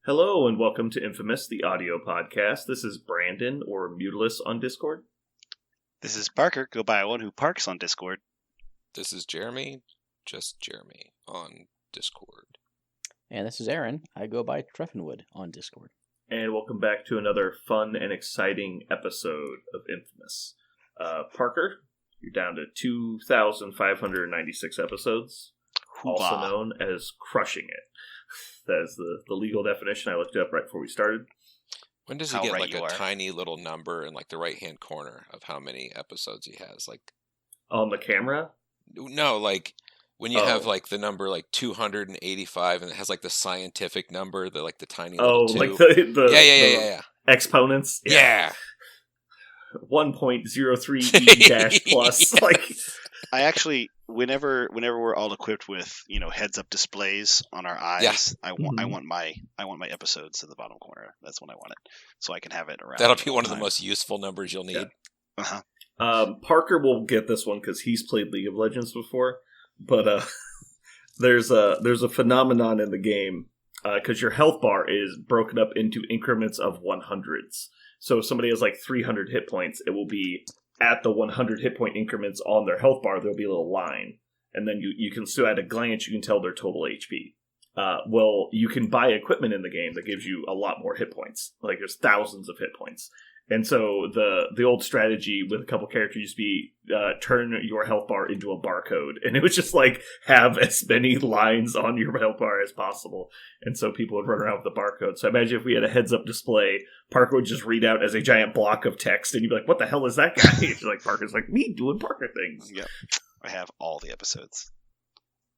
Hello and welcome to Infamous, the audio podcast. This is Brandon, or Mutilus on Discord. This is Parker, go by one who parks on Discord. This is Jeremy, just Jeremy, on Discord. And this is Aaron. I go by Treffenwood on Discord. And welcome back to another fun and exciting episode of Infamous. Parker, you're down to 2,596 episodes, also known as crushing it. That is the legal definition I looked up right before we started. When does he get like a tiny little number in like the right-hand corner of how many episodes he has? Like on the camera? No, like when you have like the number like 285 and it has like the scientific number, the like the tiny little two. Like the yeah. Exponents? Yeah. 1.03 E dash plus. Like I actually, whenever we're all equipped with, heads-up displays on our eyes, I want my episodes at the bottom corner. That's when I want it, so I can have it around. That'll be one of the most useful numbers you'll need. Yeah. Parker will get this one because he's played League of Legends before, but there's a phenomenon in the game because your health bar is broken up into increments of 100s. So if somebody has like 300 hit points, it will be at the 100 hit point increments on their health bar. There'll be a little line, and then you can still at a glance you can tell their total HP. Well, you can buy equipment in the game that gives you a lot more hit points. Like there's thousands of hit points. And so the old strategy with a couple characters used to be turn your health bar into a barcode. And it was just like have as many lines on your health bar as possible. And so people would run around with the barcode. So imagine if we had a heads-up display, Parker would just read out as a giant block of text. And you'd be like, what the hell is that guy? And you're like, Parker's like, me doing Parker things. Yep. I have all the episodes.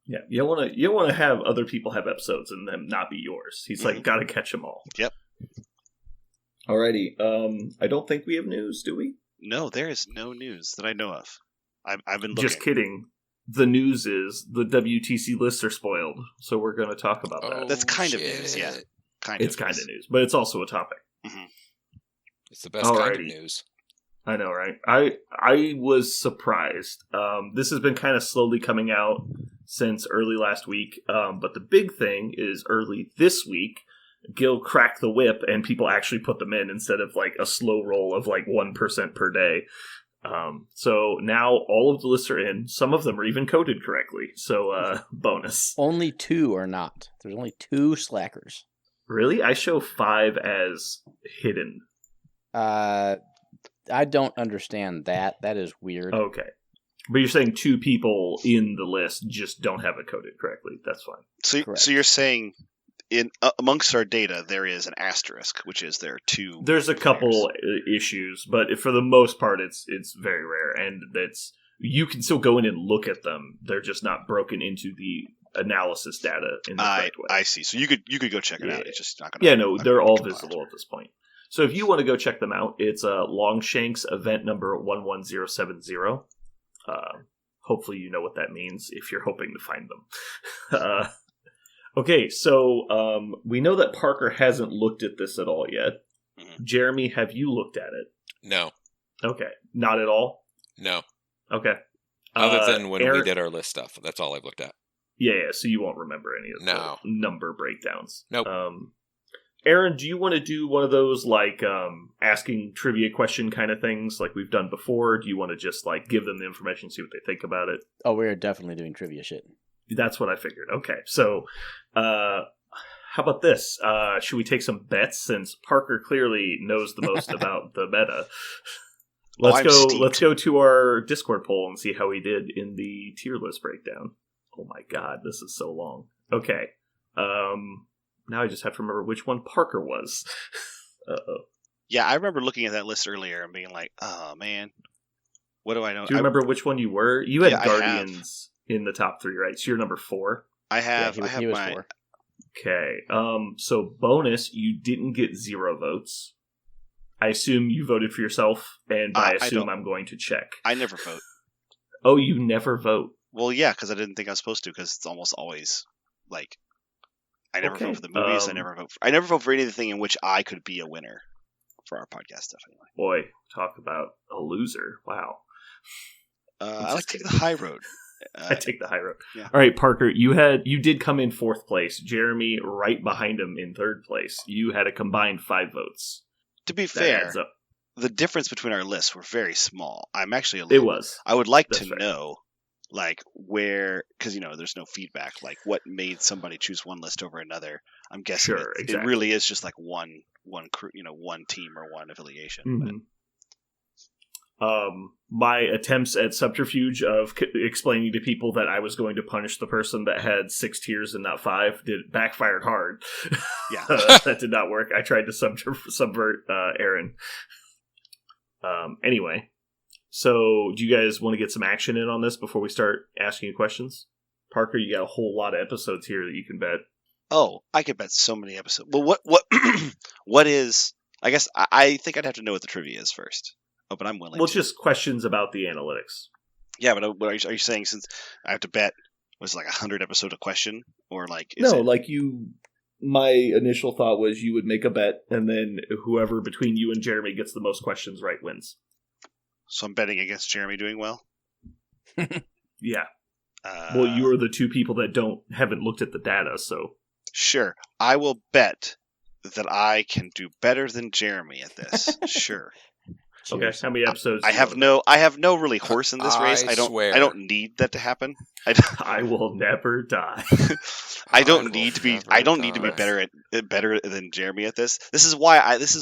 Yeah, you don't want to have other people have episodes and them not be yours. He's like, gotta catch them all. Yep. Alrighty, I don't think we have news, do we? No, there is no news that I know of. I've been looking. Just kidding. The news is the WTC lists are spoiled, so we're going to talk about that. That's kind of news, yeah. It's kind of news, but it's also a topic. Mm-hmm. It's the best kind of news. I know, right? I was surprised. This has been kind of slowly coming out since early last week, but the big thing is early this week, Gil cracked the whip and people actually put them in instead of like a slow roll of like 1% per day. So now all of the lists are in. Some of them are even coded correctly. So bonus. Only 2 are not. There's only 2 slackers. Really? I show 5 as hidden. I don't understand that. That is weird. Okay. But you're saying 2 people in the list just don't have it coded correctly. That's fine. So you're saying amongst our data, there is an asterisk, which is there are 2. There's a couple issues, but for the most part, it's very rare, and you can still go in and look at them. They're just not broken into the analysis data in the correct way. I see. So you could go check it out. It's just not going to. Yeah, no, they're all visible at this point. So if you want to go check them out, it's Longshanks event number 11070. Hopefully, you know what that means if you're hoping to find them. Okay, so we know that Parker hasn't looked at this at all yet. Mm-hmm. Jeremy, have you looked at it? No. Okay, not at all? No. Okay. Other than when we did our list stuff. That's all I've looked at. Yeah, so you won't remember any of the number breakdowns. Nope. Aaron, do you want to do one of those, like, asking trivia question kind of things like we've done before? Or do you want to just, like, give them the information, see what they think about it? Oh, we're definitely doing trivia shit. That's what I figured. Okay, so how about this? Should we take some bets since Parker clearly knows the most about the meta? Let's go to our Discord poll and see how he did in the tier list breakdown. Oh my god, this is so long. Okay. Now I just have to remember which one Parker was. Uh-oh. Yeah, I remember looking at that list earlier and being like, oh man, what do I know? Do you remember which one you were? You had Guardians in the top 3, right? So you're number 4? I have. Yeah, he was 4. Okay. So bonus, you didn't get 0 votes. I assume you voted for yourself, and by assume I'm going to check. I never vote. Oh, you never vote? Well, yeah, because I didn't think I was supposed to, because it's almost always, like, I never vote for the movies, I never vote for anything in which I could be a winner for our podcast stuff, anyway. Boy, talk about a loser. Wow. I like to take the high road. I take the high road. Yeah. All right, Parker, you did come in 4th place. Jeremy right behind him in 3rd place. You had a combined 5 votes. To be That fair, adds up. the difference between our lists were very small. I'm actually It was. I would like That's to fair. know, like, where, because, there's no feedback, like, what made somebody choose one list over another. I'm guessing Sure, it exactly. really is just like one crew, one team or one affiliation. Mm-hmm. My attempts at subterfuge of explaining to people that I was going to punish the person that had 6 tiers and not 5 backfired hard. Yeah. That did not work. I tried to subvert Aaron. Anyway, so do you guys want to get some action in on this before we start asking you questions? Parker, you got a whole lot of episodes here that you can bet. Oh, I could bet so many episodes. Well, what is? I guess I think I'd have to know what the trivia is first. Oh, but I'm willing. Well, it's just questions about the analytics. Yeah, but are you saying since I have to bet was it like 100 episode a question or like my initial thought was you would make a bet and then whoever between you and Jeremy gets the most questions right wins. So I'm betting against Jeremy doing well. Yeah. Well, you are the 2 people that haven't looked at the data, so sure. I will bet that I can do better than Jeremy at this. Sure. Okay, how many episodes? I have no really horse in this race. I don't need that to happen. I will never die. I don't need to be better than Jeremy at this. This is why that's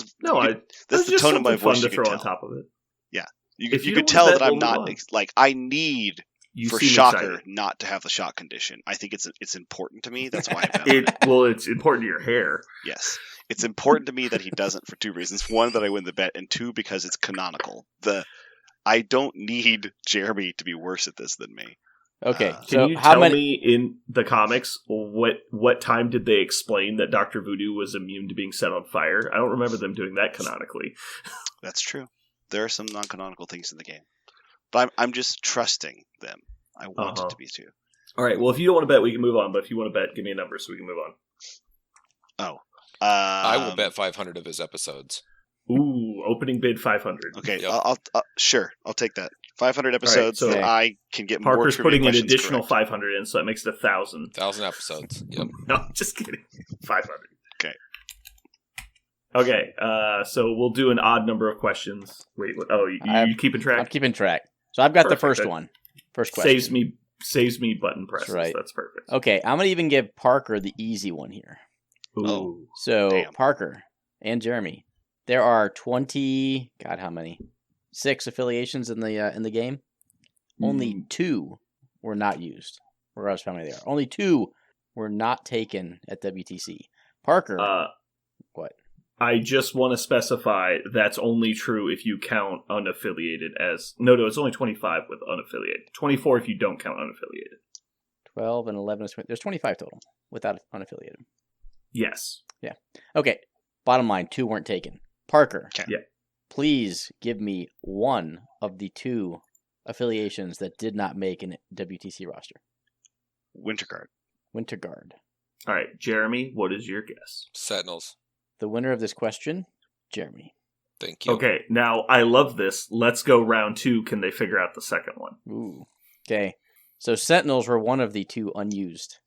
the tone of my voice. To throw on top of it. Yeah, you could tell that I'm not like I need for Shocker excited. Not to have the shock condition. I think it's important to me. That's why I'm it's important to your hair. Yes. It's important to me that he doesn't for 2 reasons. 1, that I win the bet, and 2, because it's canonical. I don't need Jeremy to be worse at this than me. Okay, so can you tell me in the comics what time did they explain that Dr. Voodoo was immune to being set on fire? I don't remember them doing that canonically. That's true. There are some non-canonical things in the game, but I'm just trusting them. I want it to be too. All right. Well, if you don't want to bet, we can move on. But if you want to bet, give me a number so we can move on. Oh. I will bet 500 of his episodes. Ooh, opening bid 500. Okay, yep. I'll I'll take that. 500 episodes right, so that I can get Parker's more putting an additional correct. 500 in, so that makes it 1,000. 1,000 episodes. Yep. No, just kidding. 500. Okay. Okay. So we'll do an odd number of questions. Wait. Oh, you keeping track? I'm keeping track. So I've got the first one. First question. Saves me button presses. Right. That's perfect. Okay, I'm gonna even give Parker the easy one here. Ooh. Oh. So damn. Parker and Jeremy, there are 20. God, how many? 6 affiliations in the game. Only 2 were not used. Regardless of how many there are. Only 2 were not taken at WTC. Parker. What? I just want to specify that's only true if you count unaffiliated as... No, it's only 25 with unaffiliated. 24 if you don't count unaffiliated. 12 and 11 is 20. There's 25 total without unaffiliated. Yes. Yeah. Okay. Bottom line, 2 weren't taken. Parker. Okay. Yeah. Please give me one of the 2 affiliations that did not make an WTC roster. Winter Guard. All right, Jeremy, what is your guess? Sentinels. The winner of this question, Jeremy. Thank you. Okay, now I love this. Let's go round 2. Can they figure out the second one? Ooh. Okay. So Sentinels were one of the 2 unused.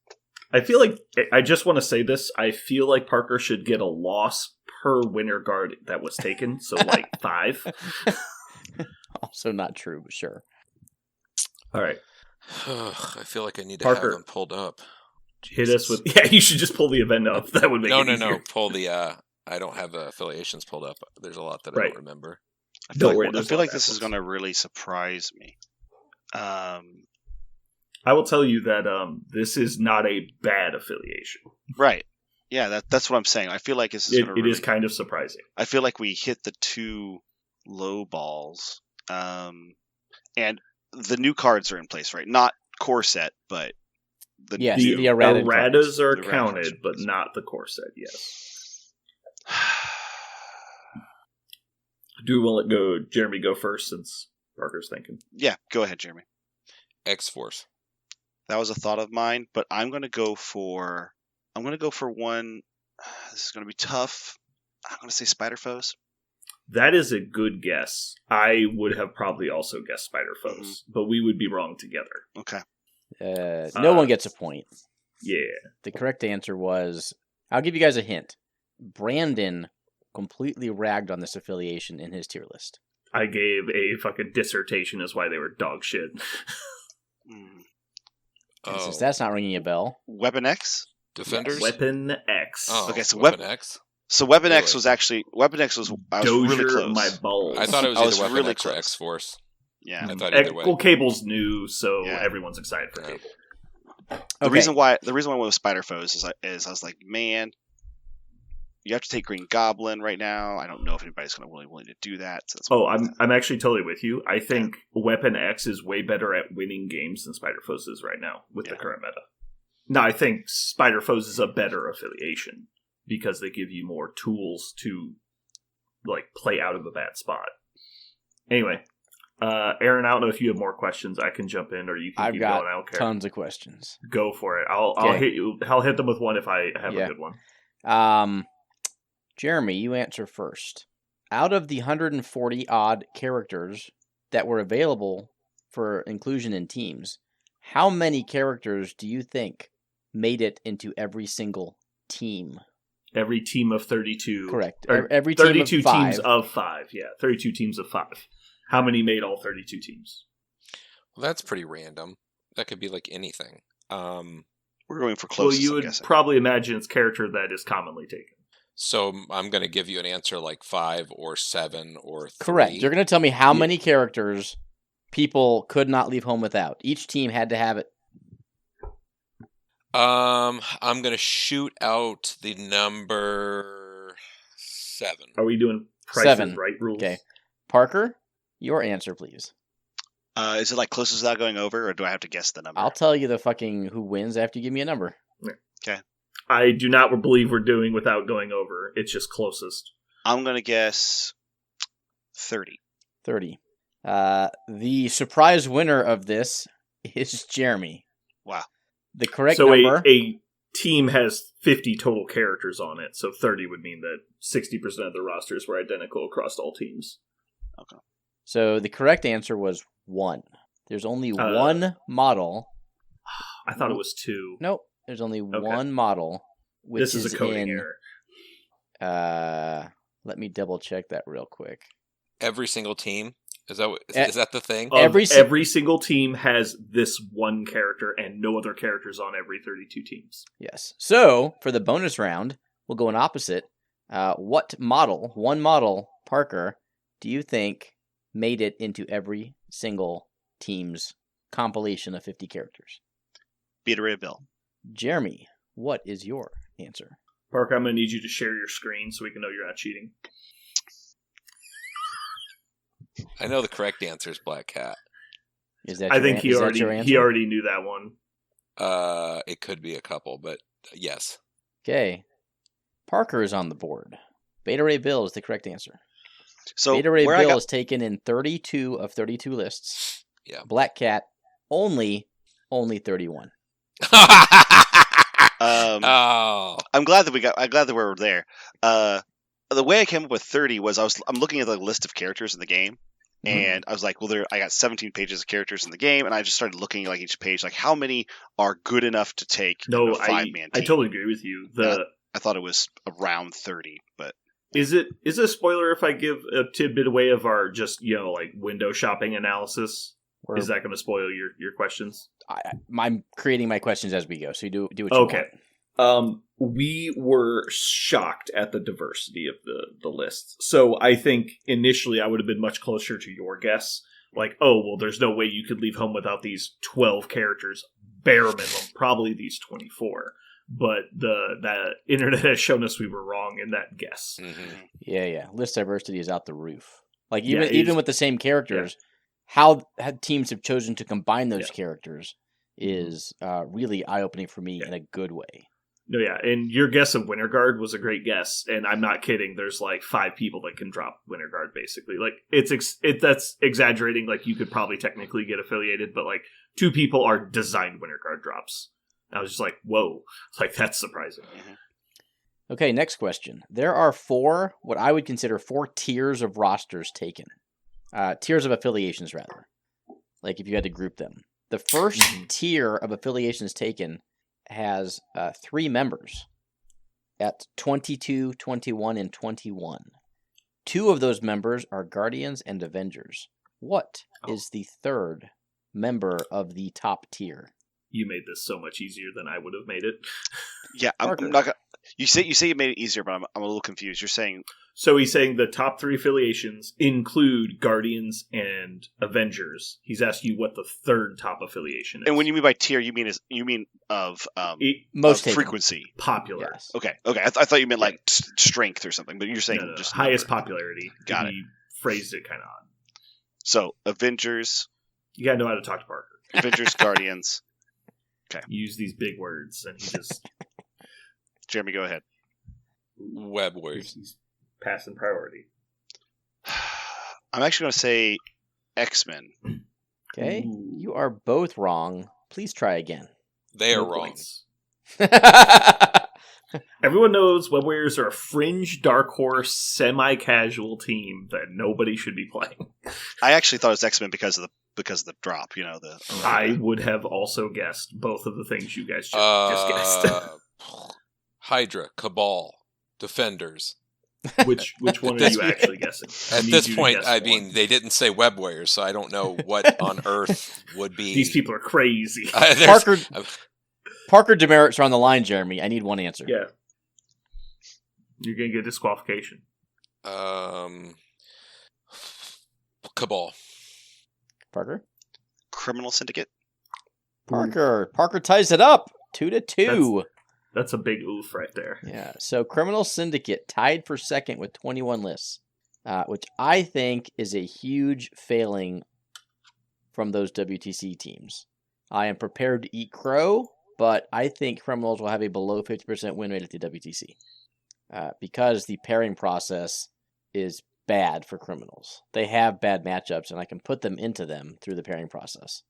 I feel like, I just want to say this, I feel like Parker should get a loss per Winter Guard that was taken, so like 5. Also not true, but sure. All right. I feel like I need to Parker, have them pulled up. Hit us with... Yeah, you should just pull the event up. That would make it easier. No. Pull the... I don't have the affiliations pulled up. There's a lot that I don't remember. I feel like this is going to really surprise me. I will tell you that this is not a bad affiliation. Right. Yeah, that's what I'm saying. I feel like this is it is kind of surprising. I feel like we hit the 2 low balls. And the new cards are in place, right? Not core set, but the erratas are counted, but not the core set, yes. Do we want to let Jeremy go first since Parker's thinking? Yeah, go ahead, Jeremy. X-Force. That was a thought of mine, but I'm going to go for one. This is going to be tough. I'm going to say Spider Foes. That is a good guess. I would have probably also guessed Spider Foes, but we would be wrong together. Okay. No one gets a point. Yeah. The correct answer was, I'll give you guys a hint. Brandon completely ragged on this affiliation in his tier list. I gave a fucking dissertation as why they were dog shit. Since that's not ringing a bell. Weapon X? Defenders? Yes. Weapon X. Oh, okay, so Weapon X? So Weapon X was I was Dozier really close. my balls. I thought it was either Weapon really X or close. X-Force. Yeah. I thought either way. Well, Cable's new, so everyone's excited for Cable. The reason why I went with Spider Foes is I was like, man, you have to take Green Goblin right now. I don't know if anybody's going to willing to do that. So I'm actually totally with you. I think Weapon X is way better at winning games than Spider Foes is right now with the current meta. Now, I think Spider Foes is a better affiliation because they give you more tools to like play out of a bad spot. Anyway, Aaron, I don't know if you have more questions. I can jump in, or you can keep going. I don't care. Tons of questions. Go for it. I'll hit you. I'll hit them with one if I have a good one. Jeremy, you answer first. Out of the 140 odd characters that were available for inclusion in teams, how many characters do you think made it into every single team? Every team of 32. Correct. Or every team 32 of 5. teams of 5. Yeah, 32 teams of 5. How many made all 32 teams? Well, that's pretty random. That could be like anything. We're going for closest. Well, you would probably imagine it's character that is commonly taken. So I'm going to give you an answer like 5 or 7 or 3. Correct. You're going to tell me how many characters people could not leave home without. Each team had to have it. I'm going to shoot out the number 7. Are we doing Price 7. Is Right rules? Okay. Parker, your answer, please. Is it like closest without going over, or do I have to guess the number? I'll tell you the fucking who wins after you give me a number. Okay. I do not believe we're doing without going over. It's just closest. I'm going to guess 30. 30. The surprise winner of this is Jeremy. Wow. The correct so number... a team has 50 total characters on it, so 30 would mean that 60% of the rosters were identical across all teams. Okay. So the correct answer was 1. There's only one model. I thought it was 2. Nope. There's only one model. Which this is a coding error. Let me double check that real quick. Every single team? Is that the thing? Every single team has this one character and no other characters on every 32 teams. Yes. So, for the bonus round, we'll go in opposite. What one model, Parker, do you think made it into every single team's compilation of 50 characters? Beta Ray Bill. Jeremy, what is your answer? Parker, I'm going to need you to share your screen so we can know you're not cheating. I know the correct answer is Black Cat. Is that? I think he already knew that one. It could be a couple, but yes. Okay, Parker is on the board. Beta Ray Bill is the correct answer. So Beta Ray Bill is taken in 32 of 32 lists. Yeah. Black Cat only 31. I'm glad that we're there. The way I came up with 30 was I'm looking at the list of characters in the game, and I was like, well, I got 17 pages of characters in the game, and I just started looking at like each page, like how many are good enough to take a 5-man team. I totally agree with you. I thought it was around 30, but is it a spoiler if I give a tidbit away of our just like window shopping analysis? Is that going to spoil your questions? I'm creating my questions as we go, so you do what you want. We were shocked at the diversity of the list. So I think initially I would have been much closer to your guess. Like, oh, well, there's no way you could leave home without these 12 characters. Bare minimum, probably these 24. But the internet has shown us we were wrong in that guess. Mm-hmm. Yeah. List diversity is out the roof. Like, even with the same characters... Yeah. How teams have chosen to combine those characters is really eye-opening for me in a good way. No, yeah, and your guess of Winter Guard was a great guess, and I'm not kidding. There's like 5 people that can drop Winter Guard, basically. Like that's exaggerating. Like you could probably technically get affiliated, but like 2 people are designed Winter Guard drops. I was just like, whoa, like that's surprising. Okay, next question. There are what I would consider 4 tiers of rosters taken. Tiers of affiliations, rather. Like if you had to group them. The first tier of affiliations taken has 3 members at 22, 21, and 21. 2 of those members are Guardians and Avengers. What is the third member of the top tier? You made this so much easier than I would have made it. Yeah, I'm not gonna. You say you made it easier, but I'm a little confused. You're saying so he's saying the top 3 affiliations include Guardians and Avengers. He's asking you what the third top affiliation is. And when you mean by tier, you mean most of frequency, popular. Yes. Okay. I thought you meant like strength or something, but you're saying No. just highest number. popularity. Got he phrased it kind of odd. So Avengers. You gotta know how to talk to Parker. Avengers, Guardians. Okay. Use these big words, and he just. Jeremy, go ahead. Web Warriors. He's passing priority. I'm actually going to say X-Men. Okay, Ooh. you are both wrong. Please try again. They are No wrong. points. Everyone knows Web Warriors are a fringe, dark horse, semi-casual team that nobody should be playing. I actually thought it was X-Men because of the drop. I would have also guessed both of the things you guys just guessed. Hydra, Cabal, Defenders. Which one are you actually guessing? At this point, I mean, they didn't say Web Warriors, so I don't know what on earth would be. These people are crazy. Parker demerits are on the line, Jeremy. I need one answer. Yeah. You're going to get disqualification. Cabal. Parker? Criminal Syndicate. Parker ties it up 2-2. That's a big oof right there. Yeah, so Criminal Syndicate tied for second with 21 lists, which I think is a huge failing from those WTC teams. I am prepared to eat crow, but I think Criminals will have a below 50% win rate at the WTC because the pairing process is bad for Criminals. They have bad matchups, and I can put them into them through the pairing process.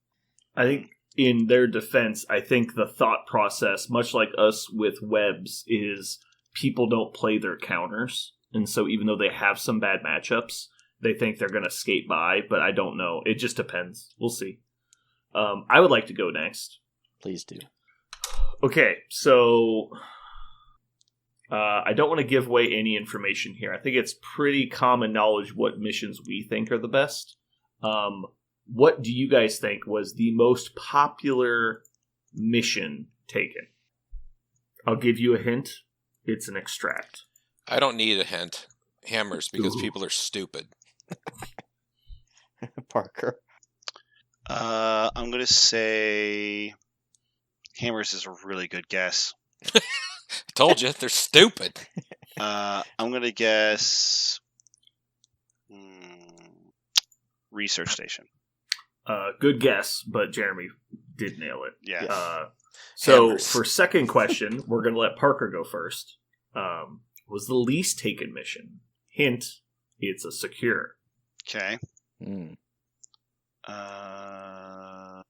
I think in their defense, I think the thought process, much like us with webs, is people don't play their counters. And so even though they have some bad matchups, they think they're going to skate by, but I don't know. It just depends. We'll see. I would like to go next. Please do. Okay, so I don't want to give away any information here. I think it's pretty common knowledge what missions we think are the best. What do you guys think was the most popular mission taken? I'll give you a hint. It's an extract. I don't need a hint. Hammers, because people are stupid. Parker. I'm going to say Hammers is a really good guess. I told you, they're stupid. I'm going to guess Research Station. Good guess, but Jeremy did nail it. Yeah. So Hammers. for second question, we're going to let Parker go first. Was the least taken mission? Hint, it's a secure. Okay. Mm. I'm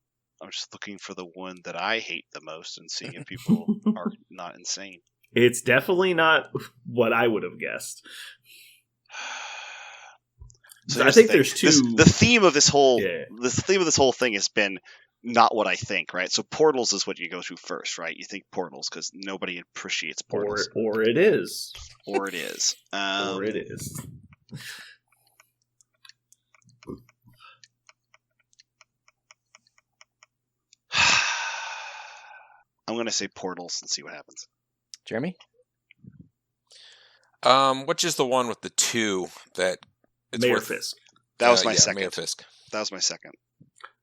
just looking for the one that I hate the most and seeing if people are not insane. It's definitely not what I would have guessed. So I think there's two. The theme of this whole thing has been not what I think, right? So Portals is what you go to first, right? You think Portals because nobody appreciates Portals, or it is, or it is, or it is. I'm going to say Portals and see what happens. Jeremy? Which is the one with the 2 that it's Mayor worth? Fisk. That was my second. Mayor Fisk. That was my second.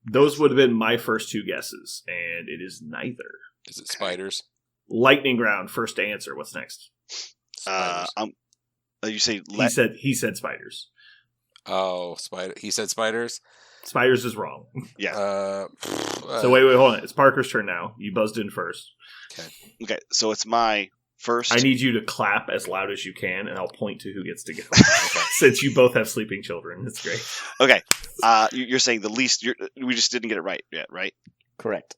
Those would have been my first 2 guesses, and it is neither. Is it Spiders? Lightning round, first to answer. What's next? Spiders. You say He said spiders. Oh, He said Spiders? Spiders is wrong. Yeah. So wait, hold on. It's Parker's turn now. You buzzed in first. Okay, so it's my first. I need you to clap as loud as you can, and I'll point to who gets to go. Since you both have sleeping children, it's great. Okay, you're saying the least. We just didn't get it right yet, right? Correct.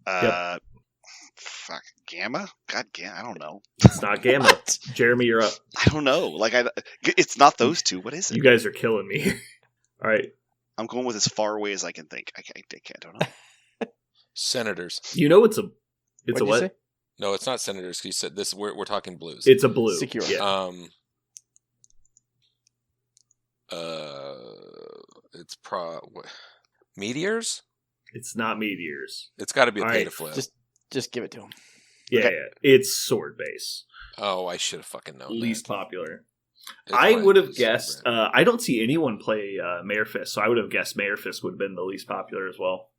Yep. Fuck, Gamma? God, Gamma? I don't know. It's not Gamma. Jeremy, you're up. I don't know. Like, it's not those two. What is it? You guys are killing me. All right. I'm going with as far away as I can think. I don't know. Senators. You know it's a what? Say? No, it's not senators. You said this. We're talking blues. It's a blue. Secure. Yeah. It's meteors. It's not meteors. It's got to be a All pay right. to flip. Just give it to him. Yeah, Okay. yeah. It's sword base. Oh, I should have fucking known. Least that. popular. It's I fine. would have It's guessed. super. I don't see anyone play Mayor Fist, so I would have guessed Mayor Fist would have been the least popular as well.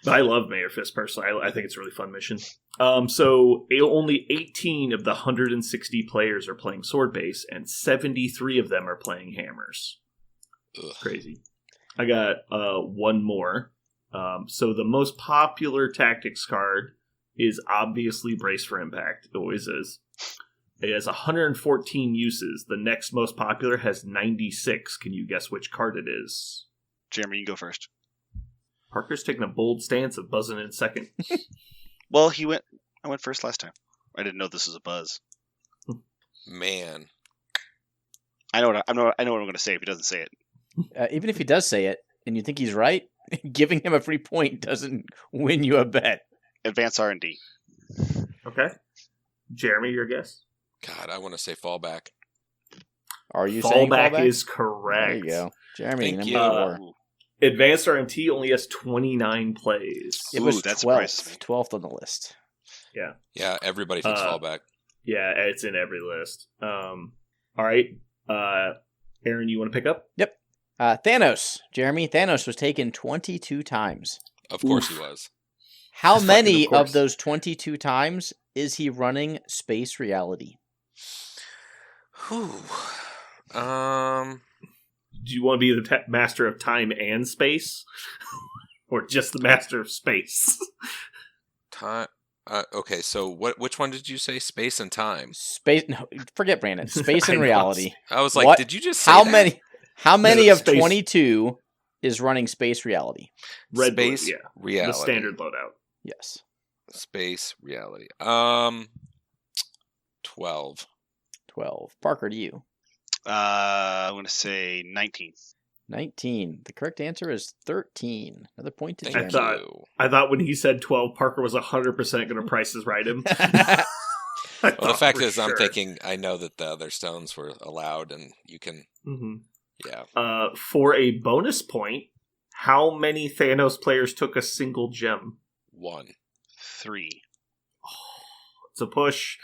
But I love Mayor Fist personally. I think it's a really fun mission. So only 18 of the 160 players are playing sword base, and 73 of them are playing hammers. Ugh. Crazy. I got one more. So the most popular tactics card is obviously Brace for Impact. It always is. It has 114 uses. The next most popular has 96. Can you guess which card it is? Jeremy, you go first. Parker's taking a bold stance of buzzing in second. Well, I went first last time. I didn't know this was a buzz. Man, I know what I'm going to say if he doesn't say it. Even if he does say it, and you think he's right, giving him a free point doesn't win you a bet. Advanced R&D. Okay. Jeremy, your guess? God, I want to say fallback. Are you saying Fallback is correct. There you go. Jeremy, Thank number you. 4. Advanced RMT only has 29 plays. It was that surprises me. 12th on the list. Yeah, everybody takes fallback. Yeah, it's in every list. All right. Aaron, you want to pick up? Yep. Thanos. Jeremy, Thanos was taken 22 times. Of course he was. How Fucking many of course. of those 22 times is he running space reality? Whew. Do you want to be the master of time and space? Or just the master of space? Time. Okay, so which one did you say? Space and time. Space. No, forget Brandon. Space I and know. reality. I was like, What? did you just say How that? many? How many No, of space. 22 is running space reality? Red Blue, Space yeah. reality. The standard loadout. Yes. Space reality. 12. 12. Parker, to you. I'm going to say 19. 19. The correct answer is 13. Another point to Thank Jeremy. you. I thought when he said 12, Parker was 100% going to Price is Right him. Well, the fact for is, I'm sure. thinking I know that the other stones were allowed, and you can, yeah. For a bonus point, how many Thanos players took a single gem? 1. 3. It's a push.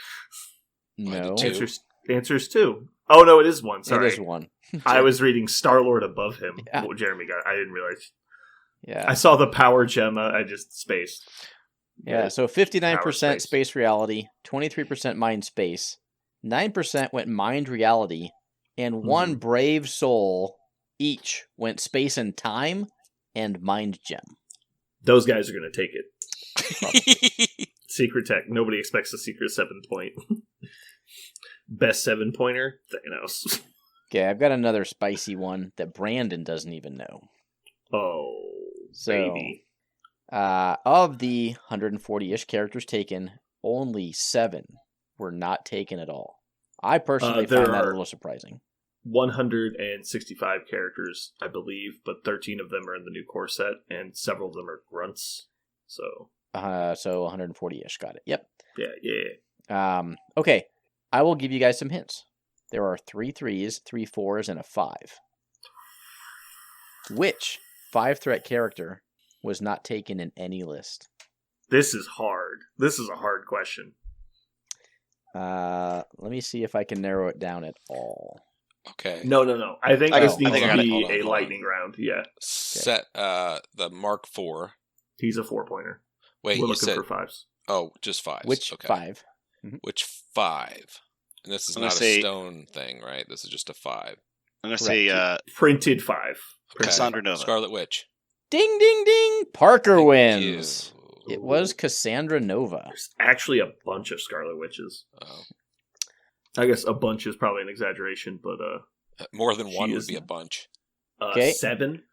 No. Two. Answers 2. Oh, no, it is 1. Sorry. It is 1. I was reading Star-Lord above him. Yeah. What Jeremy got. I didn't realize. Yeah. I saw the power gem. I just spaced. Yeah, so Power 59% space. space reality, 23% mind space, 9% went mind reality, and one brave soul each went space and time and mind gem. Those guys are going to take it. Secret tech. Nobody expects a secret 7-point. Best 7-pointer? Thanos. Okay, I've got another spicy one that Brandon doesn't even know. Oh, So, baby. of the 140-ish characters taken, only 7 were not taken at all. I personally There found that a are- little surprising. 165 characters, I believe, but 13 of them are in the new core set, and several of them are grunts. So, So 140-ish, got it. Yep. yeah. Okay, I will give you guys some hints. There are 3 3s, 3 4s, and a 5. Which 5-threat character was not taken in any list? This is hard. This is a hard question. Let me see if I can narrow it down at all. Okay. No. I think I this got- I needs think I to got it. be Hold on, a hold on. lightning round. Yeah, Set the Mark IV. he's a 4-pointer. Wait, We're you looking said for 5s. just 5s. Which okay. 5? Which 5? And this is I'm gonna not a say- stone thing, right? This is just a 5. I'm going to say Printed 5. Okay. Cassandra Nova. Scarlet Witch. Ding, ding, ding! Parker Thank wins. you. It was Cassandra Nova. There's actually a bunch of Scarlet Witches. Oh. I guess a bunch is probably an exaggeration, but More than She one would is- be a bunch. Okay. 7.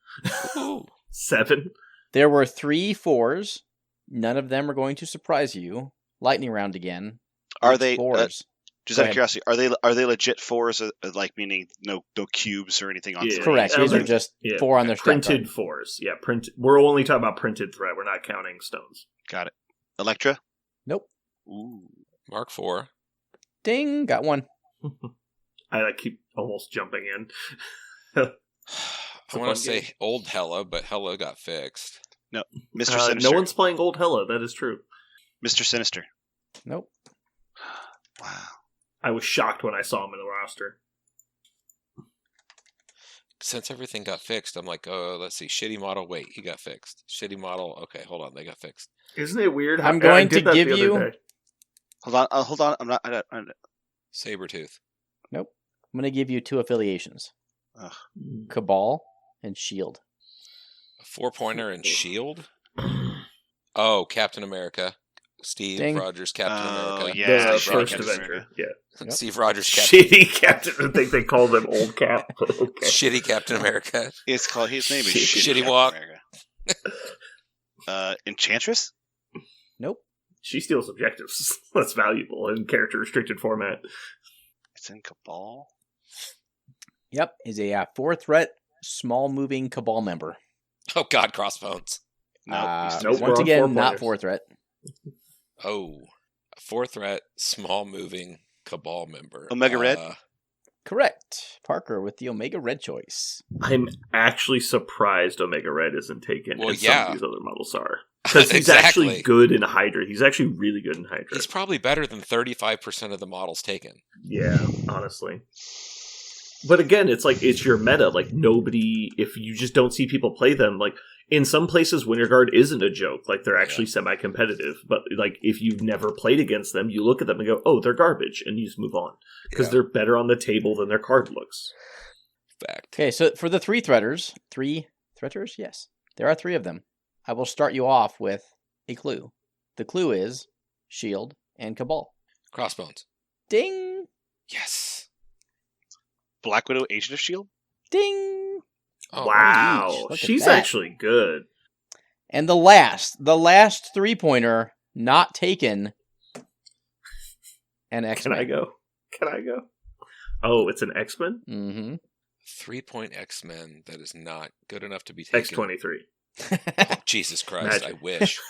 Ooh. 7. There were 3 4s, None of them are going to surprise you. Lightning round again. Are they fours? Just out of curiosity, are they legit fours? Like meaning no cubes or anything on? Correct. These are just 4 on their printed fours. Yeah, print. We're only talking about printed threat. We're not counting stones. Got it. Electra. Nope. Ooh. Mark 4. Ding. Got one. I keep almost jumping in. I want to say old Hella, but Hella got fixed. No, Mr. Sinister. No one's playing old Hella. That is true. Mr. Sinister. Nope. Wow. I was shocked when I saw him in the roster. Since everything got fixed, I'm like, oh, let's see. Shitty model. Wait, he got fixed. Shitty model. Okay, hold on. They got fixed. Isn't it weird? I'm going to give you... Hold on. I'm not... Sabretooth. Nope. I'm going to give you 2 affiliations. Ugh. Cabal and Shield. A 4-pointer and Shield? Oh, Captain America. Steve Rogers, Captain America. Yeah, the first Avenger. Yeah. Yep. Steve Rogers, Captain. Shitty Captain. I think they called him Old Cap. Okay. Shitty Captain America. It's called. His name is Shitty Walk. Enchantress. Nope. She steals objectives. That's valuable in character restricted format. It's in Cabal. Yep, is a 4-threat, small moving Cabal member. Oh God, Crossbones. Nope. Once again, not 4-threat. Oh, a 4-threat, small moving Cabal member. Omega Red? Correct. Parker with the Omega Red choice. I'm actually surprised Omega Red isn't taken, well, and some of these other models are. Because he's exactly. actually good in Hydra. He's actually really good in Hydra. He's probably better than 35% of the models taken. Yeah, honestly. But again, it's like, it's your meta. Like, nobody, if you just don't see people play them, like, in some places, Winter Guard isn't a joke. Like, they're actually semi-competitive. But, like, if you've never played against them, you look at them and go, oh, they're garbage, and you just move on. Because they're better on the table than their card looks. Fact. Okay, so for the 3-threaters, yes, there are 3 of them. I will start you off with a clue. The clue is Shield and Cabal. Crossbones. Ding! Yes. Black Widow, Agent of S.H.I.E.L.D.? Ding! Oh, wow. She's actually good. And the last 3-pointer not taken, an X-Men. Can I go? Oh, it's an X-Men? Mm-hmm. 3-point X-Men that is not good enough to be taken. X-23. Oh, Jesus Christ, Magic. I wish.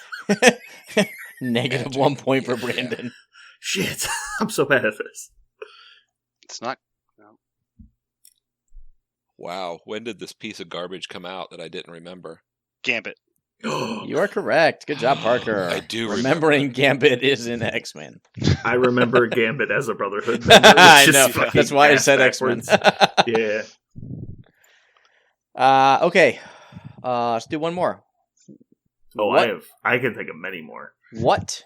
Negative 1 point for Brandon. Shit, I'm so bad at this. It's not... No. Wow, when did this piece of garbage come out that I didn't remember? Gambit. You are correct. Good job, Parker. I do remembering Gambit is in X-Men. I remember Gambit as a Brotherhood member. I know. That's why I said X-Men. Yeah. Okay. Let's do one more. Oh, I can think of many more. What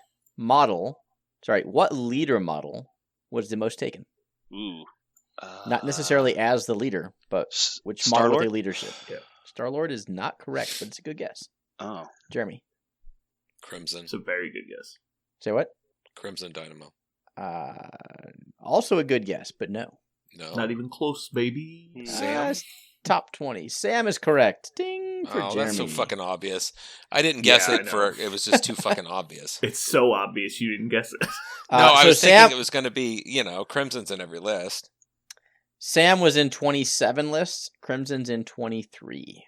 leader model was the most taken? Ooh. Not necessarily as the leader, but which model with a leadership. Yeah. Star-Lord is not correct, but it's a good guess. Oh. Jeremy. Crimson. It's a very good guess. Say what? Crimson Dynamo. Also a good guess, but no. No. Not even close, baby. Sam? Top 20. Sam is correct. Ding for Jeremy. That's so fucking obvious. I didn't guess it it was just too fucking obvious. It's so obvious you didn't guess it. I was thinking it was going to be, Crimson's in every list. Sam was in 27 lists. Crimson's in 23.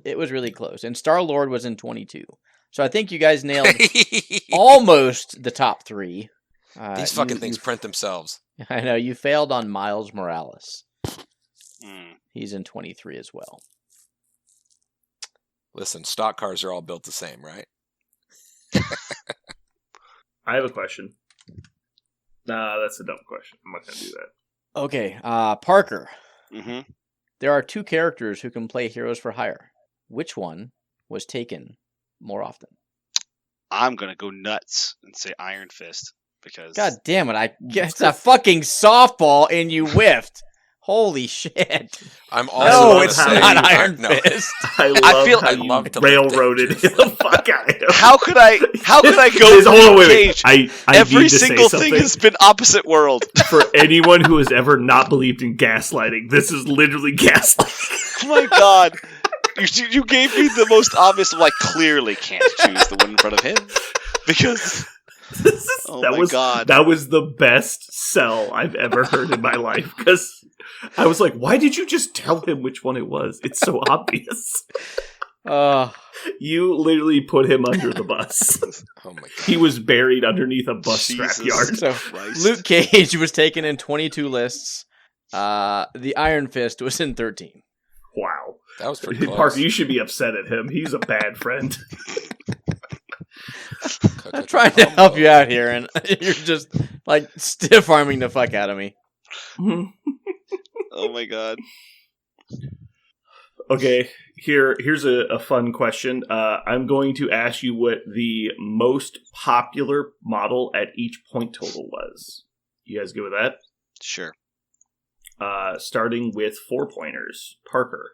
It was really close. And Star-Lord was in 22. So I think you guys nailed almost the top 3. These fucking things print themselves. I know. You failed on Miles Morales. He's in 23 as well. Listen, stock cars are all built the same, right? I have a question. Nah, that's a dumb question. I'm not going to do that. Okay, Parker. Mm-hmm. There are 2 characters who can play Heroes for Hire. Which one was taken more often? I'm going to go nuts and say Iron Fist because... God damn it, it's a fucking softball and you whiffed. Holy shit. I'm also it's not Iron Fist. I love how you railroaded the fuck out of him. How could I go Hold on, Cage? I Every single thing has been opposite world. For anyone who has ever not believed in gaslighting, this is literally gaslighting. Oh my god. You gave me the most obvious. Like, clearly can't choose the one in front of him because. That was the best sell I've ever heard in my life, because I was like, why did you just tell him which one it was? It's so obvious. You literally put him under the bus. Oh my god. He was buried underneath a bus scrapyard. So, Luke Cage was taken in 22 lists. The Iron Fist was in 13. Wow. That was pretty close. Parker, you should be upset at him. He's a bad friend. I'm trying to help you out here, and you're just like stiff arming the fuck out of me. Oh my god. Okay, here's a fun question. I'm going to ask you what the most popular model at each point total was. You guys good with that? Sure. Starting with 4-pointers. Parker.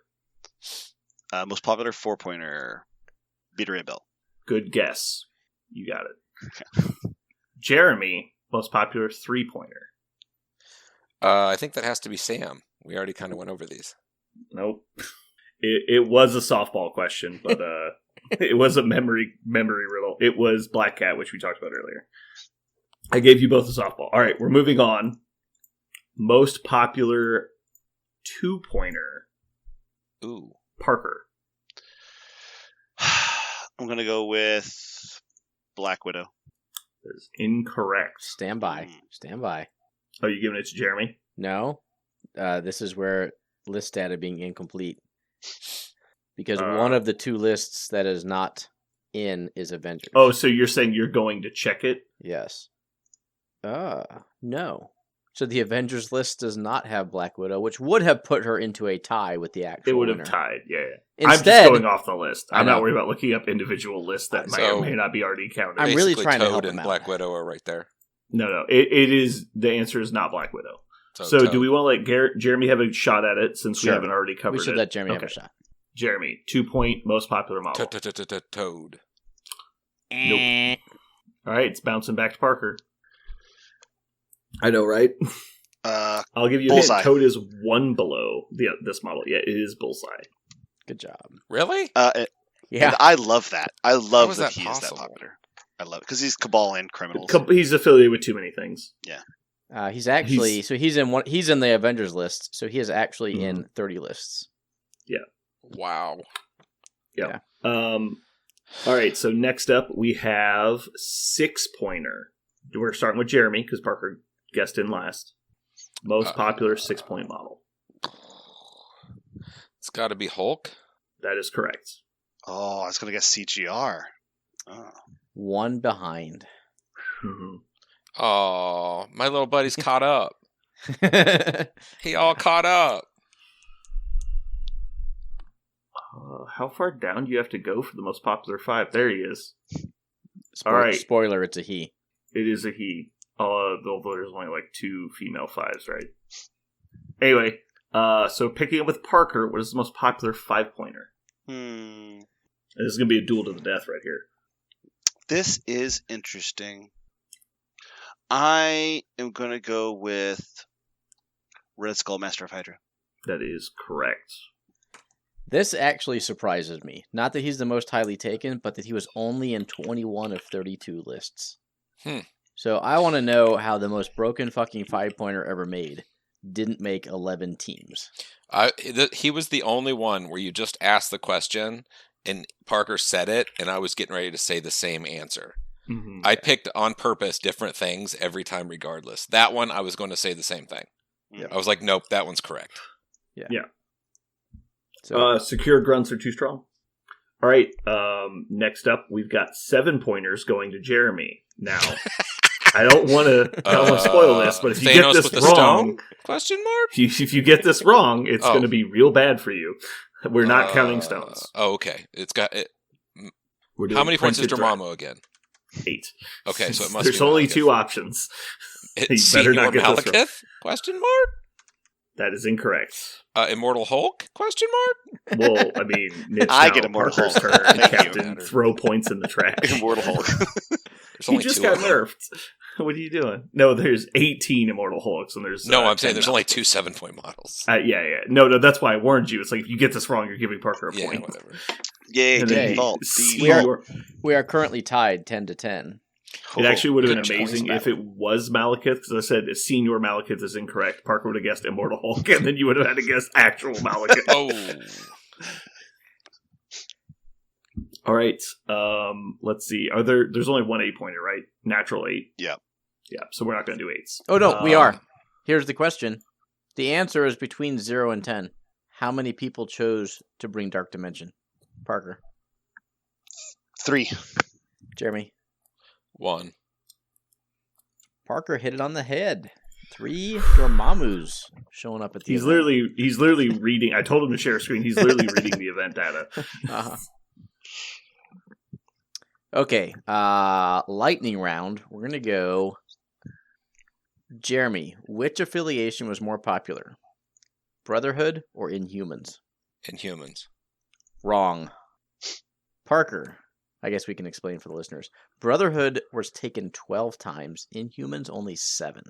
Most popular 4-pointer. Beta Ray Bill. Good guess. You got it. Jeremy, most popular 3-pointer. I think that has to be Sam. We already kind of went over these. Nope. It was a softball question, but it was a memory riddle. It was Black Cat, which we talked about earlier. I gave you both a softball. All right, we're moving on. Most popular 2-pointer. Ooh. Parker. I'm going to go with Black Widow. That is incorrect. Stand by. Stand by. Oh, you giving it to Jeremy? No. This is where list data being incomplete. Because one of the 2 lists that is not in is Avengers. Oh, so you're saying you're going to check it? Yes. No. So the Avengers list does not have Black Widow, which would have put her into a tie with the actual It would have winner. tied, yeah. Instead, I'm just going off the list. I'm not worried about looking up individual lists that may or may not be already counted. I'm really Basically, trying to Toad help and him Black out. Widow are right there. No. It is, the answer is not Black Widow. So Toad. do we want to let Jeremy have a shot at it since we haven't already covered it? We should let Jeremy have a shot. Jeremy, 2-point most popular model. Toad. Nope. All right, it's bouncing back to Parker. I know, right? I'll give you a hint. Bullseye. Toad is 1 below this model. Yeah, it is Bullseye. Good job. Really? Yeah. And I love that. I love is that that he is that possible? popular. I love it because he's Cabal and criminals. He's affiliated with too many things. Yeah. He's actually he's in the Avengers list, so he is actually in 30 lists. Yeah. Wow. Yeah. All right, so next up we have 6-pointer. We're starting with Jeremy because Parker guessed in last. Most popular 6-point model. It's got to be Hulk. That is correct. Oh, I was going to guess CGR. Oh. 1 behind. Mm-hmm. Oh, my little buddy's caught up. He all caught up. How far down do you have to go for the most popular 5? There he is. All right. Spoiler, it's a he. It is a he. Although there's only like 2 female 5s, right? Anyway, so picking up with Parker, what is the most popular 5-pointer? This is going to be a duel to the death right here. This is interesting. I am going to go with Red Skull, Master of Hydra. That is correct. This actually surprises me. Not that he's the most highly taken, but that he was only in 21 of 32 lists. So I want to know how the most broken fucking 5-pointer ever made didn't make 11 teams. He was the only one where you just asked the question and Parker said it, and I was getting ready to say the same answer. Mm-hmm. I picked on purpose different things every time regardless. That one, I was going to say the same thing. Yep. I was like, nope, that one's correct. Yeah. So, secure grunts are too strong. All right. Next up, we've got 7-pointers going to Jeremy. Now, I don't want to spoil this, but if you Thanos get with this the wrong, stone? Question mark? if you get this wrong, it's going to be real bad for you. We're not counting stones. Oh, okay. It's got it. We're doing How many points is printed thread. Dormammu again? 8. Okay, so it must There's be only Malekith. 2 options. It's You better Senior not get this wrong. Malekith? Question mark? That is incorrect. Immortal Hulk? Question mark? Well, I mean, it's I now get Immortal Parker's Hulk. turn. Thank you. Captain, throw points in the trash. Immortal Hulk. There's He only just 2 got of them. nerfed. What are you doing? No, there's 18 Immortal Hulks, and there's No, I'm saying 10 there's only Malekiths. 2 7-point models. Yeah. No, that's why I warned you. It's like, if you get this wrong, you're giving Parker a Yeah, point. whatever. Yay, And then default. We are currently tied 10-10. It actually would have been Good amazing choice. if it was Malekith, because I said Senior Malekith is incorrect. Parker would have guessed Immortal Hulk, and then you would have had to guess actual Malekith. Oh. All right. Let's see. There's only one 8-pointer, right? Natural 8. Yeah. Yeah. So we're not going to do 8s. Oh, no, we are. Here's the question. The answer is between 0 and 10. How many people chose to bring Dark Dimension? Parker. 3. Jeremy. 1. Parker hit it on the head. 3 Dormammu's showing up at the He's event. literally reading. I told him to share a screen. He's literally reading the event data. Uh-huh. Okay, lightning round. We're going to go... Jeremy, which affiliation was more popular? Brotherhood or Inhumans? Inhumans. Wrong. Parker, I guess we can explain for the listeners. Brotherhood was taken 12 times. Inhumans only 7.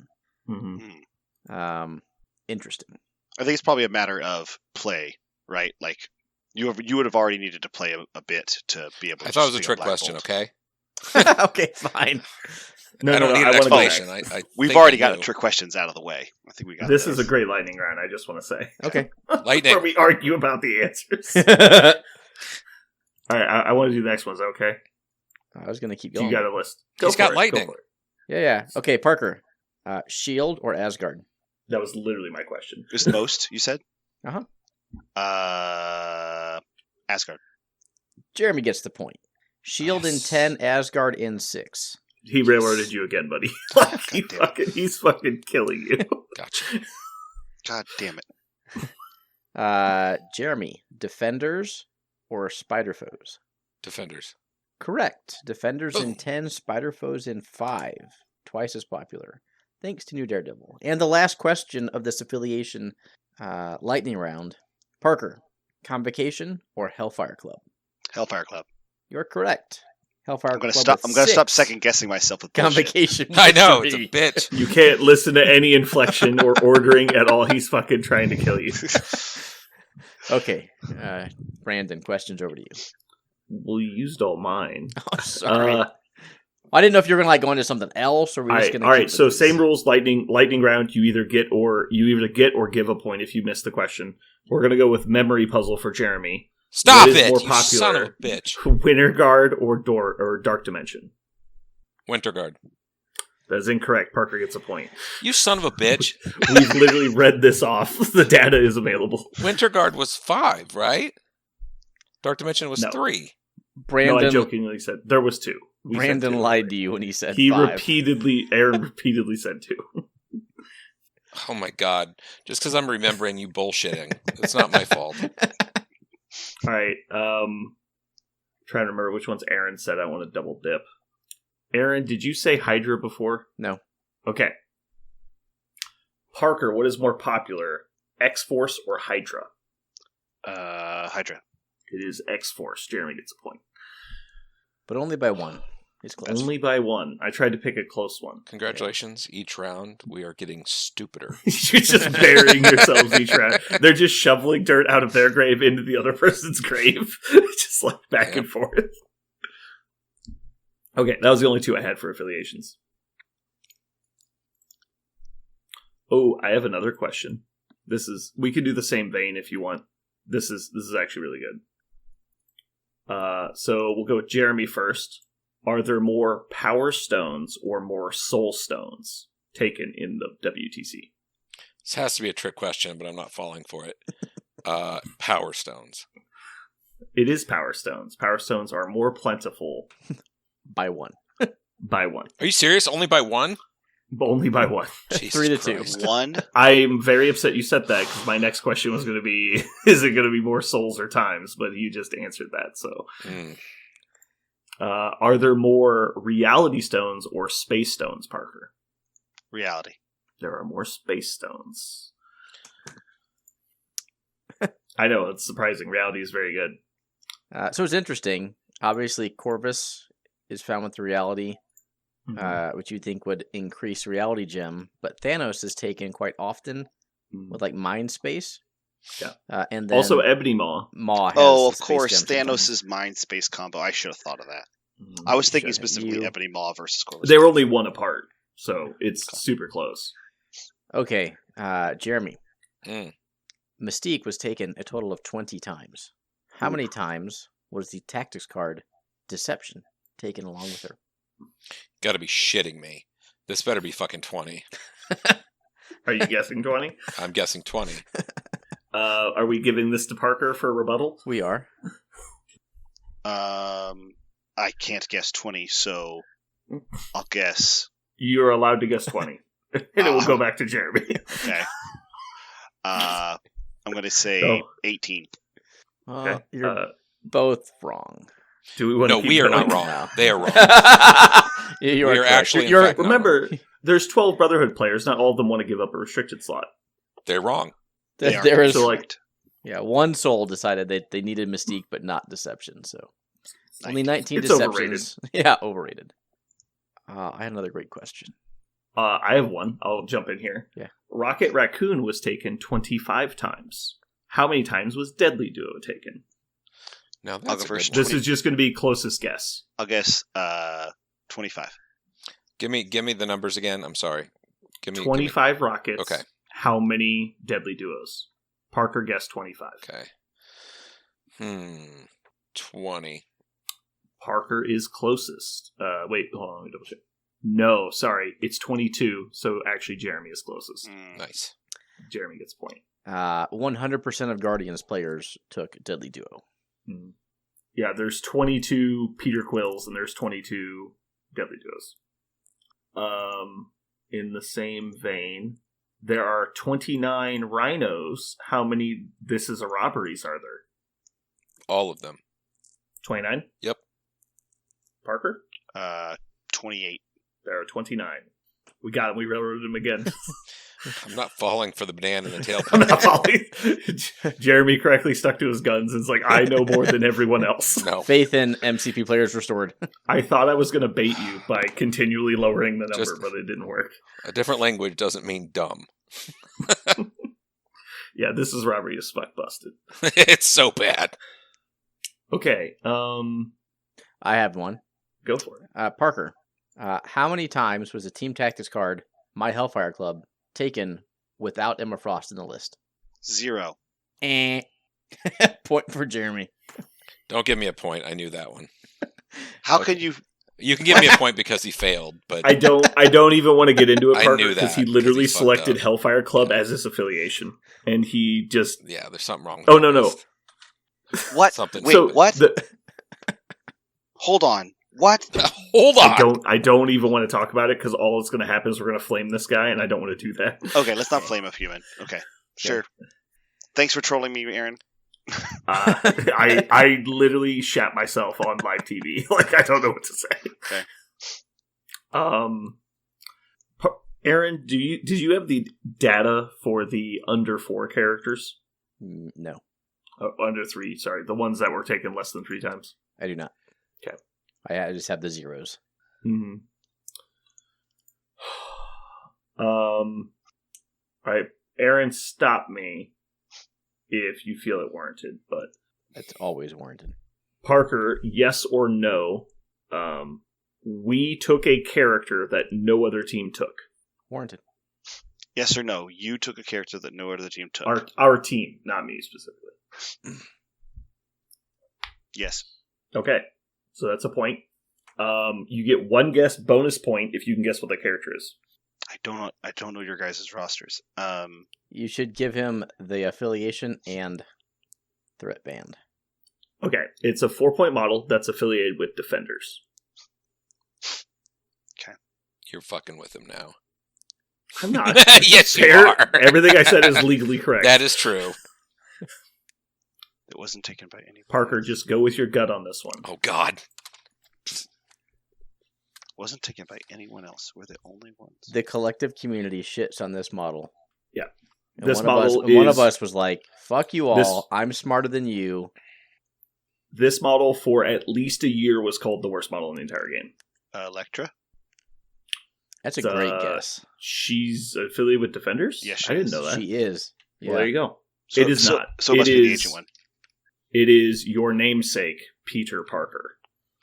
Mm-hmm. Interesting. I think it's probably a matter of play, right? Like, you would have already needed to play a bit to be able to... I thought it was a swing trick Black question, Bolt. okay? Okay, fine. I don't need an wanna go explanation. next. We've think already I got knew. trick questions out of the way. I think we got This is a great lightning round, I just want to say. Okay. Lightning. Where we argue about the answers. All right, I want to do the next one. Is that okay? I was going to keep So going. you got a list. He's for got it, lightning. for it. Yeah. Okay, Parker. Shield or Asgard? That was literally my question. Is the most, you said? Uh-huh. Asgard. Jeremy gets the point. Shield in Yes. 10, Asgard in 6. He railroaded you again, buddy. Like, God damn he's fucking killing you. Gotcha. God damn it. Jeremy, Defenders or Spider Foes? Defenders. Correct. Defenders in Oh. 10, Spider Foes in 5. Twice as popular. Thanks to New Daredevil. And the last question of this affiliation lightning round. Parker, Convocation or Hellfire Club? Hellfire Club. You're correct. Hellfire I'm gonna Club. stop. with I'm gonna stop 6. second guessing myself with bullshit. Convocation. I with know, it's a 3. bitch. You can't listen to any inflection or ordering at all. He's fucking trying to kill you. Okay. Brandon, questions over to you. Well, you used all mine. Oh, sorry. I didn't know if you were gonna go into something else, or we're just gonna. All right. keep So with same these. rules. Lightning round. You either get or give a point if you miss the question. We're gonna go with memory puzzle for Jeremy. Stop What is it, more you son of popular? a bitch. Winter Guard or Dark Dimension. Winter Guard. That is incorrect. Parker gets a point. You son of a bitch. We've literally read this off. The data is available. Winter Guard was 5, right? Dark Dimension was No. 3. Brandon. No, I jokingly said there was 2. We said Brandon 2. lied to you when he said He 5. Aaron repeatedly said 2. Oh my god. Just because I'm remembering you bullshitting. It's not my fault. All right. Trying to remember which ones Aaron said. I want to double dip. Aaron, did you say Hydra before? No. Okay. Parker, what is more popular, X-Force or Hydra? Hydra. It is X-Force. Jeremy gets a point. But only by 1. He's close. Only by 1. I tried to pick a close one. Congratulations. Each round, we are getting stupider. You're just burying yourselves each round. They're just shoveling dirt out of their grave into the other person's grave. Just like back and forth. Okay, that was the only 2 I had for affiliations. Oh, I have another question. We can do the same vein if you want. This is actually really good. So we'll go with Jeremy first. Are there more Power Stones or more Soul Stones taken in the WTC? This has to be a trick question, but I'm not falling for it. Power Stones. It is Power Stones. Power Stones are more plentiful By 1. by 1. Are you serious? Only by 1? Only by 1. Jesus 3-2. Christ. 1. I'm very upset you said that because my next question was going to be, is it going to be more souls or times? But you just answered that. So, are there more reality stones or space stones, Parker? Reality. There are more space stones. I know, it's surprising. Reality is very good. So it's interesting. Obviously, Corvus is found with the reality. which you think would increase reality gem, but Thanos is taken quite often with like mind space. Yeah. And then also Ebony Maw. Maw has Oh, of space course, gem sometimes. Thanos' mind space combo. I should have thought of that. I was thinking specifically Ebony Maw versus Corvus. They were only one apart, so it's super close. Okay, Jeremy. Mystique was taken a total of 20 times. How many times was the tactics card Deception taken along with her? Gotta be shitting me. This better be fucking 20. Are you guessing 20? I'm guessing 20. Are we giving this to Parker for a rebuttal? We are. I can't guess 20, so I'll guess. You're allowed to guess 20. And it will go back to Jeremy. Okay. I'm going to say 18. Okay. You're both wrong. Do we want to we are going? not wrong. No. They are wrong. You we are are actually, in fact, not remember, wrong. there's 12 Brotherhood players. Not all of them want to give up a restricted slot. They're wrong. There is so like, one soul decided that they needed Mystique but not Deception. So only 19 it's Deceptions. Overrated. Yeah, overrated. I had another great question. I have one. I'll jump in here. Yeah. Rocket Raccoon was taken 25 times. How many times was Deadly Duo taken? Now that's first. This is just going to be closest guess. I'll guess 25. Give me the numbers again. I'm sorry. Give me 25 rockets. Okay. How many Deadly Duos? Parker guessed 25. Okay. 20. Parker is closest. Wait, hold on, let me double check. No, sorry, it's 22. So actually, Jeremy is closest. Nice. Jeremy gets a point. 100% of Guardians players took Deadly Duo. Yeah, there's 22 Peter Quills and there's 22 Deadly Duos. In the same vein, there are 29 Rhinos. How many This Is a Robberies are there? All of them. 29? Yep. Parker? 28. There are 29. We got him. We railroaded him again. I'm not falling for the banana in the tail. I'm not falling. Jeremy correctly stuck to his guns and is like, I know more than everyone else. No. Faith in MCP players restored. I thought I was going to bait you by continually lowering the number, but it didn't work. A different language doesn't mean dumb. Yeah, This Is Robbery is fuck busted. It's so bad. Okay. I have one. Go for it. Parker, how many times was the Team Tactics card, My Hellfire Club, taken without Emma Frost in the list? 0. Point for Jeremy. Don't give me a point. I knew that one. How can you... You can give me a point because he failed, but I don't even want to get into it, I Parker, knew that, because he literally 'cause he selected fucked up. Hellfire Club as his affiliation. And he just... yeah, there's something wrong with Oh, that no. list. What? Something. Wait, So what? Hold on. What? Hold on. I don't even want to talk about it, because all that's going to happen is we're going to flame this guy, and I don't want to do that. Okay, let's not flame a human. Okay, sure. Thanks for trolling me, Aaron. I literally shat myself on live TV. Like, I don't know what to say. Okay. Aaron, did you have the data for the under 4 characters? No. Under 3, sorry. The ones that were taken less than 3 times? I do not. Okay. I just have the zeros. Mm-hmm. All right. Aaron, stop me if you feel it warranted, but... That's always warranted. Parker, yes or no, we took a character that no other team took. Warranted. Yes or no? You took a character that no other team took. Our team, not me specifically. Yes. Okay, so that's a point. You get 1 guess bonus point if you can guess what the character is. I don't know your guys' rosters. You should give him the affiliation and threat band. Okay, it's a 4-point model that's affiliated with Defenders. Okay. You're fucking with him now. I'm not. Yes, you Fair. are. Everything I said is legally correct. That is true. It wasn't taken by anyone. Parker, just go with your gut on this one. Oh, God. Wasn't taken by anyone else. We're the only ones. The collective community shits on this model. Yeah. And This one model of us, one of is- us was like, fuck you all, I'm smarter than you. This model for at least a year was called the worst model in the entire game. Electra? That's a great guess. She's affiliated with Defenders? Yeah, I didn't know that. She is. Yeah. Well, there you go. So, it is not. So it must be the ancient one. It is your namesake, Peter Parker.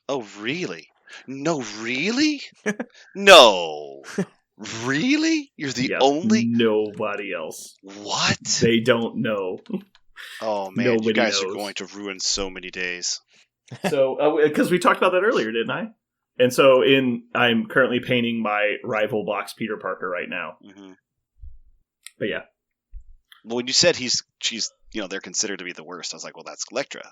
Oh, really? No, really? No. Really? You're the only... Nobody else. What? They don't know. Oh, man. Nobody you guys knows. are going to ruin so many days. So, because we talked about that earlier, didn't I? And so, I'm currently painting my rival box Peter Parker right now. Mm-hmm. But yeah. Well, when you said she's, they're considered to be the worst, I was like, well, that's Elektra.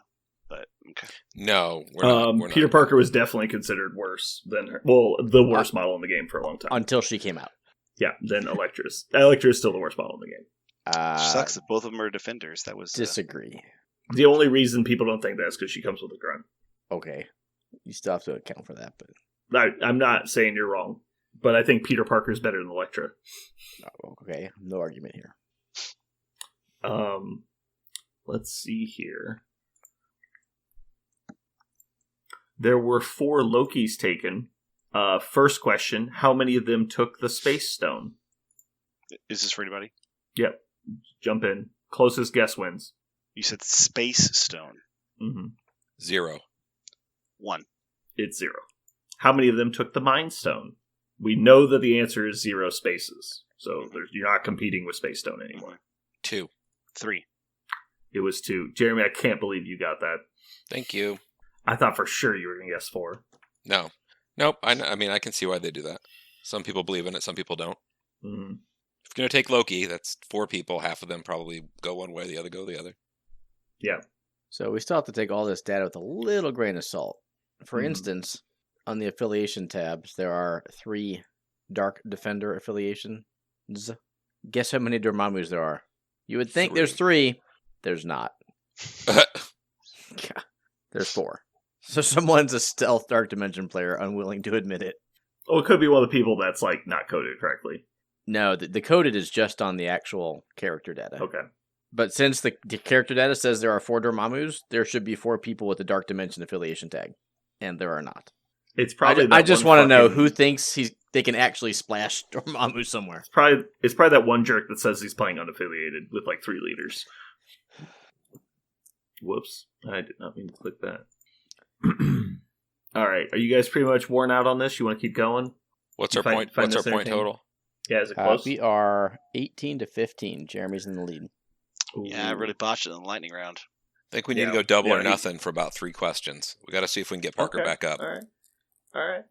But, okay. No, we're not. Peter Parker was definitely considered worse than her. Well, the worst model in the game for a long time. Until she came out. Yeah, then Elektra's. Elektra is still the worst model in the game. Sucks that both of them are defenders. That was... Disagree. The only reason people don't think that is because she comes with a grunt. Okay. You still have to account for that, but... I'm not saying you're wrong, but I think Peter Parker is better than Elektra. Oh, okay, no argument here. Let's see here. There were 4 Lokis taken. First question, how many of them took the Space Stone? Is this for anybody? Yep. Jump in. Closest guess wins. You said Space Stone. Mm-hmm. 0. 1. It's 0. How many of them took the Mind Stone? We know that the answer is 0 spaces. So you're not competing with Space Stone anymore. 2. 3. It was 2. Jeremy, I can't believe you got that. Thank you. I thought for sure you were going to guess 4. No. Nope. I mean, I can see why they do that. Some people believe in it, some people don't. Mm-hmm. If you're going to take Loki, that's 4 people. Half of them probably go one way, the other go the other. Yeah. So we still have to take all this data with a little grain of salt. For instance, on the affiliation tabs, there are 3 Dark Defender affiliations. Guess how many Dormammus there are? You would think 3. there's 3. There's not. There's 4. So someone's a stealth Dark Dimension player, unwilling to admit it. Well, it could be one of the people that's like not coded correctly. No, the coded is just on the actual character data. Okay. But since the character data says there are 4 Dormammus, there should be 4 people with the Dark Dimension affiliation tag. And there are not. It's probably I just want to know who thinks they can actually splash Dormammu somewhere. It's probably that one jerk that says he's playing unaffiliated with like 3 leaders. Whoops. I did not mean to click that. All right. Are you guys pretty much worn out on this? You want to keep going? What's our point? What's our point total? Yeah, is it close? We are 18-15. Jeremy's in the lead. Ooh. Yeah, I really botched it in the lightning round. I think we need to go double or nothing for about 3 questions. We got to see if we can get Parker back up. All right.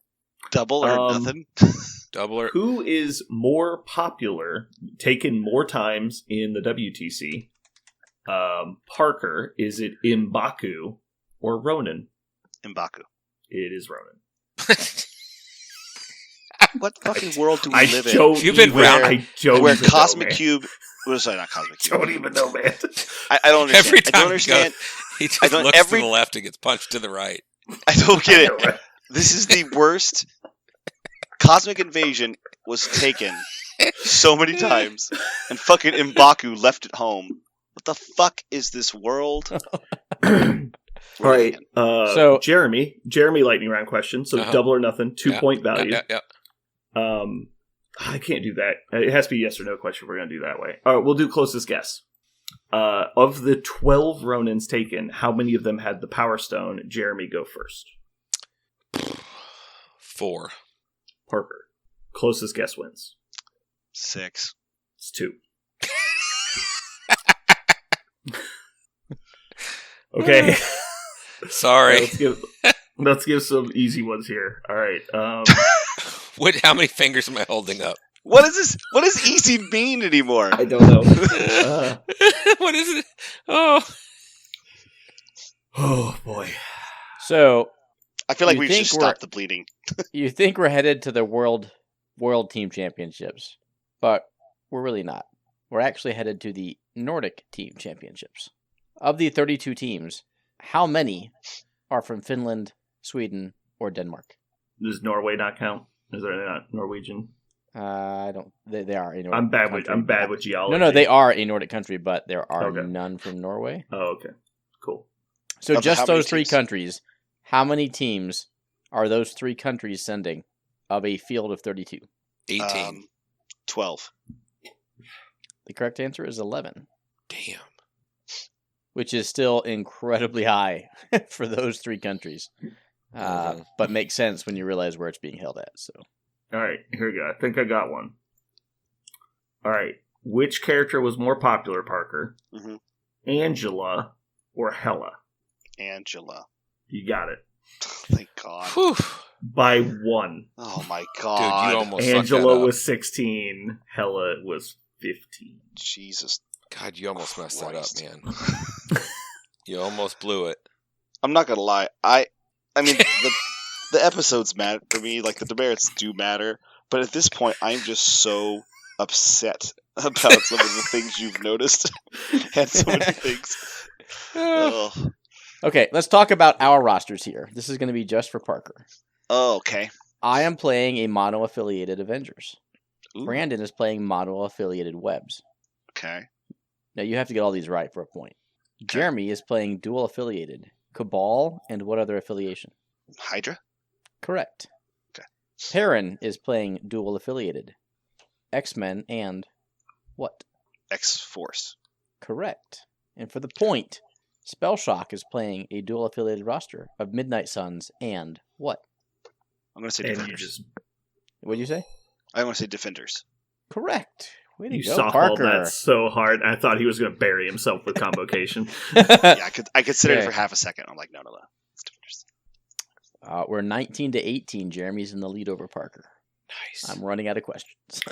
Double or nothing? Double or... Who is more popular, taken more times in the WTC? Parker, is it M'Baku or Ronan? M'Baku. It is Ronan. What fucking world do we live in? You've been where Cosmic Cube... Well, sorry, not Cosmic Cube. Don't even know, man. I don't understand. Every time I don't understand. He just looks to the left and gets punched to the right. I don't get it. This is the worst. Cosmic Invasion was taken so many times, and fucking M'Baku left at home. What the fuck is this world? All right. So Jeremy, lightning round question. So double or nothing, 2-point value. Yeah. I can't do that. It has to be yes or no question if we're going to do that way. All right, we'll do closest guess. Of the 12 Ronins taken, how many of them had the Power Stone? Jeremy, go first. 4. Parker. Closest guess wins. 6. It's 2. Okay. Sorry. Let's give some easy ones here. All right. How many fingers am I holding up? What is this? What does easy mean anymore? I don't know. What is it? Oh boy. So I feel like we should stop the bleeding. You think we're headed to the world team championships, but we're really not. We're actually headed to the Nordic team championships. Of the 32 teams, how many are from Finland, Sweden, or Denmark? Does Norway not count? Is there not Norwegian? I don't. They are a Nordic. I'm bad with geology. No, they are a Nordic country, but there are none from Norway. Oh, okay, cool. So just those 3 countries. How many teams are those 3 countries sending of a field of 32? 18. 12. The correct answer is 11, Damn. which is still incredibly high for those three countries. But makes sense when you realize where it's being held at. So, All right, here we go. I think I got one. All right. Which character was more popular, Parker? Mm-hmm. Angela or Hella? Angela. You got it. Thank God. Whew. By 1. Oh my Dude, God. you almost Angela fucked that up. was 16. Hella was 15. Jesus. God, you almost messed that up, Christ. man. You almost blew it. I'm not gonna lie. I mean, the episodes matter for me. Like, the demerits do matter. But at this point, I'm just so upset about some of the things you've noticed. And so many things. Oh. okay, let's talk about our rosters here. This is going to be just for Parker. Oh, okay. I am playing a mono-affiliated Avengers. Ooh. Brandon is playing mono-affiliated Webs. Okay. Now, you have to get all these right for a point. Jeremy is playing dual-affiliated. Cabal and what other affiliation? Hydra? Correct. Okay. Perrin is playing dual-affiliated. X-Men and what? X-Force. Correct. And for the point, Spellshock is playing a dual-affiliated roster of Midnight Suns and what? I'm going to say And you Defenders. just What'd you say? I want to say Defenders. Correct. Way to you go, softballed Parker. that so hard. I thought he was going to bury himself with convocation. Yeah, I considered it Okay. for half a second. I'm like, no. It's Defenders. We're 19 to 18. Jeremy's in the lead over Parker. Nice. I'm running out of questions.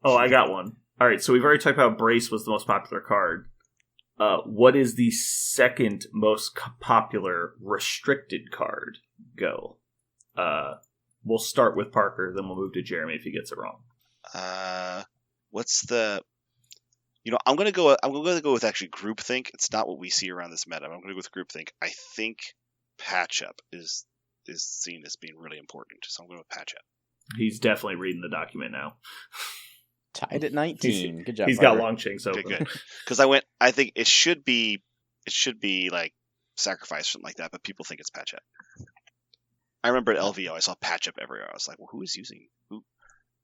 Oh, I got one. All right, so we've already talked about Brace was the most popular card. What is the second most popular restricted card? Go. We'll start with Parker, then we'll move to Jeremy if he gets it wrong. What's the? I'm gonna go with actually groupthink. It's not what we see around this meta. I'm gonna go with groupthink. I think patch up is seen as being really important, so I'm going with patch up. He's definitely reading the document now. Tied at 19. Good job. He's Parker. got long chinks open. Okay, good. Because I think it should be like sacrifice, something like that, but people think it's patch up. I remember at LVO, I saw patch up everywhere. I was like, well, who is using who?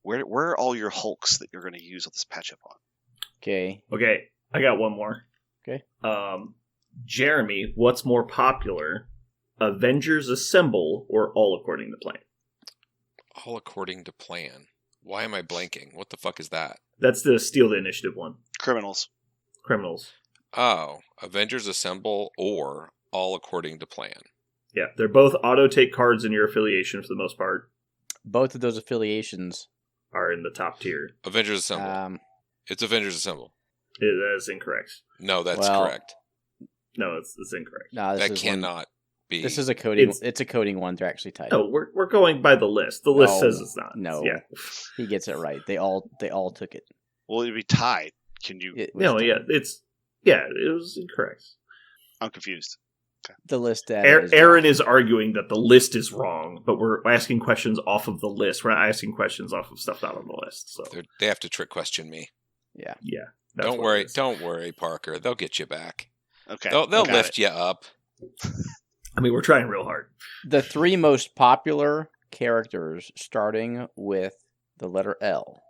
Where are all your Hulks that you're going to use all this patch up on? Okay. Okay, I got one more. Okay. Jeremy, what's more popular, Avengers Assemble or All According to Plan? All according to plan. Why am I blanking? What the fuck is that? That's the Steal the Initiative one. Criminals. Oh, Avengers Assemble or All According to Plan. Yeah, they're both auto-take cards in your affiliation for the most part. Both of those affiliations Are in the top tier. Avengers Assemble. It's Avengers Assemble. That is incorrect. No, that's Well, correct. No, it's incorrect. No, That cannot be. This is a coding. It's a coding one. They're actually tied. No, we're going by the list. The list No, says it's not. no. Yeah. He gets it right. They all took it. Well, it'd be tied. Can you? It was No, tied. yeah, it was incorrect. I'm confused. The list data is Aaron wrong. is arguing that the list is wrong, but we're asking questions off of the list. We're not asking questions off of stuff not on the list. So They have to trick question me. Yeah. yeah, that's Don't what worry, it is. don't worry, Parker. They'll get you back. Okay. They'll got lift it. you up. I mean, we're trying real hard. The three most popular characters, starting with the letter L,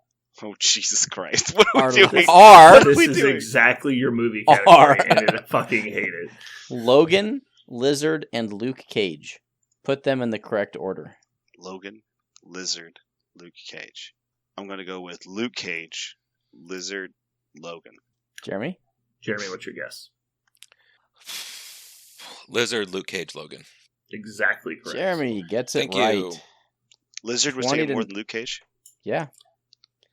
Oh Jesus Christ! What are are, we doing? are This we is doing? exactly your movie Are- category, and I fucking hate it. Logan, Lizard, and Luke Cage. Put them in the correct order. Logan, Lizard, Luke Cage. I'm gonna go with Luke Cage, Lizard, Logan. Jeremy? Jeremy, what's your guess? Lizard, Luke Cage, Logan. Exactly correct. Jeremy gets it Thank right. you. Lizard was 20 taking to- more than Luke Cage. Yeah.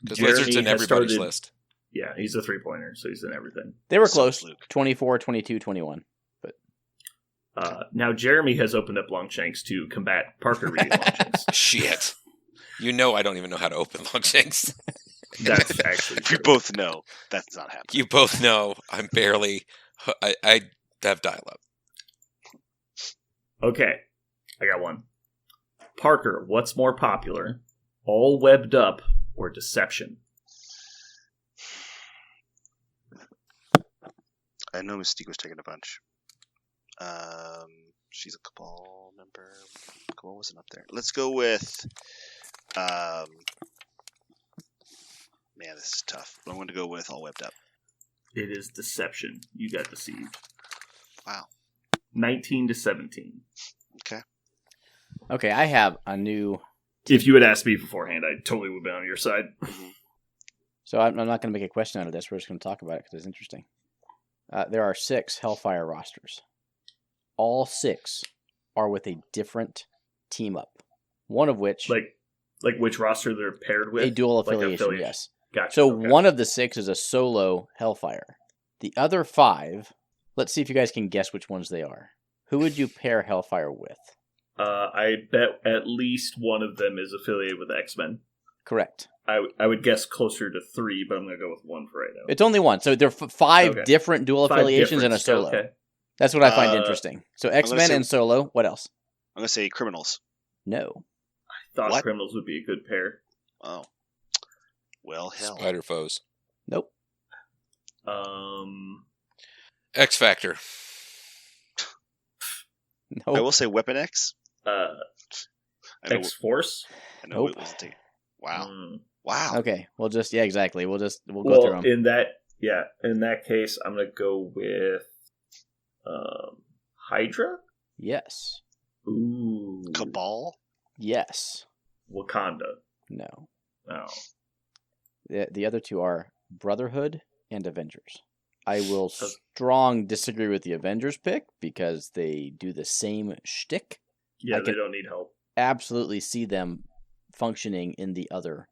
Because Jeremy Lizard's in has everybody's started- list. Yeah, he's a 3-pointer, so he's in everything. They were So is close. Luke. 24, 22, 21. Now Jeremy has opened up Longshanks to combat Parker reading Longshanks. Shit. You know I don't even know how to open Longshanks. That's actually We true. both know that's not happening. You both know I'm barely. I have dial-up. Okay, I got one. Parker, what's more popular, All Webbed Up or Deception? I know Mystique was taking a bunch. She's a Cabal member. Cabal wasn't up there. Let's go with Man, this is tough. But I'm going to go with All Whipped Up. It is Deception. You got deceived. Wow. 19-17. Okay, I have a new... If you had asked me beforehand, I totally would have been on your side. So I'm not going to make a question out of this. We're just going to talk about it because it's interesting. There are 6 Hellfire rosters. All 6 are with a different team up. One of which... Like which roster they're paired with? A dual Like affiliation, yes. Gotcha. So one of the 6 is a solo Hellfire. The other 5, let's see if you guys can guess which ones they are. Who would you pair Hellfire with? I bet at least one of them is affiliated with X-Men. Correct. I would guess closer to 3, but I'm going to go with 1 for right now. It's only 1. So there are 5 different dual 5 affiliations and a solo. Okay. That's what I find interesting. So X-Men and solo. What else? I'm going to say Criminals. No. I thought Criminals would be a good pair. Oh. Well, hell. Spider Foes. Nope. X Factor. Nope. I will say Weapon X. X-Force? I know it was Wow. Wow. Okay. We'll exactly. We'll go through them. In that case, I'm going to go with Hydra? Yes. Ooh. Cabal? Yes. Wakanda? No. No. The other 2 are Brotherhood and Avengers. I will strong disagree with the Avengers pick because they do the same shtick. Yeah, they don't need help. Absolutely see them functioning in the other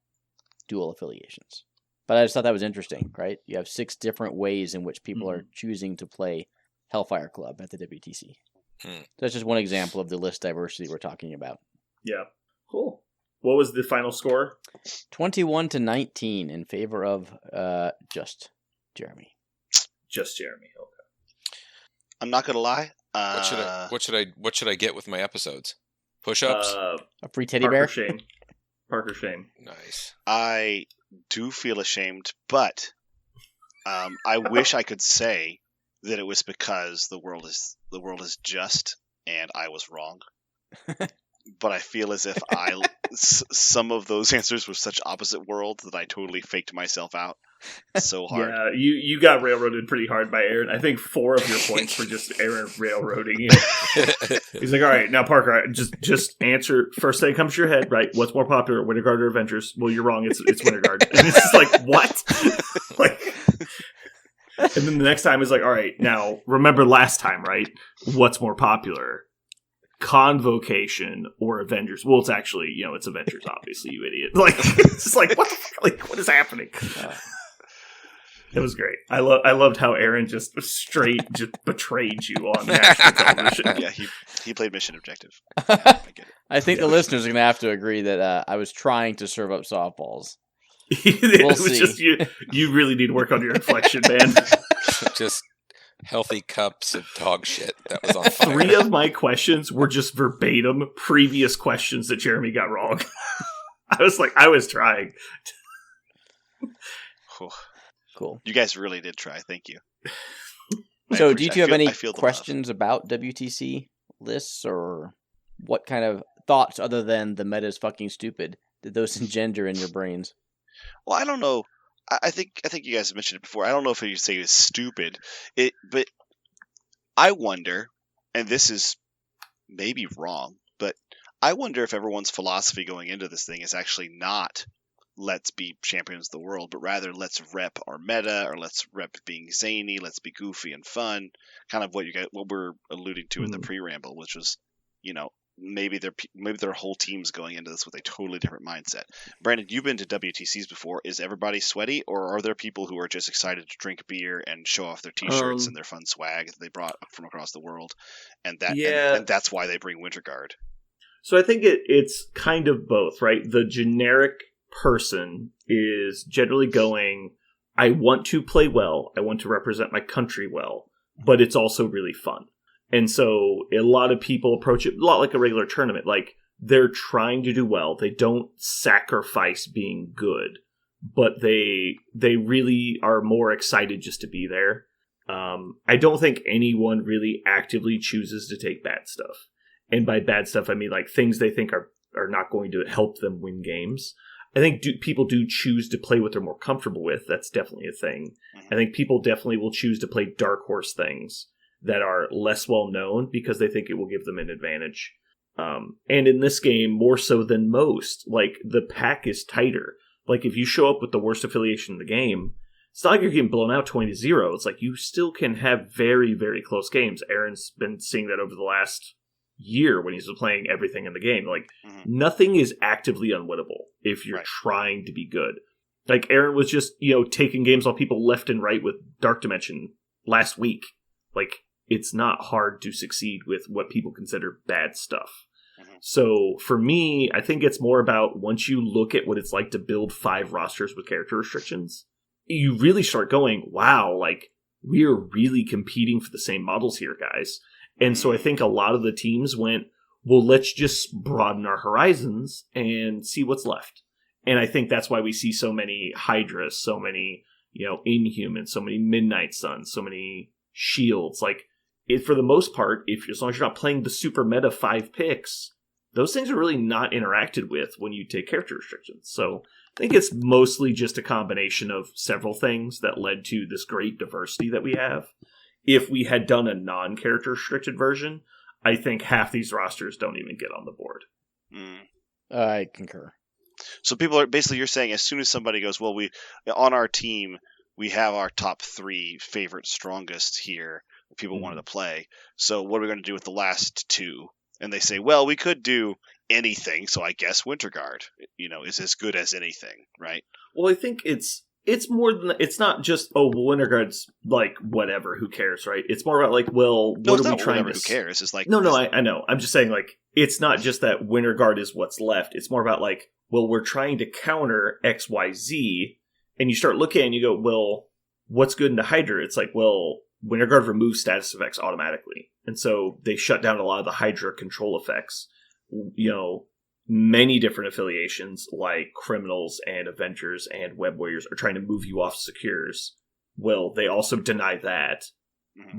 dual affiliations. But I just thought that was interesting, right? You have 6 different ways in which people are choosing to play Hellfire Club at the WTC. That's just one example of the list diversity we're talking about. Yeah. Cool. What was the final score? 21-19 in favor of just Jeremy. Just Jeremy. Okay. I'm not gonna lie. What should I get with my episodes? Push-ups? A free teddy bear? Parker Shane. Nice. I do feel ashamed, but I wish I could say that it was because the world is just and I was wrong. But I feel as if some of those answers were such opposite worlds that I totally faked myself out so hard. Yeah, you got railroaded pretty hard by Aaron. I think 4 of your points were just Aaron railroading you. He's like, all right, now Parker, just answer. First thing that comes to your head, right? What's more popular, Winter Guard or Avengers? Well, you're wrong. It's Winter Guard. And it's just like, what? And then the next time is like, all right, now remember last time, right? What's more popular? Convocation or Avengers? Well, it's actually, it's Avengers, obviously, you idiot. It's just like, what the fuck? What is happening? It was great. I loved how Aaron just betrayed you on national television. Yeah, he played Mission Objective. I get it. I think the listeners are going to have to agree that I was trying to serve up softballs. It was see. Just you really need to work on your inflection, man. Just healthy cups of dog shit that was on fire. 3 of my questions were just verbatim previous questions that Jeremy got wrong. I was trying. Cool. You guys really did try. Thank you. So do you have any questions about WTC lists or what kind of thoughts other than the meta is fucking stupid did those engender in your brains? Well, I don't know. I think you guys mentioned it before. I don't know if you say it's stupid, but I wonder, and this is maybe wrong, but I wonder if everyone's philosophy going into this thing is actually not let's be champions of the world, but rather let's rep our meta, or let's rep being zany, let's be goofy and fun, kind of what we're alluding to in the pre-ramble, which was, maybe their whole team's going into this with a totally different mindset. Brandon, you've been to WTCs before. Is everybody sweaty, or are there people who are just excited to drink beer and show off their T-shirts and their fun swag that they brought from across the world, and that's why they bring Winter Guard? So I think it's kind of both, right? The generic person is generally going, I want to play well, I want to represent my country well, but it's also really fun. And so a lot of people approach it a lot like a regular tournament. Like, they're trying to do well. They don't sacrifice being good, but they really are more excited just to be there. I don't think anyone really actively chooses to take bad stuff. And by bad stuff, I mean like things they think are not going to help them win games. I think people do choose to play what they're more comfortable with. That's definitely a thing. Mm-hmm. I think people definitely will choose to play dark horse things that are less well known because they think it will give them an advantage. And in this game, more so than most, like, the pack is tighter. Like, if you show up with the worst affiliation in the game, it's not like you're getting blown out 20-0. It's like you still can have very, very close games. Aaron's been seeing that over the last year when he's been playing everything in the game. Like, nothing is actively unwinnable if you're trying to be good. Like, Aaron was just, taking games on people left and right with Dark Dimension last week. Like, it's not hard to succeed with what people consider bad stuff. So for me, I think it's more about once you look at what it's like to build 5 rosters with character restrictions, you really start going, wow, like, we're really competing for the same models here, guys. And so I think a lot of the teams went, well, let's just broaden our horizons and see what's left. And I think that's why we see so many Hydras, so many, Inhumans, so many Midnight Suns, so many Shields. Like, for the most part, as long as you're not playing the super meta 5 picks, those things are really not interacted with when you take character restrictions. So I think it's mostly just a combination of several things that led to this great diversity that we have. If we had done a non-character restricted version, I think half these rosters don't even get on the board. I concur. So people are basically, you're saying as soon as somebody goes, well, on our team, we have our top 3 favorite strongest here. People wanted to play. So what are we going to do with the last 2? And they say, well, we could do anything. So I guess Winter Guard, is as good as anything, right? Well, I think it's more than, it's not just, Winter Guard's like, whatever, who cares, right? It's more about like, well, what are we trying to... Who cares? It's like... No, I know. I'm just saying, like, it's not just that Winter Guard is what's left. It's more about like, well, we're trying to counter XYZ. And you start looking and you go, well, what's good into Hydra? It's like, well, Winter Guard removes status effects automatically. And so they shut down a lot of the Hydra control effects. Many different affiliations like Criminals and Avengers and Web Warriors are trying to move you off Secures. Well, they also deny that.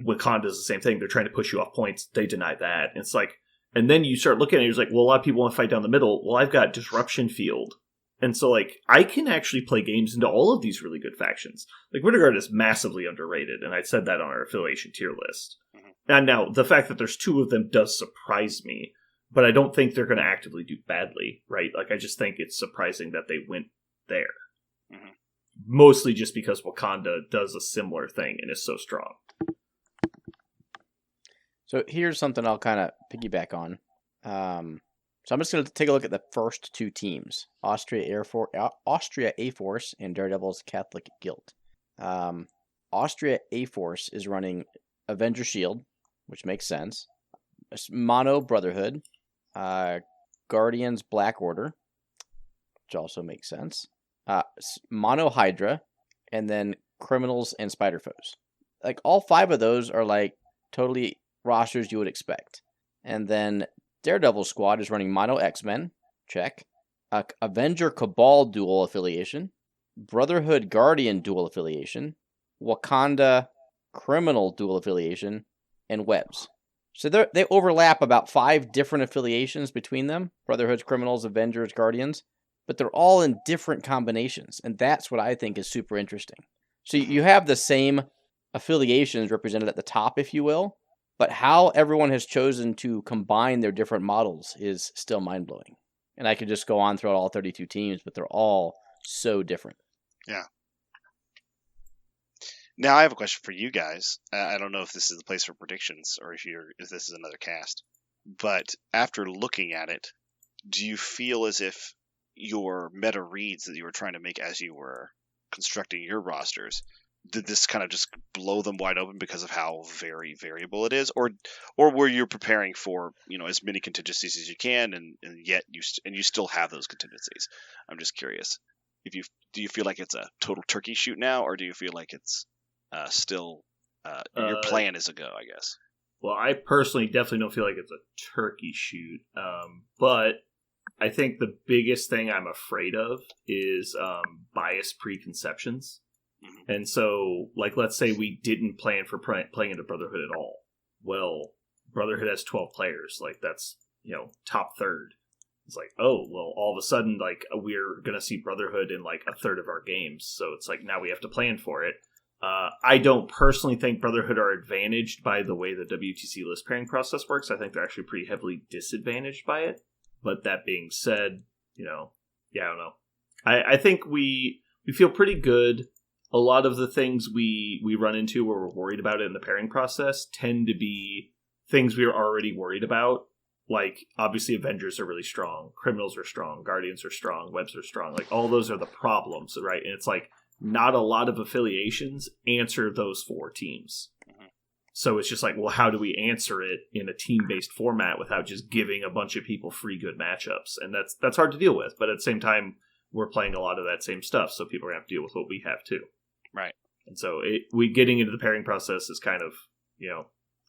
Wakanda is the same thing. They're trying to push you off points. They deny that. And it's like, and then you start looking at it, it's like, well, a lot of people want to fight down the middle. Well, I've got Disruption Field. And so, like, I can actually play games into all of these really good factions. Like, Winter Guard is massively underrated, and I said that on our affiliation tier list. And now, the fact that there's 2 of them does surprise me, but I don't think they're going to actively do badly, right? Like, I just think it's surprising that they went there. Mostly just because Wakanda does a similar thing and is so strong. So here's something I'll kind of piggyback on. So I'm just going to take a look at the first 2 teams, Austria A-Force and Daredevil's Catholic Guild. Austria A-Force is running Avenger Shield, which makes sense. Mono Brotherhood, Guardians Black Order, which also makes sense. Mono Hydra, and then Criminals and Spider Foes. Like, all 5 of those are like totally rosters you would expect. And then Daredevil Squad is running Mono X-Men, check. Avenger Cabal dual affiliation. Brotherhood Guardian dual affiliation. Wakanda Criminal dual affiliation. And Webs. So they overlap about 5 different affiliations between them. Brotherhoods, Criminals, Avengers, Guardians. But they're all in different combinations. And that's what I think is super interesting. So you have the same affiliations represented at the top, if you will. But how everyone has chosen to combine their different models is still mind-blowing. And I could just go on throughout all 32 teams, but they're all so different. Yeah. Now I have a question for you guys. I don't know if this is the place for predictions or if this is another cast. But after looking at it, do you feel as if your meta reads that you were trying to make as you were constructing your rosters, did this kind of just blow them wide open because of how very variable it is, or were you preparing for as many contingencies as you can, and yet you still have those contingencies? I'm just curious. Do you feel like it's a total turkey shoot now, or do you feel like it's still your plan is a go? I guess. Well, I personally definitely don't feel like it's a turkey shoot, but I think the biggest thing I'm afraid of is biased preconceptions. And so, like, let's say we didn't plan for playing into Brotherhood at all. Well, Brotherhood has 12 players. Like, that's, top third. It's like, oh, well, all of a sudden, like, we're going to see Brotherhood in, like, a third of our games. So it's like, now we have to plan for it. I don't personally think Brotherhood are advantaged by the way the WTC list pairing process works. I think they're actually pretty heavily disadvantaged by it. But that being said, I don't know. I think we feel pretty good. A lot of the things we run into where we're worried about it in the pairing process tend to be things we are already worried about. Like, obviously, Avengers are really strong. Criminals are strong. Guardians are strong. Webs are strong. Like, all those are the problems, right? And it's like, not a lot of affiliations answer those 4 teams. Mm-hmm. So it's just like, well, how do we answer it in a team-based format without just giving a bunch of people free good matchups? And that's hard to deal with. But at the same time, we're playing a lot of that same stuff, so people are going to have to deal with what we have, too. Right. And so we getting into the pairing process is kind of,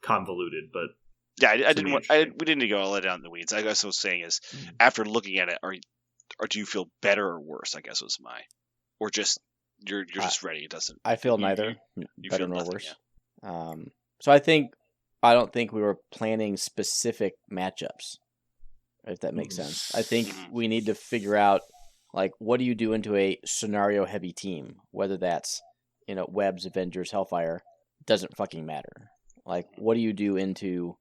convoluted, but... Yeah, we didn't go all the way down the weeds. I guess what I was saying is, after looking at it, or do you feel better or worse? I guess was or just you're just ready. It doesn't. I feel neither you better feel nor nothing, worse. Yeah. So I don't think we were planning specific matchups. If that makes sense, I think we need to figure out like what do you do into a scenario heavy team, whether that's Webs, Avengers, Hellfire, doesn't fucking matter. Like what do you do into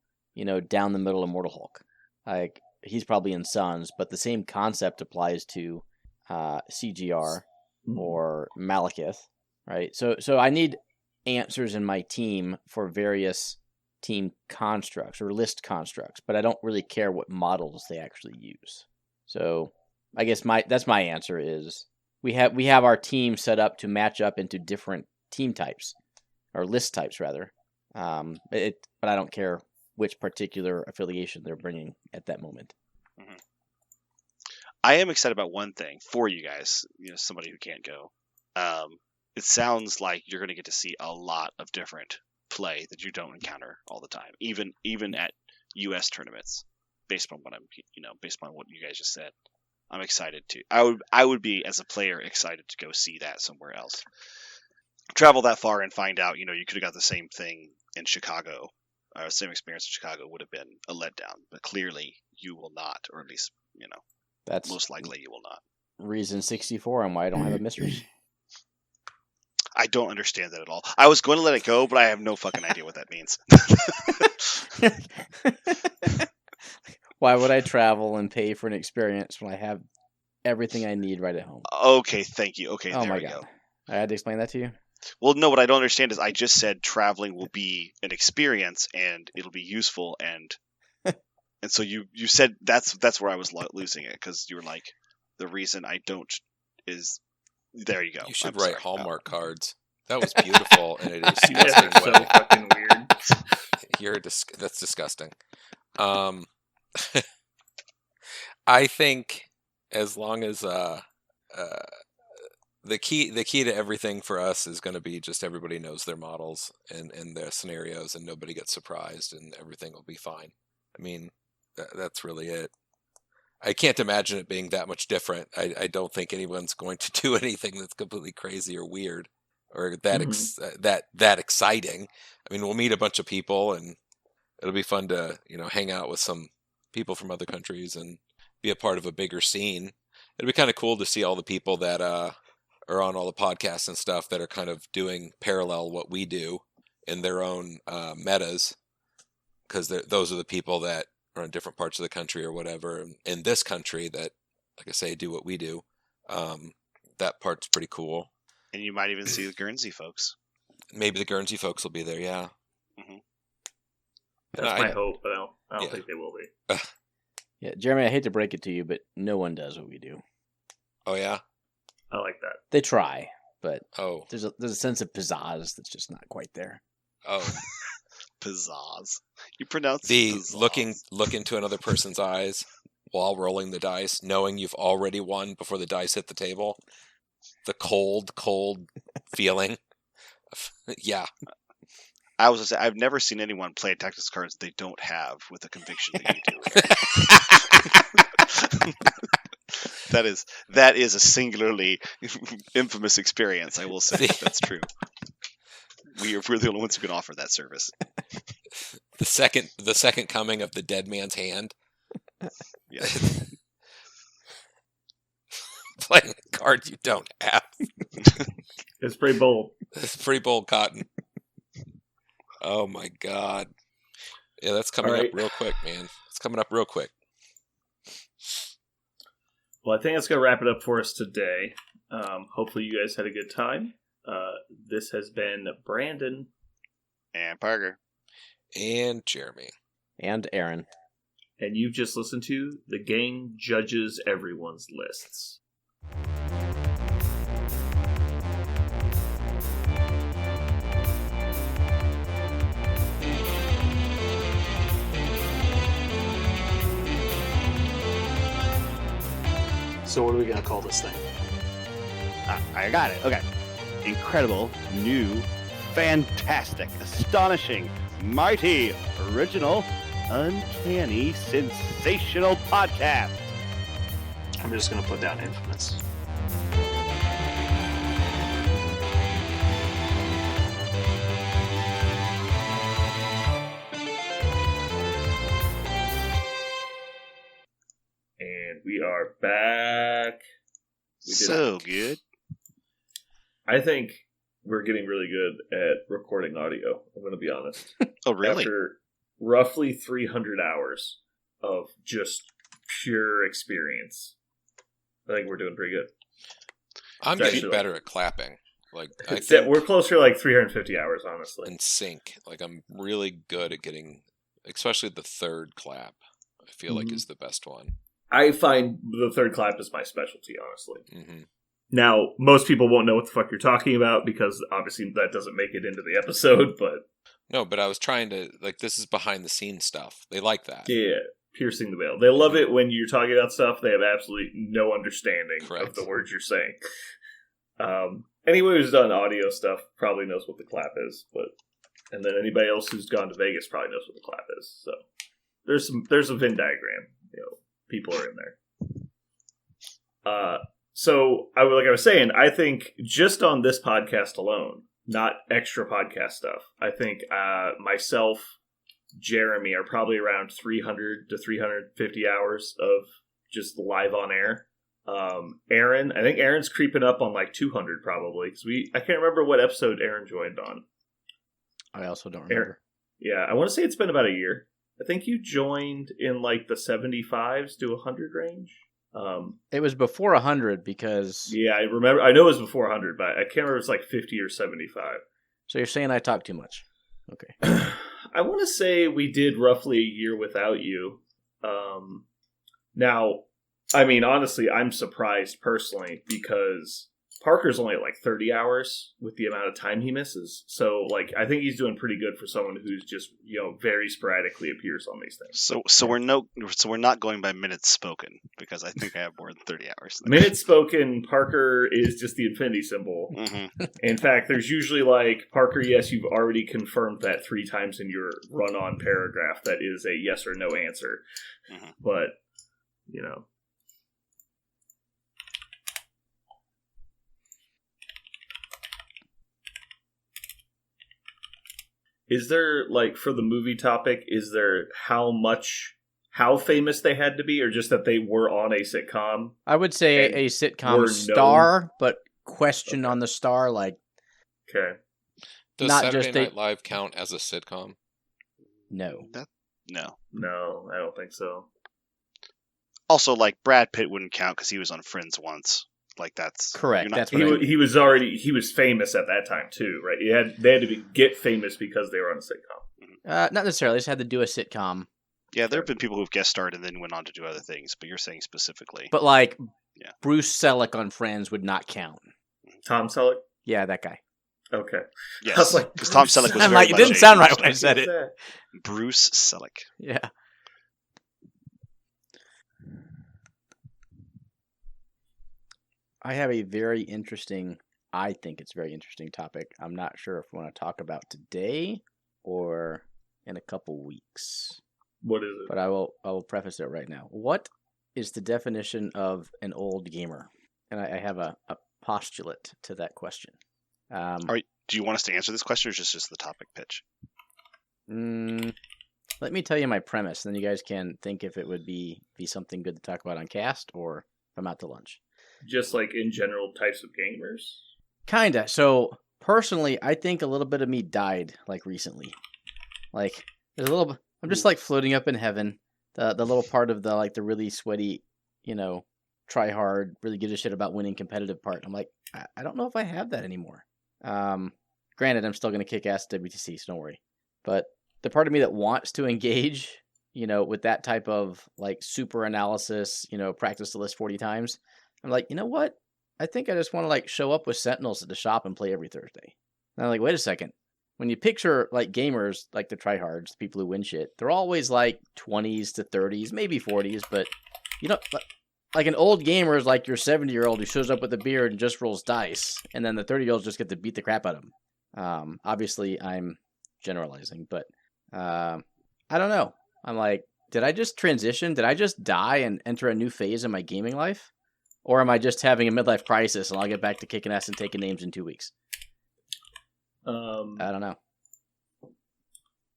down the middle of Immortal Hulk. Like, he's probably in Suns, but the same concept applies to CGR or Malekith, right? So I need answers in my team for various team constructs or list constructs, but I don't really care what models they actually use. So I guess that's my answer is we have our team set up to match up into different team types, or list types, rather. But I don't care which particular affiliation they're bringing at that moment. Mm-hmm. I am excited about one thing for you guys, somebody who can't go. It sounds like you're going to get to see a lot of different play that you don't encounter all the time, even at U.S. tournaments, based on what you guys just said. I'm excited to. I would be, as a player, excited to go see that somewhere else. Travel that far and find out, you could have got the same thing in Chicago. Same experience in Chicago would have been a letdown, but clearly you will not, or at least, that's most likely you will not. Reason 64 on why I don't have a mistress. I don't understand that at all. I was going to let it go, but I have no fucking idea what that means. Why would I travel and pay for an experience when I have everything I need right at home? Okay, thank you. Okay, oh there my we God. go. I had to explain that to you? Well, no, what I don't understand is I just said traveling will be an experience and it'll be useful, and so you said that's where I was losing it, because you were like, the reason I don't is there you go. You should write Hallmark cards. That was beautiful, and it is disgusting. So fucking weird. That's disgusting. I think as long as the key to everything for us is going to be just everybody knows their models and their scenarios, and nobody gets surprised, and everything will be fine. I mean, that's really it. I can't imagine it being that much different. I don't think anyone's going to do anything that's completely crazy or weird or that that exciting. I mean, we'll meet a bunch of people, and it'll be fun to hang out with some people from other countries and be a part of a bigger scene. It'll be kind of cool to see all the people that are on all the podcasts and stuff that are kind of doing parallel what we do in their own metas, because those are the people that are in different parts of the country or whatever in this country that, like I say, do what we do. That part's pretty cool. And you might even see the Guernsey folks. Maybe the Guernsey folks will be there, yeah. Mm-hmm. That's my hope, but I don't think they will be. Yeah, Jeremy, I hate to break it to you, but no one does what we do. Oh, yeah? I like that. They try, but there's a sense of pizzazz that's just not quite there. Oh. Pizzazz. You pronounce the pizzazz. look into another person's eyes while rolling the dice, knowing you've already won before the dice hit the table. The cold feeling. Yeah. I was gonna say, I've never seen anyone play tactics cards they don't have with the conviction that you do. That is a singularly infamous experience, I will say. That's true. We're the only ones who can offer that service. The second coming of the dead man's hand. Yeah. playing a card you don't have. It's pretty bold. It's pretty bold, Cotton. Oh my god. Yeah, that's coming up real quick, man. It's coming up real quick. Well, I think that's going to wrap it up for us today. Hopefully you guys had a good time. This has been Brandon. And Parker. And Jeremy. And Aaron. And you've just listened to The Gang Judges Everyone's Lists. So what are we going to call this thing? I got it. Okay. Incredible, new, fantastic, astonishing, mighty, original, uncanny, sensational podcast. I'm just going to put down infamous. And we are back. So good. I think we're getting really good at recording audio. I'm going to be honest. Oh, really? After roughly 300 hours of just pure experience, I think we're doing pretty good. I'm It's getting actually better at clapping. Like I It's think we're closer to like 350 hours, honestly. in sync. Like I'm really good at getting, especially the third clap. I feel like is the best one. I find the third clap is my specialty, honestly. Mm-hmm. Now, most people won't know what the fuck you're talking about because obviously that doesn't make it into the episode, but No, but I was trying to, like, this is behind the scenes stuff. They like that. yeah, piercing the veil. They love it when you're talking about stuff they have absolutely no understanding Correct. of the words you're saying. Anyone who's done audio stuff probably knows what the clap is, and then anybody else who's gone to Vegas probably knows what the clap is. So there's a Venn diagram. People are in there. So like I was saying, I think just on this podcast alone, not extra podcast stuff, I think myself, Jeremy are probably around 300 to 350 hours of just live on air. Aaron, I think Aaron's creeping up on like 200 probably because I can't remember what episode Aaron joined on. I also don't remember. Yeah, I want to say it's been about a year. I think you joined in like the 75s to 100 range. It was before 100 because... Yeah, I remember. I know it was before 100, but I can't remember if it's like 50 or 75. So you're saying I talk too much. Okay. I want to say we did roughly a year without you. Now, I mean, honestly, I'm surprised personally because Parker's only at like 30 hours with the amount of time he misses. So, like, I think he's doing pretty good for someone who's just, very sporadically appears on these things. So we're not going by minutes spoken because I think I have more than 30 hours. Minutes spoken, Parker is just the infinity symbol. Mm-hmm. In fact, there's usually like, Parker, yes, you've already confirmed that 3 times in your run-on paragraph. That is a yes or no answer. Mm-hmm. But, Is there, like, for the movie topic, is there how famous they had to be, or just that they were on a sitcom? I would say a sitcom star, but question on the star, like... Okay. Does not Saturday just Night Live count as a sitcom? No. No, I don't think so. Also, like, Brad Pitt wouldn't count because he was on Friends once. Like, that's correct. That's what he was famous at that time too, right? They had to get famous because they were on a sitcom. Not necessarily. They just had to do a sitcom. Yeah, there have been people who've guest starred and then went on to do other things, but you're saying specifically. But like, Bruce Selleck on Friends would not count. Tom Selleck? Yeah, that guy. Okay. Yes, I was like, because Tom Selleck was I'm very like, it much didn't sound right when I said it. Bruce Selleck. Yeah. I have a very interesting, I think it's a very interesting topic. I'm not sure if we want to talk about today or in a couple weeks. What is it? But I will preface it right now. What is the definition of an old gamer? And I have a postulate to that question. Do you want us to answer this question or just the topic pitch? Let me tell you my premise, and then you guys can think if it would be something good to talk about on cast or if I'm out to lunch. just like in general types of gamers? Kinda. So personally, I think a little bit of me died like recently. Like there's a little. I'm just like floating up in heaven. The little part of the the really sweaty, try hard, really give a shit about winning competitive part. I'm like, I don't know if I have that anymore. Granted, I'm still gonna kick ass at WTC, so don't worry. But the part of me that wants to engage, with that type of like super analysis, practice the list 40 times, I'm like, you know what? I think I just want to like show up with Sentinels at the shop and play every Thursday. And I'm like, wait a second. When you picture like gamers, like the tryhards, people who win shit, they're always like 20s to 30s, maybe 40s, but like an old gamer is like your 70-year-old who shows up with a beard and just rolls dice, and then the 30-year-olds just get to beat the crap out of him. Obviously, I'm generalizing, but I don't know. I'm like, did I just transition? Did I just die and enter a new phase in my gaming life? Or am I just having a midlife crisis and I'll get back to kicking ass and taking names in 2 weeks? I don't know.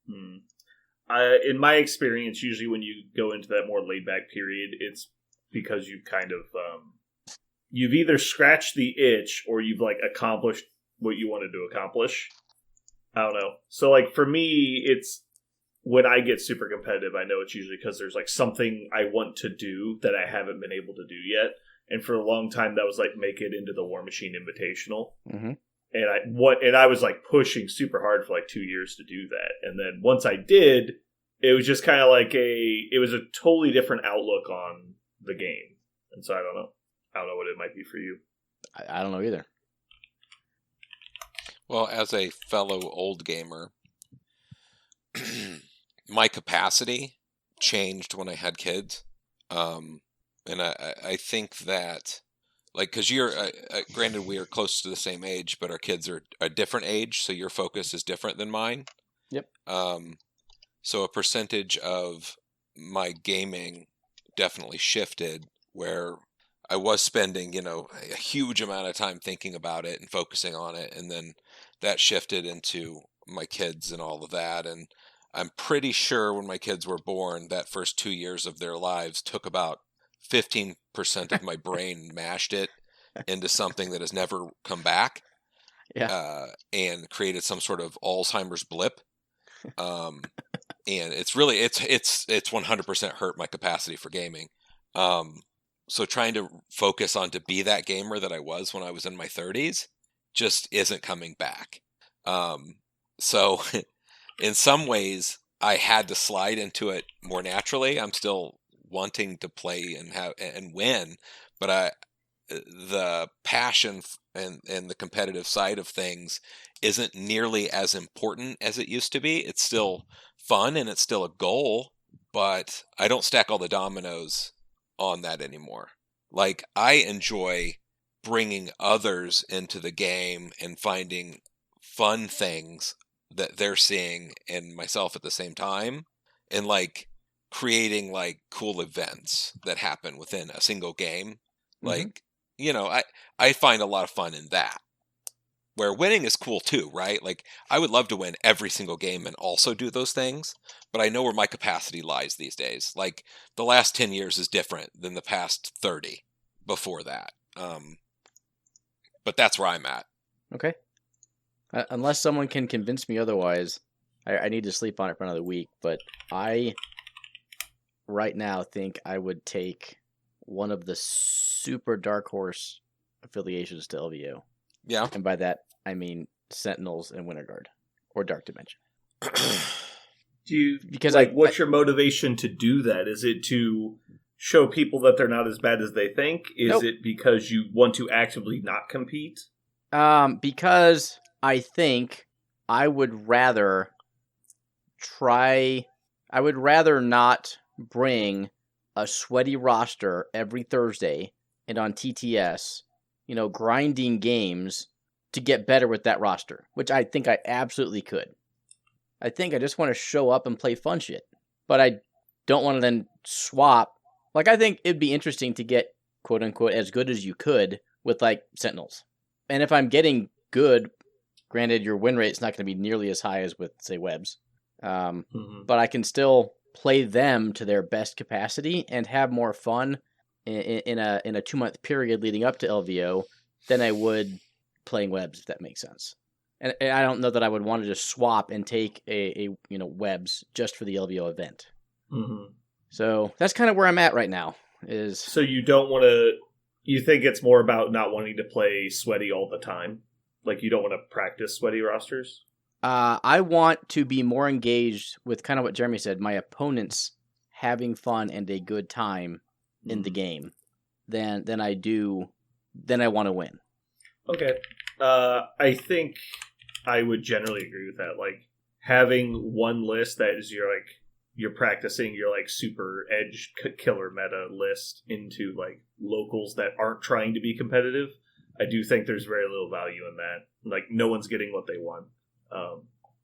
In my experience, usually when you go into that more laid back period, it's because you've kind of you've either scratched the itch or you've like accomplished what you wanted to accomplish. I don't know. So like for me, it's when I get super competitive, I know it's usually because there's like something I want to do that I haven't been able to do yet. And for a long time, that was like make it into the War Machine Invitational. Mm-hmm. And I was like pushing super hard for like 2 years to do that. And then once I did, it was just kind of like it was a totally different outlook on the game. And so I don't know what it might be for you. I don't know either. Well, as a fellow old gamer, my capacity changed when I had kids. And I think that, like, because you're, granted, we are close to the same age, but our kids are a different age, so your focus is different than mine. Yep. So a percentage of my gaming definitely shifted where I was spending, a huge amount of time thinking about it and focusing on it, and then that shifted into my kids and all of that. And I'm pretty sure when my kids were born, that first 2 years of their lives took about 15% of my brain, mashed it into something that has never come back. Yeah. And created some sort of Alzheimer's blip. And it's really, it's 100% hurt my capacity for gaming. So trying to focus on to be that gamer that I was when I was in my 30s just isn't coming back. So in some ways I had to slide into it more naturally. I'm still wanting to play and win, but the passion and the competitive side of things isn't nearly as important as it used to be. It's still fun and it's still a goal, but I don't stack all the dominoes on that anymore. Like, I enjoy bringing others into the game and finding fun things that they're seeing in myself at the same time, and like creating like cool events that happen within a single game. Like, I find a lot of fun in that, where winning is cool too, right? Like, I would love to win every single game and also do those things, but I know where my capacity lies these days. Like, the last 10 years is different than the past 30 before that. But that's where I'm at. Okay. Unless someone can convince me otherwise, I need to sleep on it for another week, but I right now think I would take one of the super dark horse affiliations to LVO. Yeah. And by that, I mean Sentinels and Winter Guard or Dark Dimension. What's your motivation to do that? Is it to show people that they're not as bad as they think? Is it because you want to actively not compete? Because I think I would rather not bring a sweaty roster every Thursday and on TTS, grinding games to get better with that roster, which I think I absolutely could. I think I just want to show up and play fun shit, but I don't want to then swap. Like, I think it'd be interesting to get, quote unquote, as good as you could with like Sentinels. And if I'm getting good, granted, your win rate's not going to be nearly as high as with, say, Webs. But I can still play them to their best capacity and have more fun in a 2-month period leading up to LVO than I would playing webs, if that makes sense. And I don't know that I would want to just swap and take a webs just for the LVO event. Mm-hmm. So that's kind of where I'm at right now. So you don't want to. You think it's more about not wanting to play sweaty all the time? Like you don't want to practice sweaty rosters? I want to be more engaged with kind of what Jeremy said, my opponents having fun and a good time in the game than I want to win. Okay. I think I would generally agree with that. Like having one list that is you're practicing your like super edge killer meta list into like locals that aren't trying to be competitive. I do think there's very little value in that. Like no one's getting what they want.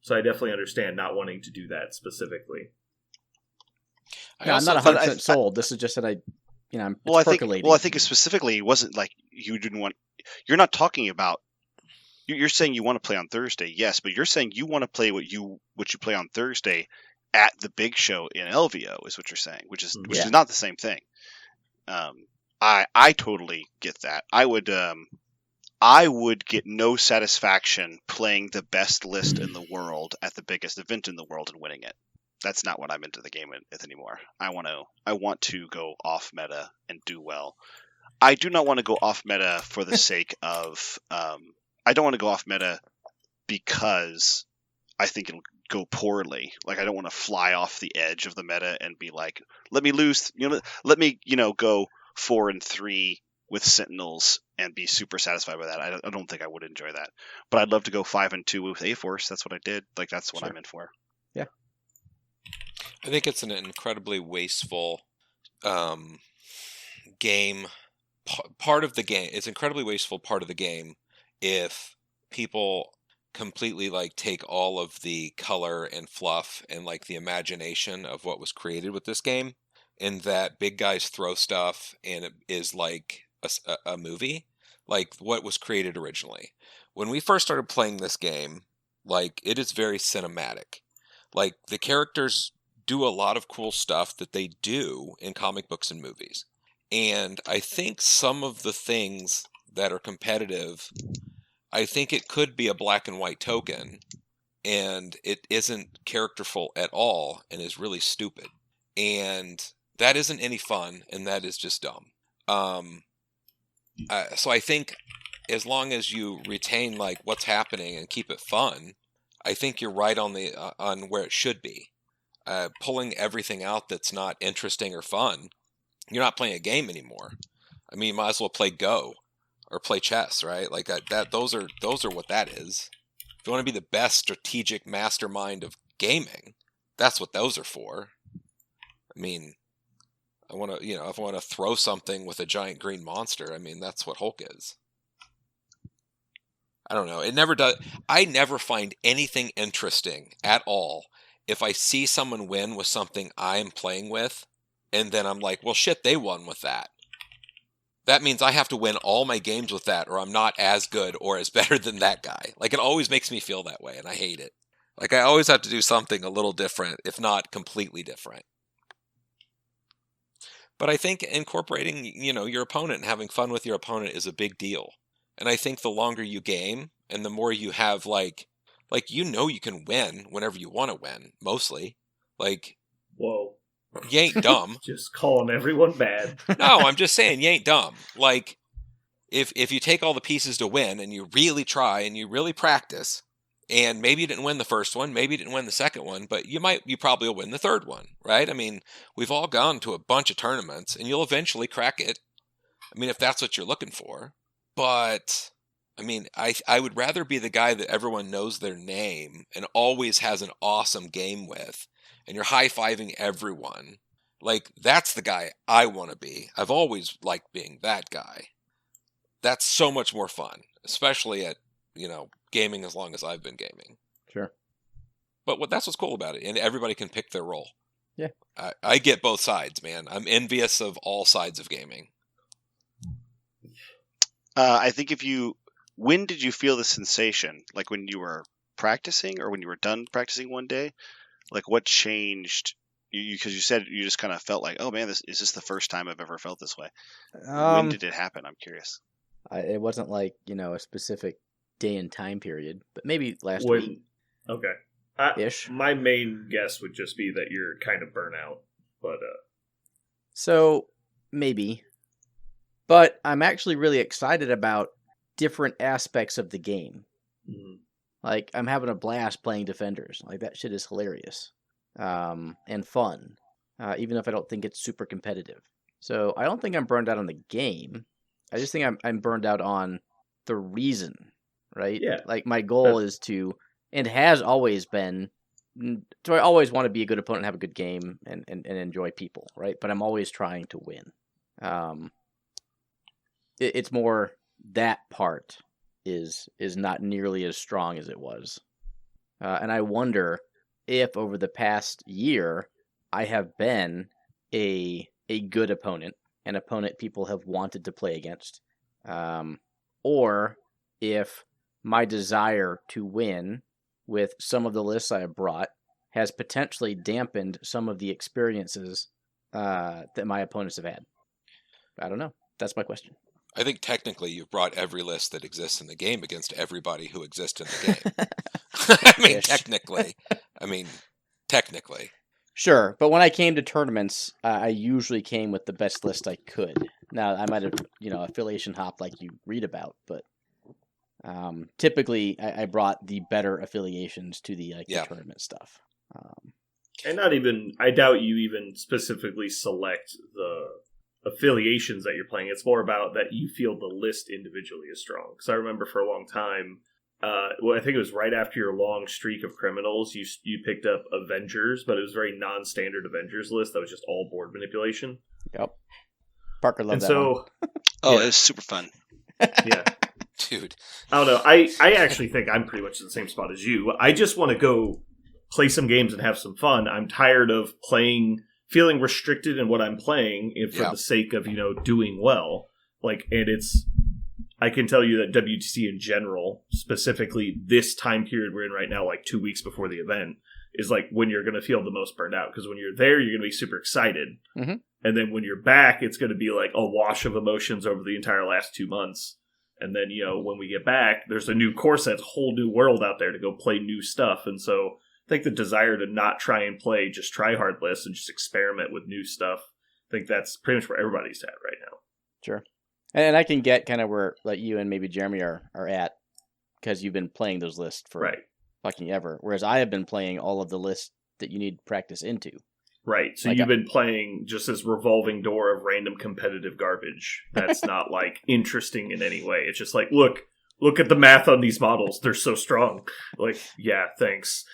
So I definitely understand not wanting to do that specifically. I'm not 100% sold. This is just that I'm percolating. I think specifically it wasn't like you didn't want. You're not talking about. You're saying you want to play on Thursday, yes, but you're saying you want to play what you play on Thursday at the big show in LVO is what you're saying, which is not the same thing. I totally get that. I would get no satisfaction playing the best list in the world at the biggest event in the world and winning it. That's not what I'm into the game with anymore. I want to go off meta and do well. I do not want to go off meta for the sake of. I don't want to go off meta because I think it'll go poorly. Like I don't want to fly off the edge of the meta and be like, let me lose. Let me go 4-3 with Sentinels and be super satisfied with that. I don't think I would enjoy that. But I'd love to go 5-2 with A-Force. That's what I did. Like that's what I'm in for. Yeah. I think it's an incredibly wasteful game. Part of the game. It's incredibly wasteful part of the game if people completely like take all of the color and fluff and like the imagination of what was created with this game, and that big guys throw stuff and it is like a movie, like what was created originally. When we first started playing this game, like it is very cinematic. Like the characters do a lot of cool stuff that they do in comic books and movies. And I think some of the things that are competitive, I think it could be a black and white token, and it isn't characterful at all and is really stupid. And that isn't any fun, and that is just dumb. So I think as long as you retain like what's happening and keep it fun, I think you're right on where it should be. Pulling everything out that's not interesting or fun, you're not playing a game anymore. I mean, you might as well play Go or play chess, right? Like that. Those are what that is. If you want to be the best strategic mastermind of gaming, that's what those are for. I mean, I want to, if I want to throw something with a giant green monster, I mean, that's what Hulk is. I don't know. It never does. I never find anything interesting at all if I see someone win with something I'm playing with, and then I'm like, well, shit, they won with that. That means I have to win all my games with that, or I'm not as good or as better than that guy. Like, it always makes me feel that way, and I hate it. Like, I always have to do something a little different, if not completely different. But I think incorporating, your opponent and having fun with your opponent is a big deal. And I think the longer you game, and the more you have, you can win whenever you want to win, mostly. Like, whoa. You ain't dumb. Just calling everyone bad. No, I'm just saying you ain't dumb. Like, if you take all the pieces to win and you really try and you really practice, and maybe you didn't win the first one, maybe you didn't win the second one, but you probably will win the third one, right? I mean, we've all gone to a bunch of tournaments and you'll eventually crack it. I mean, if that's what you're looking for. But, I mean, I would rather be the guy that everyone knows their name and always has an awesome game with, and you're high-fiving everyone. Like, that's the guy I want to be. I've always liked being that guy. That's so much more fun, especially at, gaming as long as I've been gaming. Sure. But that's what's cool about it, and everybody can pick their role. Yeah. I get both sides, man. I'm envious of all sides of gaming. I think when did you feel the sensation? Like when you were practicing or when you were done practicing one day? Like what changed? Because you said you just kind of felt like, oh man, is this the first time I've ever felt this way? When Um, did it happen? I'm curious. it wasn't like a specific day and time period, but maybe last When week okay, ish. my main guess would just be that you're kind of burnt out, but So maybe, but I'm actually really excited about different aspects of the game. mhm. Like I'm having a blast playing Defenders. Like that shit is hilarious, and fun, even if I don't think it's super competitive. So I don't think I'm burned out on the game. I just think I'm burned out on the reason, right? Yeah. Like my goal is to, and has always been, so I always want to be a good opponent, have a good game, and enjoy people, right? But I'm always trying to win. It's more that part is not nearly as strong as it was, and I wonder if over the past year I have been a good opponent, an opponent people have wanted to play against, or if my desire to win with some of the lists I have brought has potentially dampened some of the experiences that my opponents have had. I don't know. That's my question. I think technically you've brought every list that exists in the game against everybody who exists in the game. I mean, Ish. technically. Sure, but when I came to tournaments, I usually came with the best list I could. Now, I might have, affiliation hop like you read about, but typically I brought the better affiliations to the tournament stuff. And not even, I doubt you even specifically select the affiliations that you're playing. It's more about that you feel the list individually is strong. Because I remember for a long time, I think it was right after your long streak of criminals, you picked up Avengers, but it was a very non-standard Avengers list that was just all board manipulation. Yep. Parker loved And that so, one. Oh, yeah. it was super fun. Yeah. Dude. I don't know. I actually think I'm pretty much in the same spot as you. I just want to go play some games and have some fun. I'm tired of feeling restricted in what I'm playing for the sake of, doing well. I can tell you that WTC in general, specifically this time period we're in right now, like 2 weeks before the event, is like when you're going to feel the most burned out. Because when you're there, you're going to be super excited. Mhm. And then when you're back, it's going to be like a wash of emotions over the entire last 2 months. And then, when we get back, there's a new core set, a whole new world out there to go play new stuff. And so I think the desire to not try and play just try hard lists and just experiment with new stuff, I think that's pretty much where everybody's at right now. Sure. And I can get kind of where like you and maybe Jeremy are at, because you've been playing those lists for fucking ever. Whereas I have been playing all of the lists that you need practice into. Right. So you've been playing just this revolving door of random competitive garbage that's not like interesting in any way. It's just like, look at the math on these models. They're so strong. Like, yeah, thanks.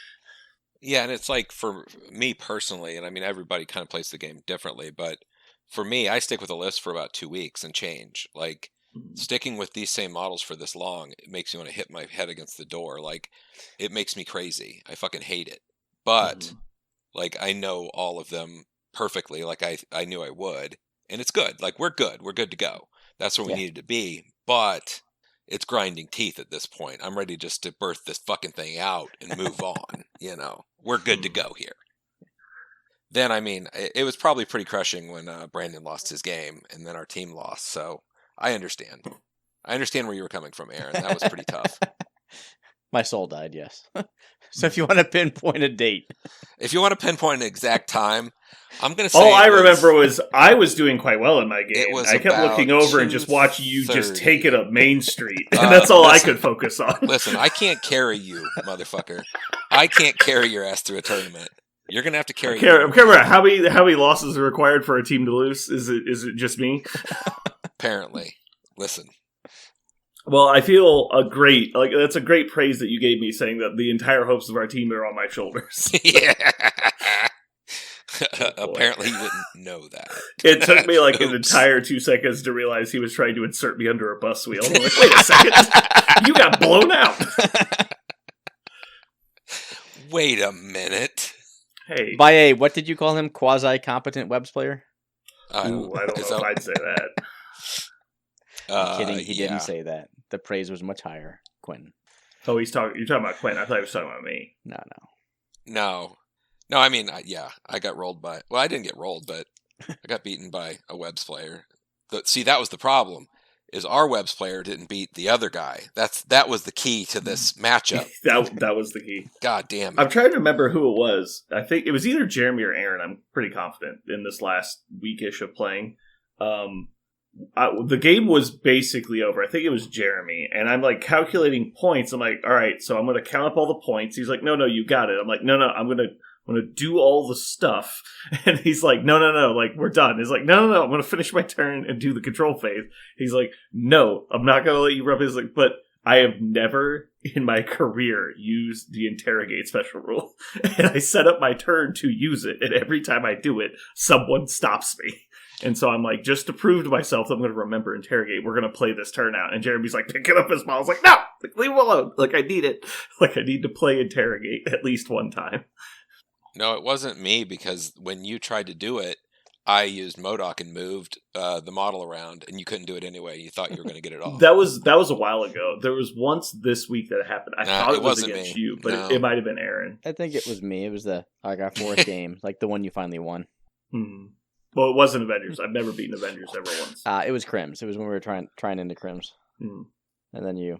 Yeah, and it's like for me personally, and I mean everybody kind of plays the game differently, but for me, I stick with a list for about 2 weeks and change. Like sticking with these same models for this long, it makes me want to hit my head against the door. Like it makes me crazy. I fucking hate it. But like I know all of them perfectly, like I knew I would, and it's good. Like we're good. We're good to go. That's where we needed to be. But it's grinding teeth at this point. I'm ready just to birth this fucking thing out and move on. We're good to go here. Then, I mean, it was probably pretty crushing when Brandon lost his game and then our team lost. So I understand. I understand where you were coming from, Aaron. That was pretty tough. My soul died, yes. So if you want to pinpoint a date. If you want to pinpoint an exact time, I'm going to say... All I remember was I was doing quite well in my game. I kept about looking over and just watching you 2:30. just take it up Main Street. And that's all I could focus on. Listen, I can't carry you, motherfucker. I can't carry your ass through a tournament. You're going to have to carry... I'm caring about how many losses are required for a team to lose. Is it just me? Apparently. Listen. Well, I feel that's a great praise that you gave me, saying that the entire hopes of our team are on my shoulders. Yeah. Apparently you didn't know that. It took me like an entire 2 seconds to realize he was trying to insert me under a bus wheel. I'm like, wait a second. You got blown out. Wait a minute. Hey. By a, what did you call him? Quasi-competent webs player? I don't know if I'd say that. Kidding, he didn't say that. The praise was much higher, Quentin. Oh, you're talking about Quentin. I thought he was talking about me. No. No, I mean, I got rolled by. Well, I didn't get rolled, but I got beaten by a Webs player. See, that was the problem. Is our Webs player didn't beat the other guy. That was the key to this matchup. that was the key. God damn it. I'm trying to remember who it was. I think it was either Jeremy or Aaron. I'm pretty confident in this last weekish of playing. The game was basically over. I think it was Jeremy. And I'm like calculating points. I'm like, all right, so I'm going to count up all the points. He's like, no, you got it. I'm like, no, I'm going to do all the stuff. And he's like, no, like, we're done. He's like, no, I'm going to finish my turn and do the control phase. He's like, no, I'm not going to let you rub his, like, but I have never in my career used the interrogate special rule. And I set up my turn to use it. And every time I do it, someone stops me. And so I'm like, just to prove to myself that I'm going to remember interrogate, we're going to play this turn out. And Jeremy's like, pick it up his mom. I was like, no, leave him alone. Like, I need it. Like, I need to play interrogate at least one time. No, it wasn't me, because when you tried to do it, I used MODOK and moved the model around, and you couldn't do it anyway. You thought you were going to get it off. That was a while ago. There was once this week that it happened. I thought it was wasn't against me. you, but No. it might have been Aaron. I think it was me. It was our fourth game, like the one you finally won. Well, it wasn't Avengers. I've never beaten Avengers ever once. It was Crims. It was when we were trying into Crims. Hmm. And then you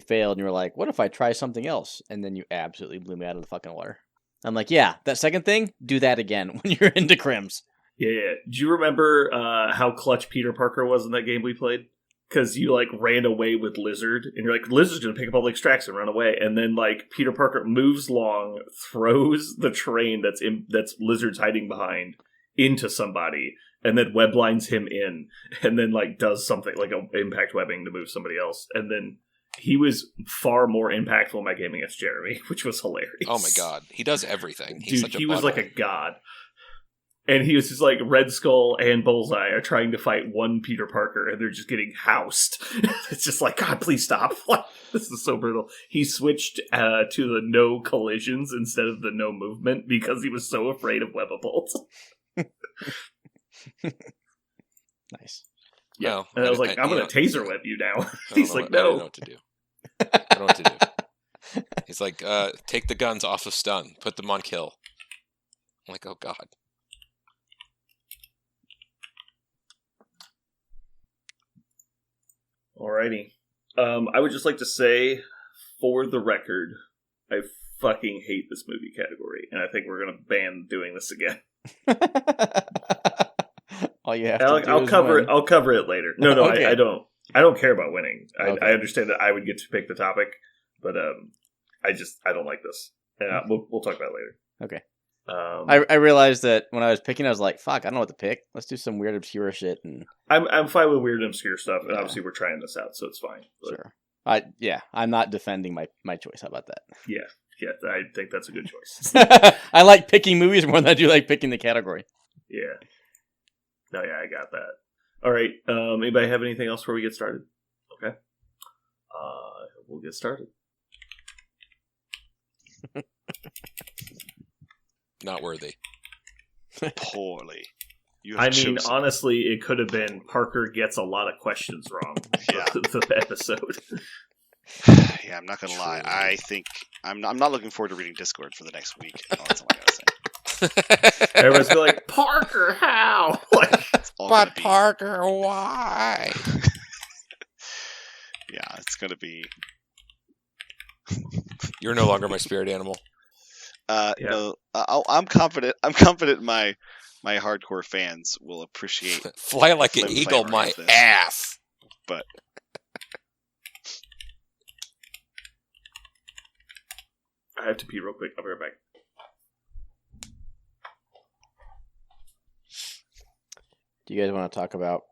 failed, and you were like, what if I try something else? And then you absolutely blew me out of the fucking water. I'm like, yeah, that second thing, do that again when you're into Crims. Yeah. Do you remember how clutch Peter Parker was in that game we played? Because you, like, ran away with Lizard, and you're like, Lizard's going to pick up all the extracts and run away. And then, like, Peter Parker moves long, throws the train that's Lizard's hiding behind into somebody, and then web lines him in, and then, like, does something like a impact webbing to move somebody else. And then he was far more impactful in my game against Jeremy, which was hilarious. Oh my god, he does everything. He's Dude, such a he was butthole. like a god. And he was just like, Red Skull and Bullseye are trying to fight one Peter Parker, and they're just getting housed. It's just like, God, please stop. This is so brutal. He switched to the no collisions instead of the no movement because he was so afraid of webables. Nice. Yeah. No, And I was like, I'm going to taser web you now. He's like, I don't know no. what to do. I don't know what to do. He's like, take the guns off of stun. Put them on kill. I'm like, oh god. Alrighty. I would just like to say, for the record, I fucking hate this movie category, and I think we're going to ban doing this again. All you have to do I'll is cover win. it. I'll cover it later. No, Okay. I don't. I don't care about winning. Okay. I understand that I would get to pick the topic, but I don't like this. And we'll talk about it later. Okay. I I realized that when I was picking, I was like, fuck, I don't know what to pick. Let's do some weird, obscure shit. And I'm fine with weird and obscure stuff, and Yeah. obviously we're trying this out, so it's fine. But sure. I'm not defending my choice. How about that? yeah, I think that's a good choice. I like picking movies more than I do like picking the category. Yeah. No, yeah, I got that. All right. Anybody have anything else before we get started? Okay. We'll get started. Not worthy. Poorly. You I have mean, chosen. honestly, it could have been Parker gets a lot of questions wrong. Yeah. The episode. Yeah, I'm not gonna True. lie. I think I'm not looking forward to reading Discord for the next week. Oh, that's all I gotta say. Everyone's be like, Parker, how? Like, It's all gonna be- Parker, why? Yeah, it's gonna be. You're no longer my spirit animal. Yeah. No, I'm confident. I'm confident my hardcore fans will appreciate. Fly like an Flim eagle, flavor my of this. ass. I have to pee real quick. I'll be right back. Do you guys want to talk about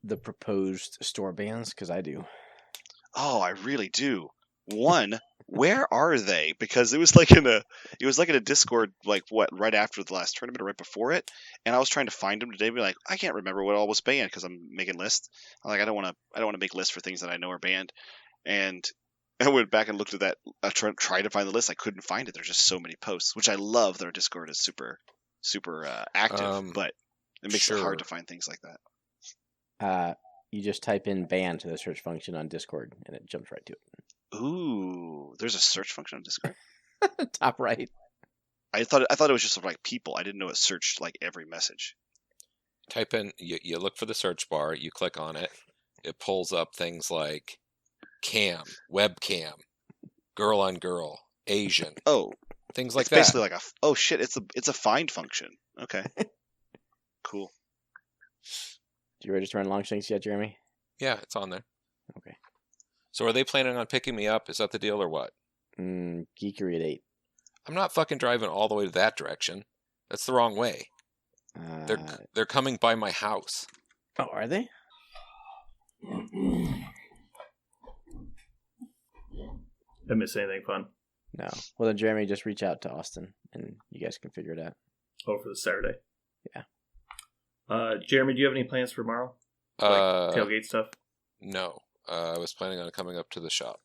the proposed store bans? Because I do. Oh, I really do. One, where are they? Because it was like in a Discord, like what, right after the last tournament or right before it, and I was trying to find them today. Be like, I can't remember what all was banned because I'm making lists. I'm like, I don't want to make lists for things that I know are banned, and I went back and looked at that. I tried to find the list. I couldn't find it. There's just so many posts, which I love. That our Discord is super active, but it makes it hard to find things like that. You just type in ban to the search function on Discord, and it jumps right to Ooh, there's a search function on Discord. it. Top right. I thought it was just sort of like people. I didn't know it searched like every message. Type in, you look for the search bar, you click on it, it pulls up things like cam, webcam, girl on girl, Asian, Oh, things like it's that. basically like oh shit, it's a find function. Okay, cool. Do you register on Longshanks yet, Jeremy? Yeah, it's on there. Okay. So are they planning on picking me up? Is that the deal or what? Geekery at 8. I'm not fucking driving all the way to that direction. That's the wrong way. They're coming by my house. Oh, are they? Did I miss anything fun? No. Well, then, Jeremy, just reach out to Austin, and you guys can figure it out. Oh, for the Saturday. Yeah. Jeremy, do you have any plans for tomorrow? Like tailgate stuff? No. I was planning on coming up to the shop.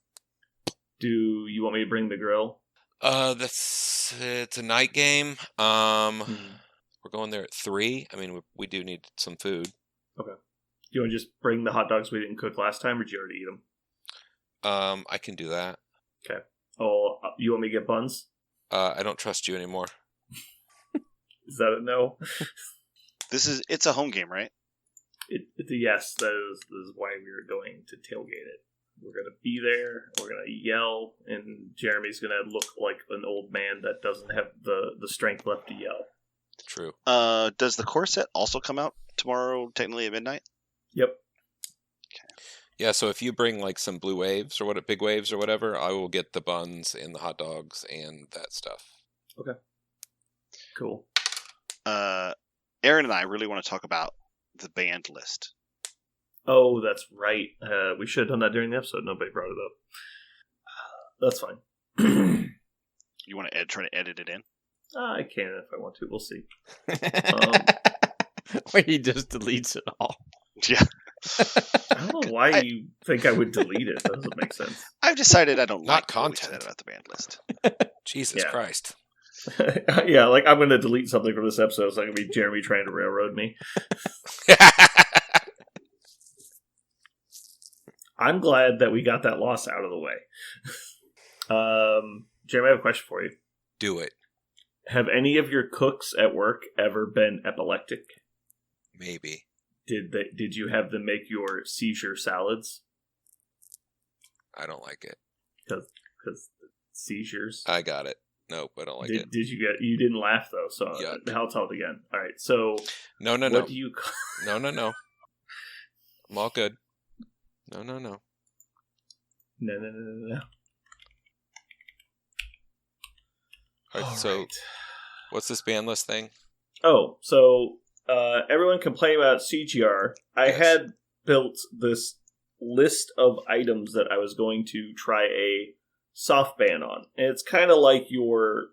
Do you want me to bring the grill? It's a night game. We're going there at 3. I mean, we do need some food. Okay. Do you want to just bring the hot dogs we didn't cook last time, or did you already eat them? I can do that. Okay. Oh, you want me to get buns? I don't trust you anymore. Is that a no? It's a home game, right? It's a yes. That is why we are going to tailgate it. We're going to be there. We're going to yell, and Jeremy's going to look like an old man that doesn't have the strength left to yell. True. Does the core set also come out tomorrow, technically at midnight? Yep. Yeah, so if you bring like some blue waves or big waves or whatever, I will get the buns and the hot dogs and that stuff. Okay. Cool. Aaron and I really want to talk about the band list. Oh, that's right. We should have done that during the episode. Nobody brought it up. That's fine. You want to try to edit it in? I can if I want to. We'll see. Or he just deletes it all. Yeah. I don't know why you think I would delete it. That doesn't make sense. I've decided I don't Not like content. what we said about the band list. Jesus Yeah. Christ. Yeah, like I'm going to delete something from this episode. It's not going to be Jeremy trying to railroad me. I'm glad that we got that loss out of the way. Jeremy, I have a question for you. Do it. Have any of your cooks at work ever been epileptic? Maybe. Did you have them make your seizure salads? I don't like it. Because seizures. I got it. Nope, I don't like it. Did you get? You didn't laugh though, so Yuck. I'll tell it again. All right, so No. what do you? No. I'm all good. No. No. All right, so what's this ban list thing? Oh, so everyone complaining about CGR. I Yes. had built this list of items that I was going to try a soft ban on, and it's kind of like your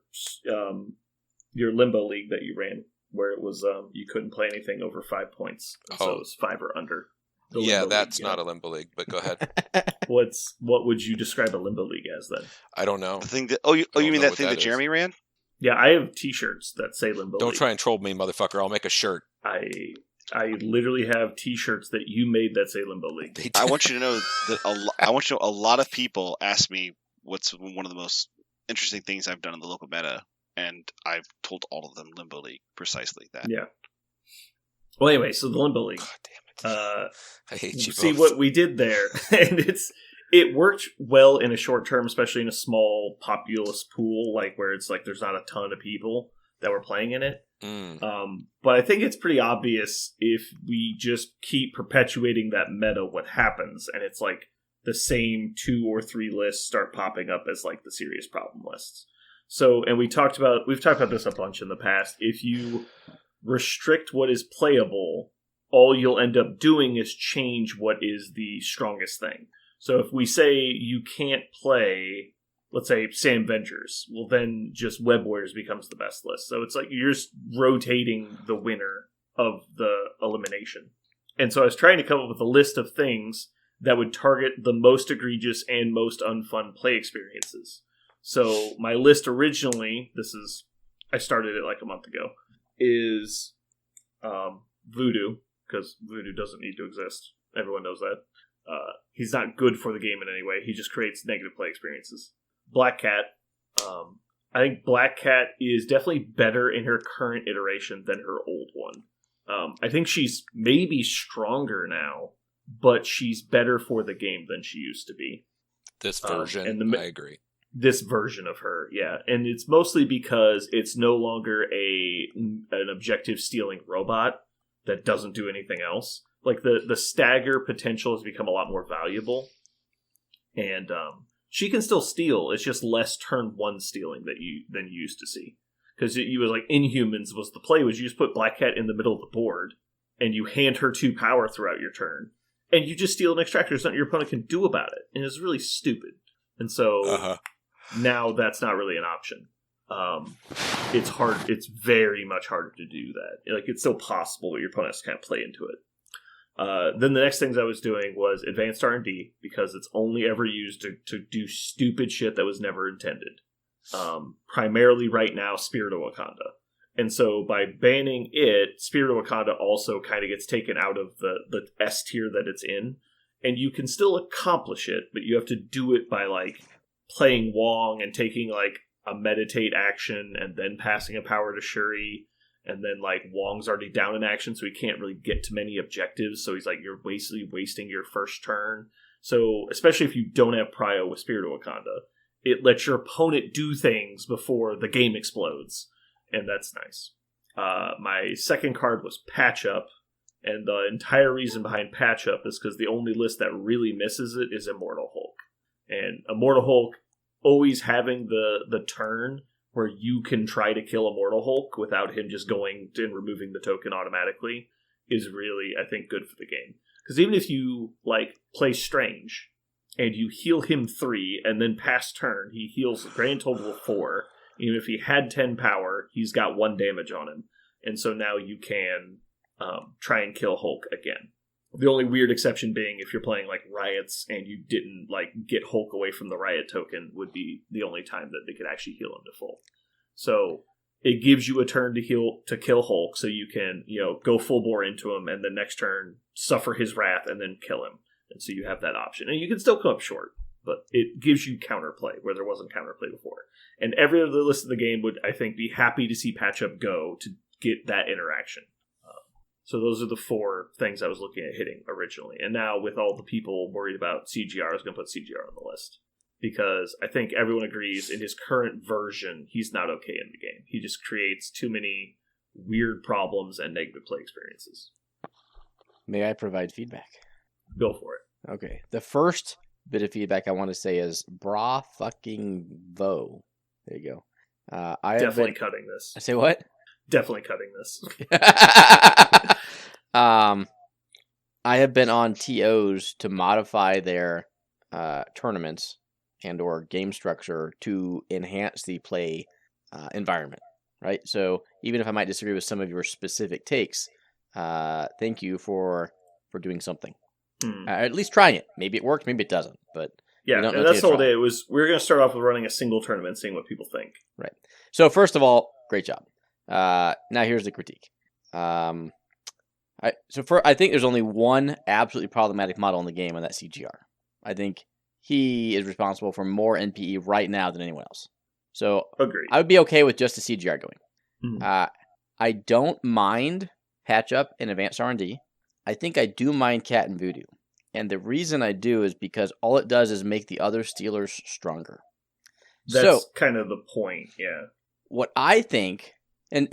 Limbo League that you ran, where it was you couldn't play anything over 5 points, so it was 5 or under. Yeah, that's not a Limbo League, but go ahead. What would you describe a Limbo League as then? I don't know. The thing that don't you mean know that what thing that that is. Jeremy ran? Yeah, I have T-shirts that say Limbo Don't League. try and troll me, motherfucker. I'll make a shirt. I literally have T-shirts that you made that say Limbo League. They I do. want you to know that a lot of people ask me what's one of the most interesting things I've done in the local meta, and I've told all of them Limbo League precisely that. Yeah. Well, anyway, so the Limbo League. God damn it. I hate you See both. what we did there, and it worked well in a short term, especially in a small populous pool, like where it's like there's not a ton of people that were playing in it. But I think it's pretty obvious if we just keep perpetuating that meta, what happens, and it's like the same 2 or 3 lists start popping up as like the serious problem lists. So, and we've talked about this a bunch in the past. If you restrict what is playable, all you'll end up doing is change what is the strongest thing. So if we say you can't play, let's say, Sam Vengers, well then just Web Warriors becomes the best list. So it's like you're just rotating the winner of the elimination. And so I was trying to come up with a list of things that would target the most egregious and most unfun play experiences. So my list originally, I started it like a month ago, is Voodoo, because Voodoo doesn't need to exist. Everyone knows that. He's not good for the game in any way. He just creates negative play experiences. Black Cat, I think Black Cat is definitely better in her current iteration than her old one. I think she's maybe stronger now, but she's better for the game than she used to be. This version, I agree. This version of her, yeah. And it's mostly because it's no longer an objective stealing robot that doesn't do anything else. Like, the stagger potential has become a lot more valuable. And she can still steal. It's just less turn one stealing than you used to see. Because you was like, Inhumans was the play was you just put Black Cat in the middle of the board, and you hand her 2 power throughout your turn. And you just steal an extractor. There's nothing your opponent can do about it. And it's really stupid. And so now that's not really an option. It's hard. It's very much harder to do that. Like, it's still possible, but your opponent has to kind of play into it. Then the next things I was doing was advanced R&D, because it's only ever used to do stupid shit that was never intended. Primarily right now, Spirit of Wakanda. And so by banning it, Spirit of Wakanda also kind of gets taken out of the S tier that it's in. And you can still accomplish it, but you have to do it by, like, playing Wong and taking, like, a meditate action and then passing a power to Shuri. And then, like, Wong's already down in action, so he can't really get to many objectives. So he's like, you're basically wasting your first turn. So, especially if you don't have Prio with Spirit of Wakanda, it lets your opponent do things before the game explodes. And that's nice. My second card was Patch Up. And the entire reason behind Patch Up is because the only list that really misses it is Immortal Hulk. And Immortal Hulk always having the turn where you can try to kill Immortal Hulk without him just going and removing the token automatically is really, I think, good for the game. Because even if you, like, play Strange and you heal him 3 and then pass turn, he heals a grand total of 4. Even if he had 10 power, he's got 1 damage on him. And so now you can try and kill Hulk again. The only weird exception being if you're playing, like, Riots and you didn't, like, get Hulk away from the Riot token would be the only time that they could actually heal him to full. So it gives you a turn to kill Hulk, so you can, go full bore into him, and the next turn suffer his wrath and then kill him. And so you have that option. And you can still come up short, but it gives you counterplay where there wasn't counterplay before. And every other list of the game would, I think, be happy to see Patch Up go to get that interaction. So those are the 4 things I was looking at hitting originally. And now with all the people worried about CGR, I was going to put CGR on the list. Because I think everyone agrees in his current version, he's not okay in the game. He just creates too many weird problems and negative play experiences. May I provide feedback? Go for it. Okay. The first bit of feedback I want to say is bra fucking vo. There you go. I definitely cutting this. I say what? Definitely cutting this. I have been on TOs to modify their tournaments and or game structure to enhance the play environment, right? So even if I might disagree with some of your specific takes, thank you for doing something. At least trying it. Maybe it works, maybe it doesn't. But yeah, and that's the whole day. We're going to start off with running a single tournament, seeing what people think. Right. So first of all, great job. Now here's the critique. I think there's only one absolutely problematic model in the game, and that's CGR. I think he is responsible for more NPE right now than anyone else. So agreed. I would be okay with just the CGR going. Mm-hmm. I don't mind Patch Up and Advanced R&D. I think I do mind Cat and Voodoo. And the reason I do is because all it does is make the other Steelers stronger. That's kind of the point, yeah. What I think... And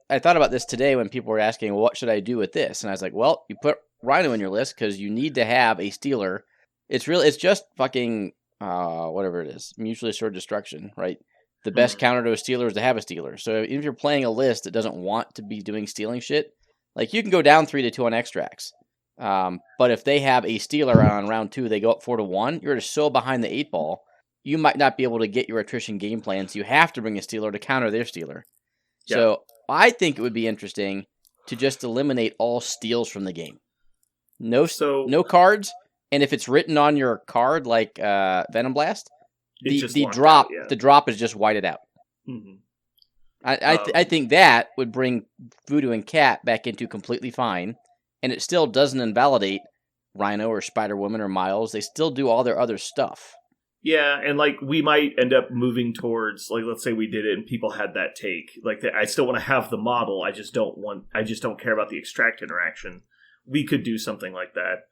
I thought about this today when people were asking, well, what should I do with this? And I was like, well, you put Rhino in your list because you need to have a Steeler. It's just fucking, whatever it is, mutually assured destruction, right? The best counter to a Steeler is to have a Steeler. So if you're playing a list that doesn't want to be doing stealing shit, like you can go down 3-2 on extracts. But if they have a Steeler on round 2, they go up 4-1, you're just so behind the 8 ball, you might not be able to get your attrition game plan, so you have to bring a Steeler to counter their Steeler. Yeah. So I think it would be interesting to just eliminate all steals from the game. No cards, and if it's written on your card like Venom Blast, the drop is just whited out. Mm-hmm. I think that would bring Voodoo and Cat back into completely fine, and it still doesn't invalidate Rhino or Spider-Woman or Miles. They still do all their other stuff. Yeah, and like we might end up moving towards, like, let's say we did it and people had that take, like I still want to have the model, I just don't care about the extract interaction. We could do something like that.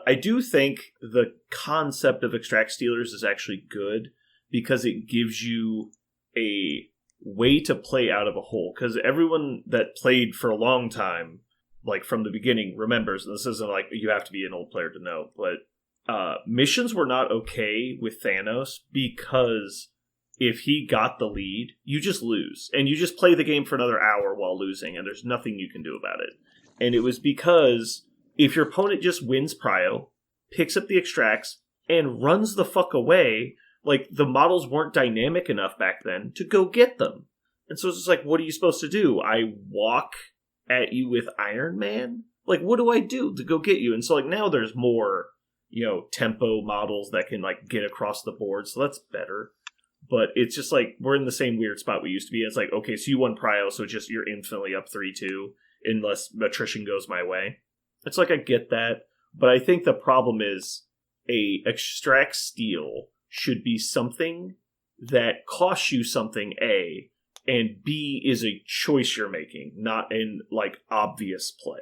I do think the concept of extract stealers is actually good because it gives you a way to play out of a hole. Because everyone that played for a long time, like from the beginning, remembers, and this isn't like you have to be an old player to know, but missions were not okay with Thanos because if he got the lead, you just lose. And you just play the game for another hour while losing, and there's nothing you can do about it. And it was because if your opponent just wins prio, picks up the extracts, and runs the fuck away, like, the models weren't dynamic enough back then to go get them. And so it's just like, what are you supposed to do? I walk at you with Iron Man? Like, what do I do to go get you? And so, like, now there's more, tempo models that can, like, get across the board, so that's better. But it's just like, we're in the same weird spot we used to be. It's like, okay, so you won prio, so just you're infinitely up 3-2, unless attrition goes my way. It's like, I get that, but I think the problem is a extract steal should be something that costs you something, A, and B is a choice you're making, not in, like, obvious play.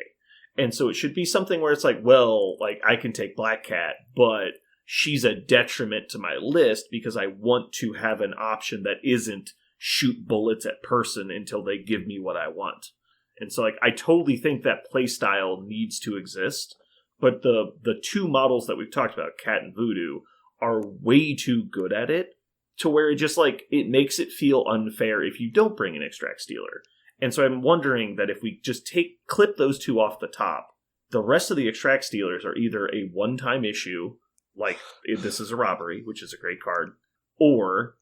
And so it should be something where it's like, well, like, I can take Black Cat, but she's a detriment to my list because I want to have an option that isn't shoot bullets at person until they give me what I want. And so, like, I totally think that playstyle needs to exist, but the two models that we've talked about, Cat and Voodoo, are way too good at it to where it just, like, it makes it feel unfair if you don't bring an extract stealer. And so I'm wondering that if we just clip those two off the top, the rest of the extract stealers are either a one-time issue, like this is a robbery, which is a great card, or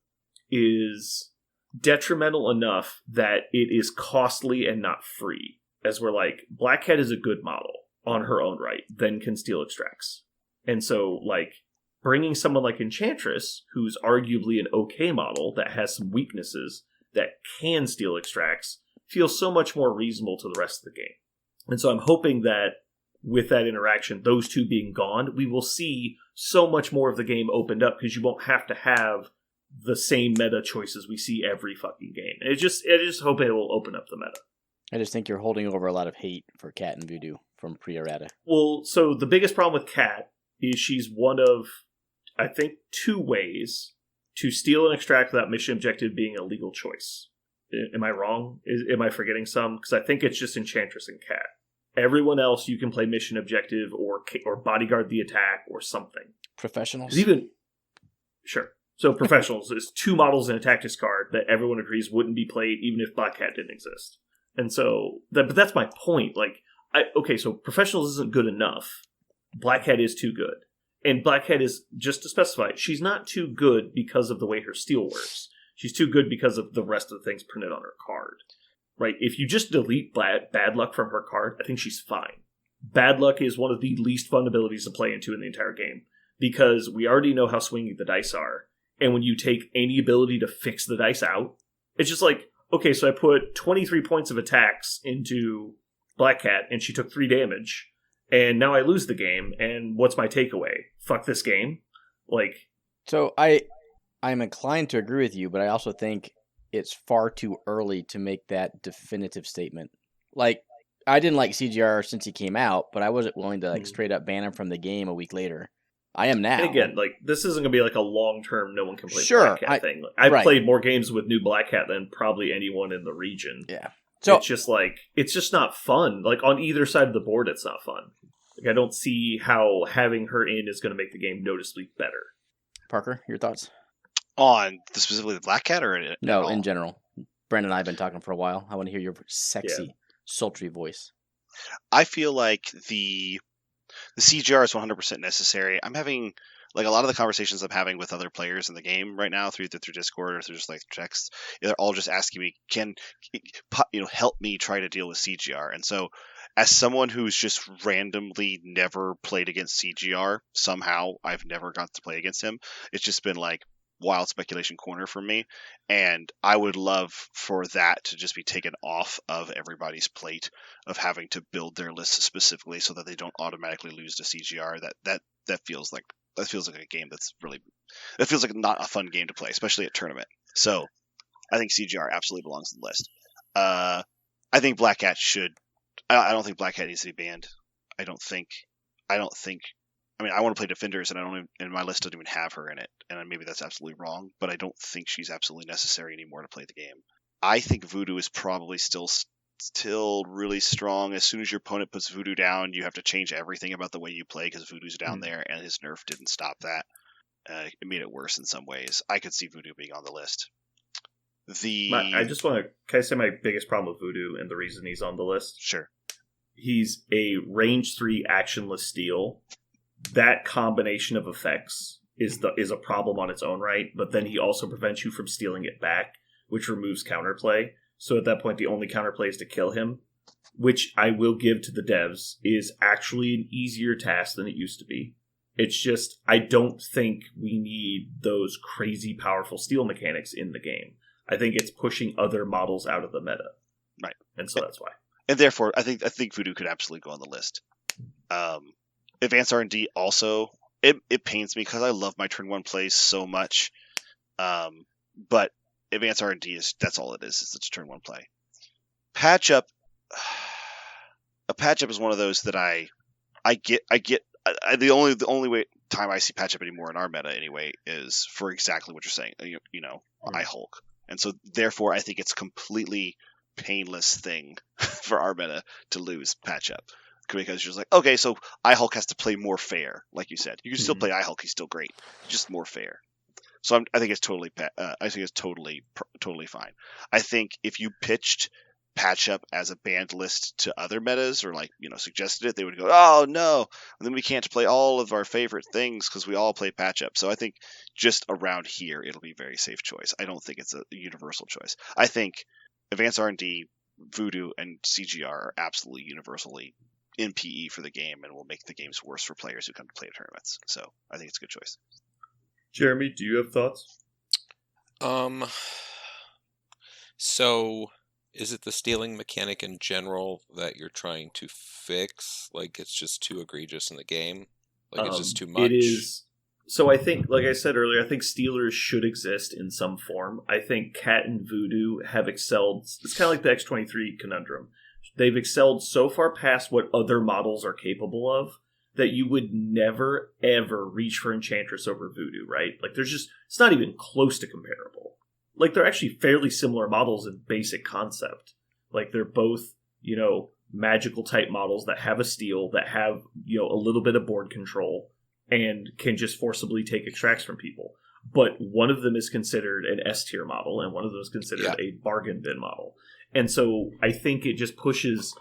is detrimental enough that it is costly and not free. As we're like, Black Cat is a good model on her own right, then can steal extracts. And so, like, bringing someone like Enchantress, who's arguably an okay model that has some weaknesses that can steal extracts, feels so much more reasonable to the rest of the game. And so I'm hoping that with that interaction, those two being gone, we will see so much more of the game opened up because you won't have to have the same meta choices we see every fucking game. I just hope it will open up the meta. I just think you're holding over a lot of hate for Cat and Voodoo from pre-errata. Well, so the biggest problem with Cat is she's one of, I think, two ways to steal and extract without mission objective being a legal choice. Am I wrong? Am I forgetting some? Because I think it's just Enchantress and Cat. Everyone else, you can play mission objective or bodyguard the attack or something. Professionals? Sure. So professionals is two models in a tactics card that everyone agrees wouldn't be played even if Black Cat didn't exist. And so, but that's my point. Like, so professionals isn't good enough. Black Cat is too good. And Black Cat is, just to specify, she's not too good because of the way her steal works. She's too good because of the rest of the things printed on her card. Right? If you just delete bad luck from her card, I think she's fine. Bad luck is one of the least fun abilities to play into in the entire game, because we already know how swingy the dice are. And when you take any ability to fix the dice out, it's just like, okay, so I put 23 points of attacks into Black Cat, and she took 3 damage, and now I lose the game, and what's my takeaway? Fuck this game? Like... So I'm inclined to agree with you, but I also think it's far too early to make that definitive statement. Like, I didn't like CGR since he came out, but I wasn't willing to, like, straight up ban him from the game a week later. I am now. And again, like, this isn't going to be like a long-term no one can play Black Cat thing. I've played more games with new Black Cat than probably anyone in the region. Yeah. So it's just like, it's just not fun. Like, on either side of the board, it's not fun. Like, I don't see how having her in is going to make the game noticeably better. Parker, your thoughts? On specifically the Black Cat, or no, in general? Brandon and I have been talking for a while. I want to hear your sexy, sultry voice. I feel like the CGR is 100% necessary. I'm having, like, a lot of the conversations I'm having with other players in the game right now through Discord or through just, like, text, they're all just asking me, help me try to deal with CGR. And so, as someone who's just randomly never played against CGR, somehow I've never got to play against him. It's just been, like, wild speculation corner for me, and I would love for that to just be taken off of everybody's plate of having to build their lists specifically so that they don't automatically lose to CGR. That feels like feels like a game that feels like not a fun game to play, especially at tournament. So I think CGR absolutely belongs on the list. I think Black Cat should. I don't think Black Cat needs to be banned. I don't think. I mean, I want to play Defenders, and my list doesn't even have her in it, and maybe that's absolutely wrong. But I don't think she's absolutely necessary anymore to play the game. I think Voodoo is probably still really strong. As soon as your opponent puts Voodoo down, you have to change everything about the way you play because Voodoo's down there, and his nerf didn't stop that. It made it worse in some ways. I could see Voodoo being on the list. I just want to... Can I say my biggest problem with Voodoo and the reason he's on the list? Sure. He's a range 3 actionless steal. That combination of effects is a problem on its own right, but then he also prevents you from stealing it back, which removes counterplay. So at that point, the only counterplay is to kill him, which I will give to the devs is actually an easier task than it used to be. It's just, I don't think we need those crazy powerful steal mechanics in the game. I think it's pushing other models out of the meta. Right. And so that's why. And therefore, I think Voodoo could absolutely go on the list. Advanced R&D also, it pains me because I love my turn 1 plays so much. But Advanced R&D that's all it is. It's a turn 1 play. Patch Up. A Patch Up is one of those that I get. The only time I see Patch Up anymore in our meta anyway is for exactly what you're saying. I Hulk. And so, therefore, I think it's a completely painless thing for our meta to lose Patch Up. Because you're just like, okay, so I Hulk has to play more fair, like you said. You can still play I Hulk; he's still great, just more fair. So I think it's totally fine. I think if you pitched Patch Up as a banned list to other metas, or suggested it, they would go, oh no, and then we can't play all of our favorite things because we all play Patch Up. So I think just around here, it'll be a very safe choice. I don't think it's a universal choice. I think Advanced R&D, Voodoo, and CGR are absolutely universally in PE for the game and will make the games worse for players who come to play tournaments. So I think it's a good choice. Jeremy, do you have thoughts? So is it the stealing mechanic in general that you're trying to fix? Like, it's just too egregious in the game? Like, it's just too much? It is. So I think, like I said earlier, I think stealers should exist in some form. I think Cat and Voodoo have excelled. It's kind of like the X-23 conundrum. They've excelled so far past what other models are capable of that you would never, ever reach for Enchantress over Voodoo, right? Like, it's not even close to comparable. Like, they're actually fairly similar models in basic concept. Like, they're both, magical type models that have a steal, that have, a little bit of board control, and can just forcibly take extracts from people. But one of them is considered an S-tier model, and one of them is considered a bargain bin model. And so I think it just pushes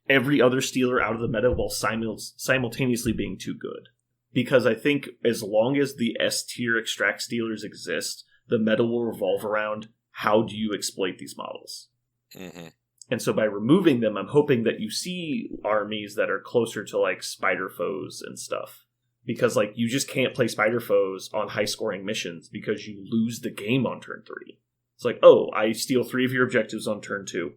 every other stealer out of the meta while simultaneously being too good. Because I think as long as the S-tier extract stealers exist, the meta will revolve around how do you exploit these models. Mm-hmm. And so by removing them, I'm hoping that you see armies that are closer to like spider foes and stuff. Because like you just can't play spider foes on high scoring missions because you lose the game on turn 3. It's like, oh, I steal 3 of your objectives on turn 2.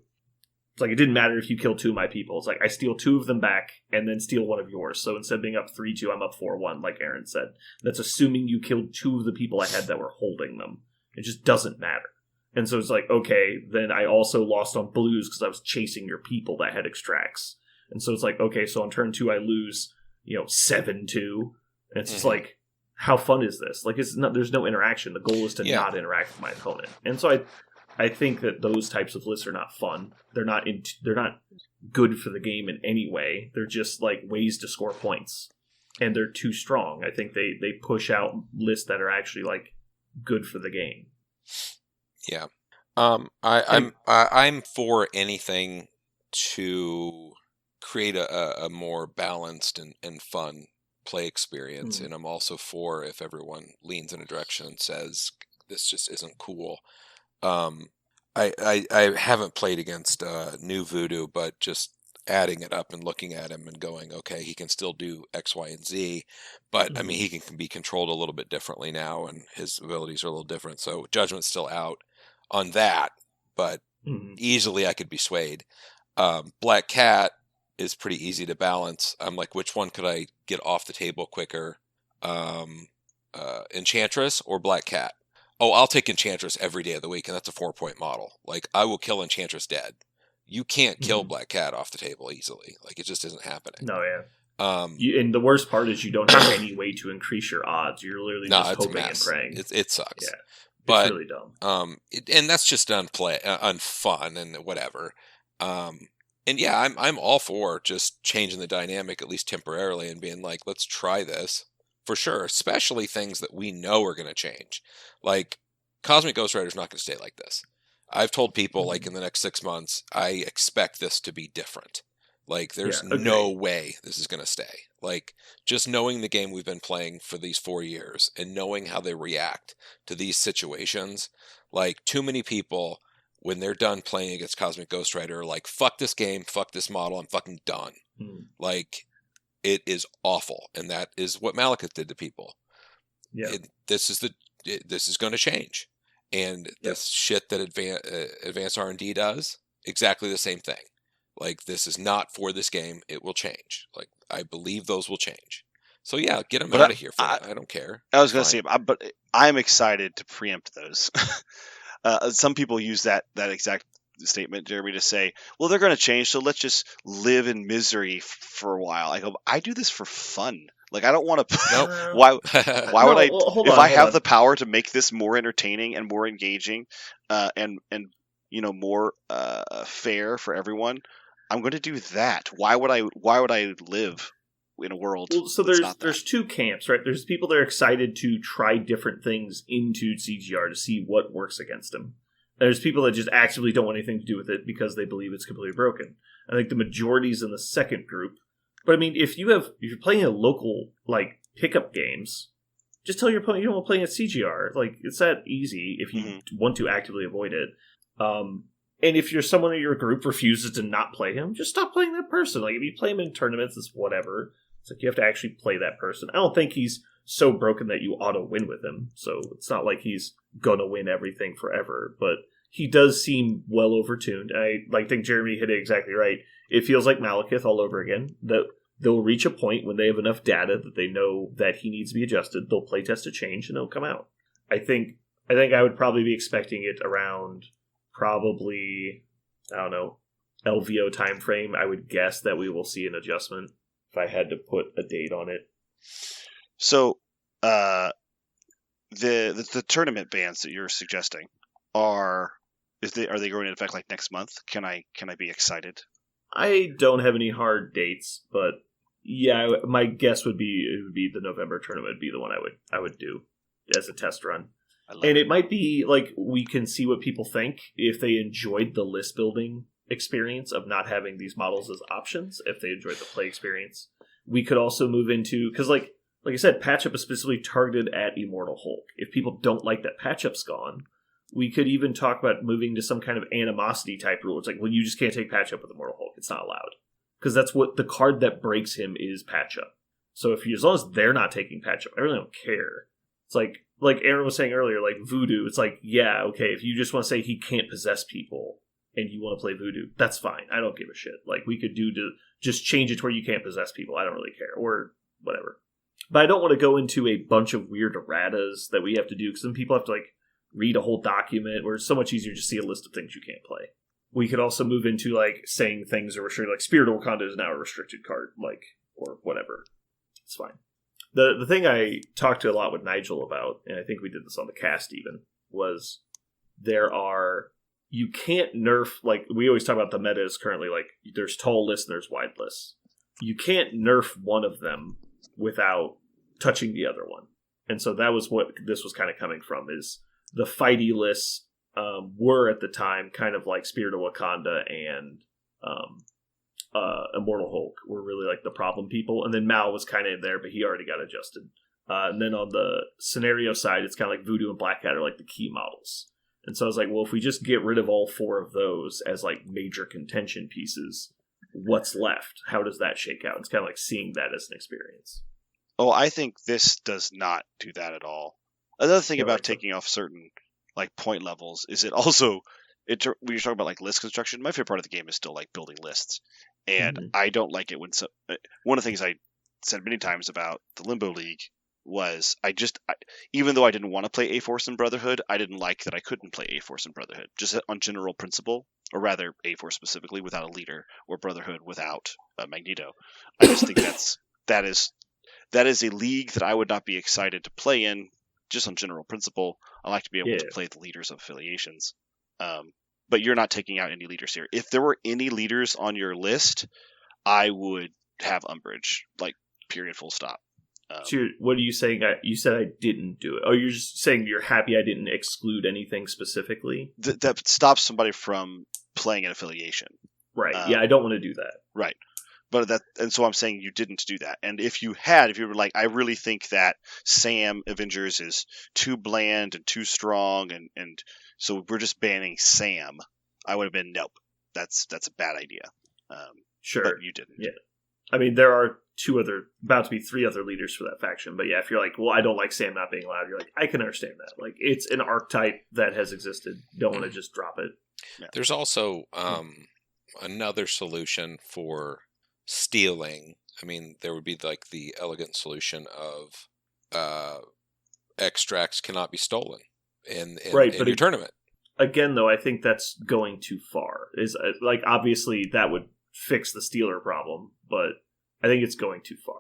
It's like, it didn't matter if you killed 2 of my people. It's like, I steal 2 of them back and then steal 1 of yours. So instead of being up 3-2, I'm up 4-1, like Aaron said. That's assuming you killed 2 of the people I had that were holding them. It just doesn't matter. And so it's like, okay, then I also lost on blues because I was chasing your people that had extracts. And so it's like, okay, so on turn 2 I lose, 7-2. And it's just like, how fun is this? Like, there's no interaction. The goal is to not interact with my opponent. And so I think that those types of lists are not fun. They're not good for the game in any way. They're just like ways to score points, and they're too strong. I think they push out lists that are actually like good for the game. Yeah, I'm for anything to create a more balanced and fun play experience, and I'm also for if everyone leans in a direction and says this just isn't cool. I haven't played against new Voodoo, but just adding it up and looking at him and going, okay, he can still do X, Y, and Z, but I mean, he can be controlled a little bit differently now, and his abilities are a little different. So judgment's still out on that, but easily I could be swayed. Black Cat is pretty easy to balance. I'm like, which one could I get off the table quicker? Enchantress or Black Cat. Oh, I'll take Enchantress every day of the week, and that's a 4-point model. Like, I will kill Enchantress dead. You can't kill Black Cat off the table easily. Like, it just isn't happening. No, yeah. And the worst part is you don't have any way to increase your odds. You're literally just hoping and praying. It sucks. Yeah, but, it's really dumb. And that's just unfun and whatever. And yeah, I'm all for just changing the dynamic, at least temporarily, and being like, let's try this. For sure, especially things that we know are going to change. Like, Cosmic Ghost Rider is not going to stay like this. I've told people, like, in the next 6 months, I expect this to be different. Like, there's no way this is going to stay. Like, just knowing the game we've been playing for these 4 years and knowing how they react to these situations, like, too many people, when they're done playing against Cosmic Ghost Rider, are like, fuck this game, fuck this model, I'm fucking done. Like, it is awful, and that is what Malekith did to people. Yeah, this is going to change, and this shit that Advanced R&D does, exactly the same thing. Like, this is not for this game; it will change. Like, I believe those will change. So yeah, get them out of here. I don't care. I was going to say, but I'm excited to preempt those. Some people use that exact statement, Jeremy, to say, well, they're going to change, so let's just live in misery for a while. I go, I do this for fun. Like, I don't want to. Nope. Why would I? If I have the power to make this more entertaining and more engaging, and more fair for everyone, I'm going to do that. Why would I live in a world? Well, so there's two camps, right? There's people that are excited to try different things into CGR to see what works against them. There's people that just actively don't want anything to do with it because they believe it's completely broken. I think the majority's in the second group. But I mean, if you're playing a local, like, pickup games, just tell your opponent you don't want to play at CGR. Like, it's that easy if you want to actively avoid it. And if you're someone in your group refuses to not play him, just stop playing that person. Like, if you play him in tournaments, it's whatever. It's like you have to actually play that person. I don't think he's so broken that you auto win with him. So it's not like he's gonna win everything forever, but he does seem well overtuned. I think Jeremy hit it exactly right. It feels like Malekith all over again. That they'll reach a point when they have enough data that they know that he needs to be adjusted. They'll playtest a change and it'll come out. I think I would probably be expecting it around probably, I don't know, LVO time frame. I would guess that we will see an adjustment if I had to put a date on it. So, the tournament bans that you're suggesting are they going into effect like next month? Can I be excited? I don't have any hard dates, but yeah, my guess would be it would be the November tournament would be the one I would do as a test run. And it might be like we can see what people think if they enjoyed the list building experience of not having these models as options. If they enjoyed the play experience, we could also move into, because like I said, patch-up is specifically targeted at Immortal Hulk. If people don't like that patch-up's gone, we could even talk about moving to some kind of animosity type rule. It's like, well, you just can't take patch-up with Immortal Hulk. It's not allowed. Because that's what the card that breaks him is patch-up. So as long as they're not taking patch-up, I really don't care. It's like Aaron was saying earlier, like Voodoo, it's like, yeah, okay, if you just want to say he can't possess people and you want to play Voodoo, that's fine. I don't give a shit. Like, we could do to just change it to where you can't possess people. I don't really care. Or whatever. But I don't want to go into a bunch of weird erratas that we have to do, because then people have to, like, read a whole document where it's so much easier to see a list of things you can't play. We could also move into, like, saying things are restricted, like Spirit of Wakanda is now a restricted card, like, or whatever. It's fine. The thing I talked to a lot with Nigel about, and I think we did this on the cast even, was you can't nerf, like, we always talk about the meta is currently, like, there's tall lists and there's wide lists. You can't nerf one of them without touching the other one. And so that was what this was kind of coming from, is the fighty lists were at the time kind of like Spirit of Wakanda and Immortal Hulk were really like the problem people, and then Mal was kind of in there, but he already got adjusted. And then on the scenario side, it's kind of like Voodoo and Black Cat are like the key models. And so I was like, well, if we just get rid of all four of those as like major contention pieces, what's left? How does that shake out? It's kind of like seeing that as an experience. Oh, I think this does not do that at all. Another thing about taking off certain like point levels is it also, when you're talking about like list construction, my favorite part of the game is still like building lists. And I don't like it when one of the things I said many times about the Limbo League was even though I didn't want to play A-Force and Brotherhood, I didn't like that I couldn't play A-Force and Brotherhood, just on general principle, or rather A-Force specifically without a leader, or Brotherhood without Magneto. I just think that is a league that I would not be excited to play in, just on general principle. I like to be able to play the leaders of affiliations. But you're not taking out any leaders here. If there were any leaders on your list, I would have umbrage, like, period, full stop. So what are you saying? You said I didn't do it. Oh, you're just saying you're happy I didn't exclude anything specifically? That stops somebody from playing an affiliation. Right. Yeah, I don't want to do that. Right. And so I'm saying you didn't do that. And if you were like, I really think that Sam Avengers is too bland and too strong, and so we're just banning Sam, I would have been, nope, that's a bad idea. Sure. But you didn't. Yeah. I mean, there are about to be 3 other leaders for that faction. But yeah, if you're like, well, I don't like Sam not being allowed, you're like, I can understand that. Like, it's an archetype that has existed. Don't want to just drop it. Yeah. There's also another solution for stealing. I mean, there would be like the elegant solution of extracts cannot be stolen in your tournament. Again, though, I think that's going too far. Is like, obviously that would fix the stealer problem, but I think it's going too far.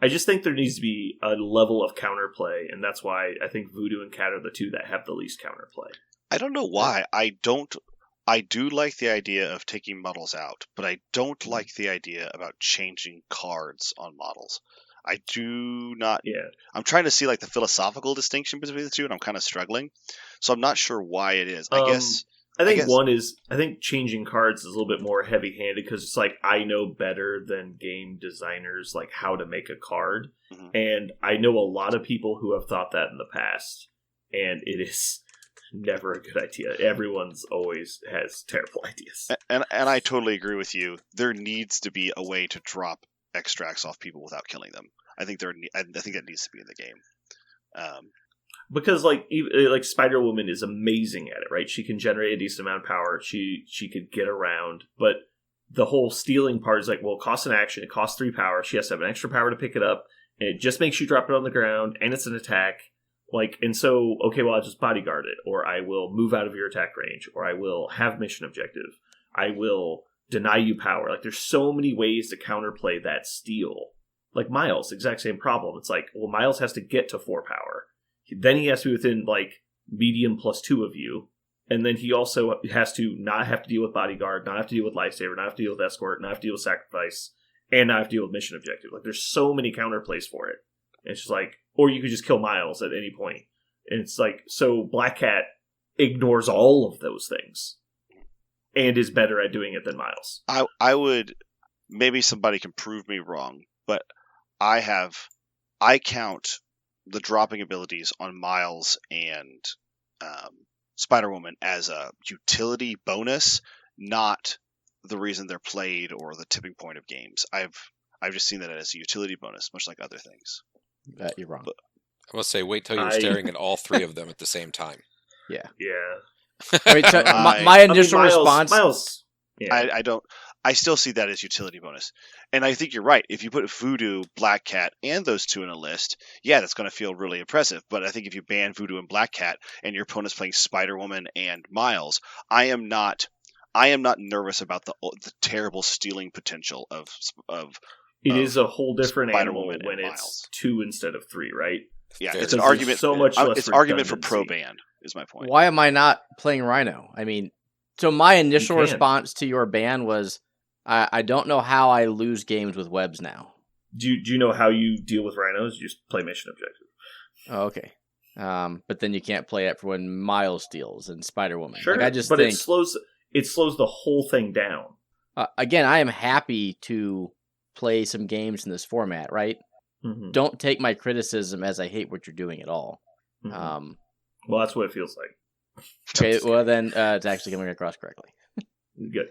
I just think there needs to be a level of counterplay, and that's why I think Voodoo and Cat are the 2 that have the least counterplay. I don't know why. I do like the idea of taking models out, but I don't like the idea about changing cards on models. I do not. Yeah. I'm trying to see like the philosophical distinction between the 2, and I'm kind of struggling. So I'm not sure why it is. I think changing cards is a little bit more heavy-handed because it's like, I know better than game designers like how to make a card, and I know a lot of people who have thought that in the past, and it is never a good idea. Everyone's always has terrible ideas. And I totally agree with you. There needs to be a way to drop extracts off people without killing them. I think that needs to be in the game. Because like Spider-Woman is amazing at it, right? She can generate a decent amount of power. She could get around, but the whole stealing part is like, well, it costs an action. It costs 3 power. She has to have an extra power to pick it up, and it just makes you drop it on the ground, and it's an attack. Like, and so, okay, well, I'll just bodyguard it, or I will move out of your attack range, or I will have mission objective. I will deny you power. Like, there's so many ways to counterplay that steal. Like Miles, exact same problem. It's like, well, Miles has to get to 4 power. Then he has to be within, like, medium +2 of you. And then he also has to not have to deal with bodyguard, not have to deal with lifesaver, not have to deal with escort, not have to deal with sacrifice, and not have to deal with mission objective. Like, there's so many counterplays for it. And it's just like, or you could just kill Miles at any point. And it's like, so Black Cat ignores all of those things and is better at doing it than Miles. I would, maybe somebody can prove me wrong, but I count the dropping abilities on Miles and Spider-Woman as a utility bonus, not the reason they're played or the tipping point of games. I've just seen that as a utility bonus, much like other things. You're wrong. But I must say, wait till you're staring at all 3 of them at the same time. Yeah. Yeah. I mean, so my initial response. Miles. Yeah. I still see that as utility bonus. And I think you're right. If you put Voodoo, Black Cat, and those 2 in a list, yeah, that's going to feel really impressive. But I think if you ban Voodoo and Black Cat and your opponent's playing Spider-Woman and Miles, I am not nervous about the terrible stealing potential of it is a whole different animal when it's Miles. 2 instead of 3, right? Yeah, There's it's an argument. So much less it's argument for redundancy. pro ban is my point. Why am I not playing Rhino? I mean, so my initial can. response to your ban was, I don't know how I lose games with webs now. Do you know how you deal with rhinos? You just play mission objective. Oh, okay. But then you can't play it for when Miles steals and Spider-Woman. Sure, Like, I just but think, it slows the whole thing down. Again, I am happy to play some games in this format, right? Mm-hmm. Don't take my criticism as I hate what you're doing at all. Mm-hmm. Well, that's what it feels like. Okay, well then it's actually coming across correctly. Good.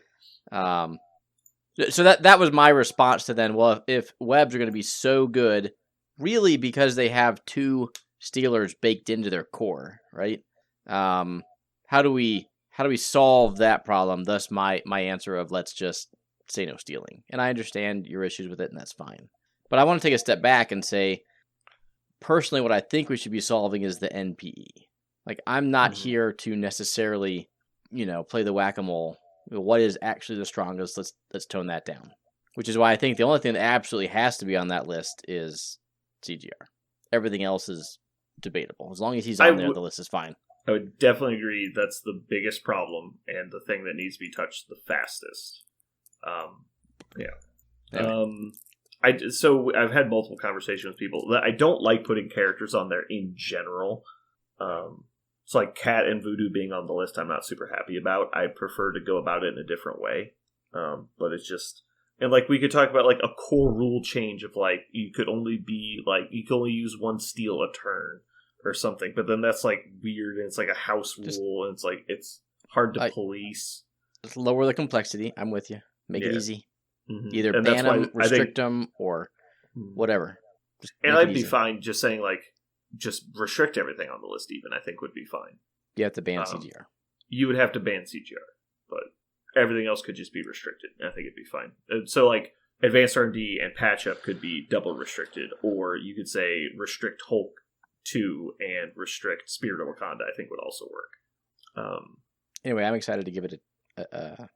So that was my response to then, well, if webs are going to be so good, really because they have 2 Steelers baked into their core, right? How do we solve that problem? Thus my answer of let's just say no stealing. And I understand your issues with it, and that's fine. But I want to take a step back and say, personally, what I think we should be solving is the NPE. Like, I'm not here to necessarily, play the whack-a-mole. What is actually the strongest? Let's tone that down. Which is why I think the only thing that absolutely has to be on that list is CGR. Everything else is debatable. As long as he's on there, the list is fine. I would definitely agree that's the biggest problem and the thing that needs to be touched the fastest. So I've had multiple conversations with people that I don't like putting characters on there in general. So like Cat and Voodoo being on the list, I'm not super happy about. I prefer to go about it in a different way. But it's just, and like we could talk about like a core rule change of like you could only use one steal a turn or something. But then that's like weird and it's like a house rule and it's like it's hard to police. Just lower the complexity. I'm with you. Make it easy. Mm-hmm. Either and ban them, restrict them, or whatever. And I'd be fine just saying like, just restrict everything on the list even, I think would be fine. You have to ban CGR. You would have to ban CGR, but everything else could just be restricted. I think it'd be fine. So like Advanced R&D and Patch Up could be double restricted, or you could say restrict Hulk 2 and restrict Spirit of Wakanda, I think would also work. Anyway, I'm excited to give it a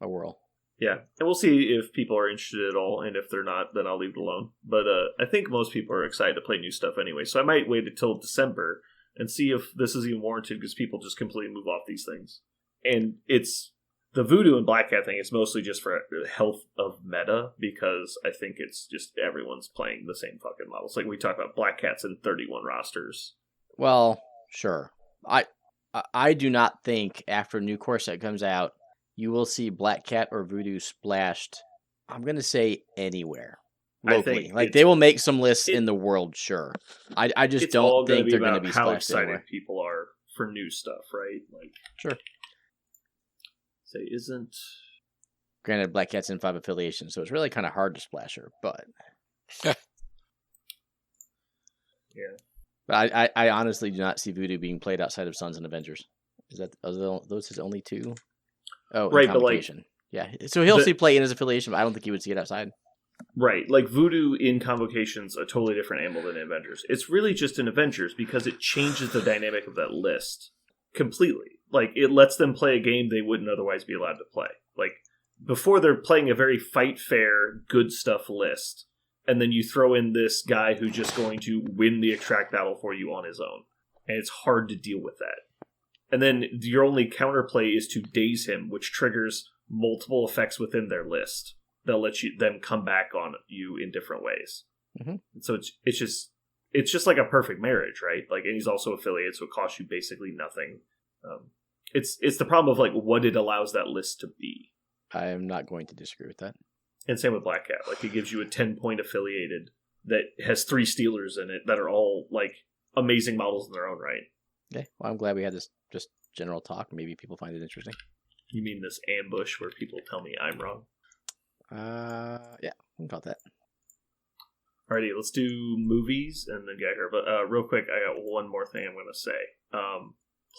whirl. Yeah, and we'll see if people are interested at all, and if they're not, then I'll leave it alone. But I think most people are excited to play new stuff anyway, so I might wait until December and see if this is even warranted, because people just completely move off these things. And it's the Voodoo and Black Cat thing is mostly just for the health of meta, because I think it's just everyone's playing the same fucking models. Like we talked about Black Cat's in 31 rosters. Well, sure. I do not think after a new core set comes out, you will see Black Cat or Voodoo splashed, I'm going to say anywhere. Locally. Like, they will make some lists in the world, sure. I just don't think they're going to be splashed how excited anywhere. People are for new stuff, right? Like, sure. Say, isn't... Granted, Black Cat's in 5 affiliations, so it's really kind of hard to splash her, but... yeah. But I honestly do not see Voodoo being played outside of Sons and Avengers. Are those his only 2? Oh, right, but like, yeah. So he'll see play in his affiliation, but I don't think he would see it outside. Right, like Voodoo in Convocation's a totally different animal than Avengers. It's really just in Avengers because it changes the dynamic of that list completely. Like, it lets them play a game they wouldn't otherwise be allowed to play. Like, before they're playing a very fight fair, good stuff list, and then you throw in this guy who's just going to win the extract battle for you on his own. And it's hard to deal with that. And then your only counterplay is to daze him, which triggers multiple effects within their list. They'll let them come back on you in different ways. Mm-hmm. So it's just like a perfect marriage, right? Like, and he's also affiliated, so it costs you basically nothing. It's the problem of like what it allows that list to be. I am not going to disagree with that. And same with Black Cat. Like, it gives you a 10-point affiliated that has 3 Steelers in it that are all like amazing models in their own right. Okay, well, I'm glad we had this just general talk. Maybe people find it interesting. You mean this ambush where people tell me I'm wrong? Yeah, we can call it that. Alrighty, let's do movies and then get her. But real quick, I got one more thing I'm going to say.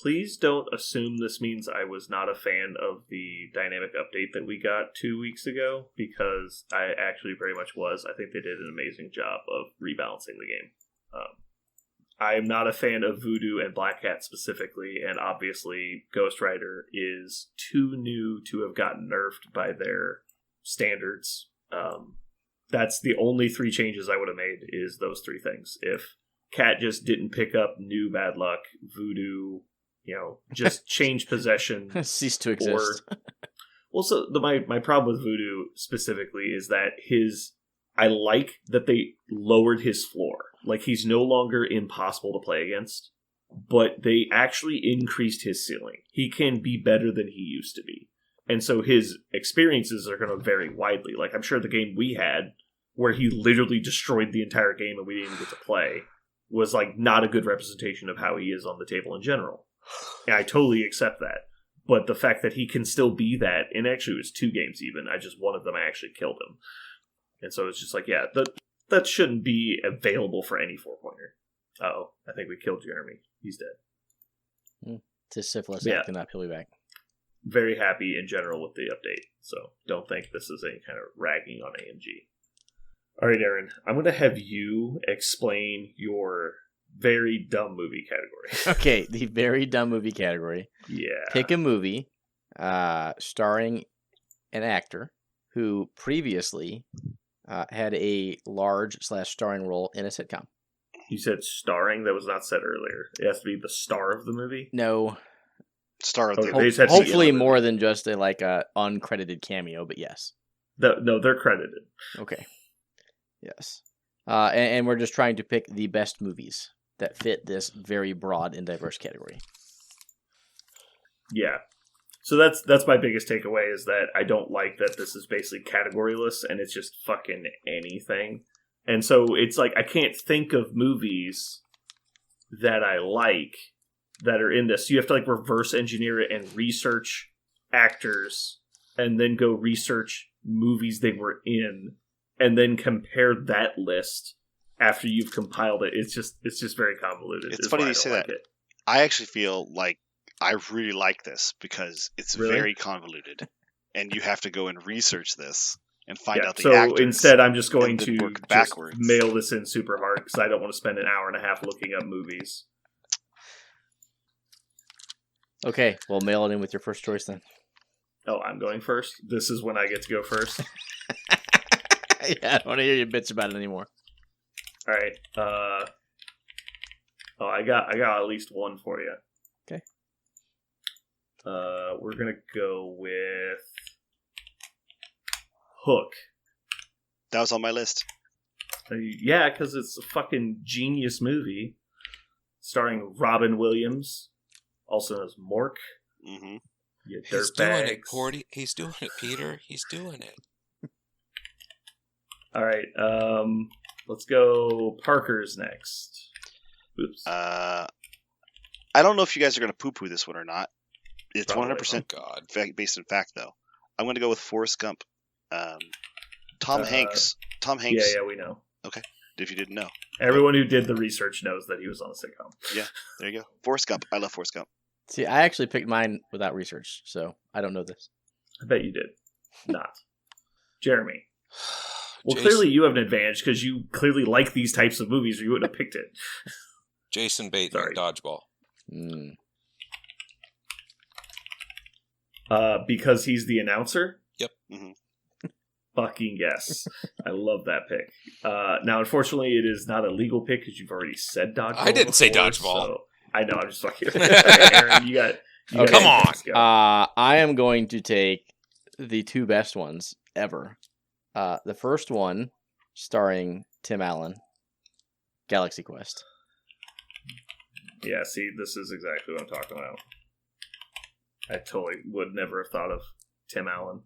Please don't assume this means I was not a fan of the dynamic update that we got 2 weeks ago, because I actually very much was. I think they did an amazing job of rebalancing the game. I am not a fan of Voodoo and Black Cat specifically, and obviously Ghost Rider is too new to have gotten nerfed by their standards. That's the only 3 changes I would have made, is those 3 things. If Cat just didn't pick up new bad luck, Voodoo, just change possession. Cease to exist. Well, so my problem with Voodoo specifically is that I like that they lowered his floor. Like, he's no longer impossible to play against, but they actually increased his ceiling. He can be better than he used to be. And so his experiences are going to vary widely. Like, I'm sure the game we had, where he literally destroyed the entire game and we didn't even get to play, was, like, not a good representation of how he is on the table in general. And I totally accept that. But the fact that he can still be that, and actually it was 2 games even, one of them I actually killed him. And so it's just like, yeah, that shouldn't be available for any 4-pointer. Uh-oh, I think we killed Jeremy. He's dead. His syphilis acting up, he'll be back. Very happy in general with the update, so don't think this is any kind of ragging on AMG. All right, Aaron. I'm going to have you explain your very dumb movie category. Okay, the very dumb movie category. Yeah. Pick a movie starring an actor who previously had a large/starring role in a sitcom. You said starring? That was not said earlier. It has to be the star of the movie? No, Star of Okay, the they said hopefully the movie. more than just a uncredited cameo, but yes. No, they're credited. Okay. Yes. And we're just trying to pick the best movies that fit this very broad and diverse category. Yeah. So that's my biggest takeaway is that I don't like that this is basically categoryless and it's just fucking anything. And so it's like I can't think of movies that I like that are in this. You have to reverse engineer it and research actors and then go research movies they were in and then compare that list after you've compiled it. It's just very convoluted. It's funny you say that. It. I actually feel like I really like this because it's Really? very convoluted, and you have to go and research this and find out the so actors. instead, I'm just going and then to work just backwards. mail this in super hard because I don't want to spend an hour and a half looking up movies. Okay, we'll mail it in with your first choice then. Oh, I'm going first? This is when I get to go first? Yeah, I don't want to hear you bitch about it anymore. All right. I got at least one for you. Okay. We're gonna go with Hook. That was on my list. Yeah, because it's a fucking genius movie starring Robin Williams, also known as Mork. Mm-hmm. You He's doing it, dirtbags. Cordy. He's doing it, Peter. He's doing it. All right. Let's go. Parker's next. Oops. I don't know if you guys are going to poo-poo this one or not. It's Probably. 100% God. based in fact, though. I'm going to go with Forrest Gump. Tom Hanks. Tom Hanks. Yeah, we know. If you didn't know. Everyone who did the research knows that he was on a sitcom. There you go. Forrest Gump. I love Forrest Gump. See, I actually picked mine without research, so I don't know this. I bet you did. Not. Jeremy. Well, Jason- clearly you have an advantage because you clearly like these types of movies or you wouldn't have picked it. Jason Bateman, Sorry. Dodgeball. Because he's the announcer? Yep. Mm-hmm. Fucking yes. I love that pick. Now, unfortunately, it is not a legal pick because you've already said dodgeball. I didn't say before, dodgeball. So I know, I'm just fucking. Aaron, you got. Okay. Come on. let's go. I am going to take the two best ones ever. The first one, starring Tim Allen, Galaxy Quest. Yeah, see, this is exactly what I'm talking about. I totally would never have thought of Tim Allen.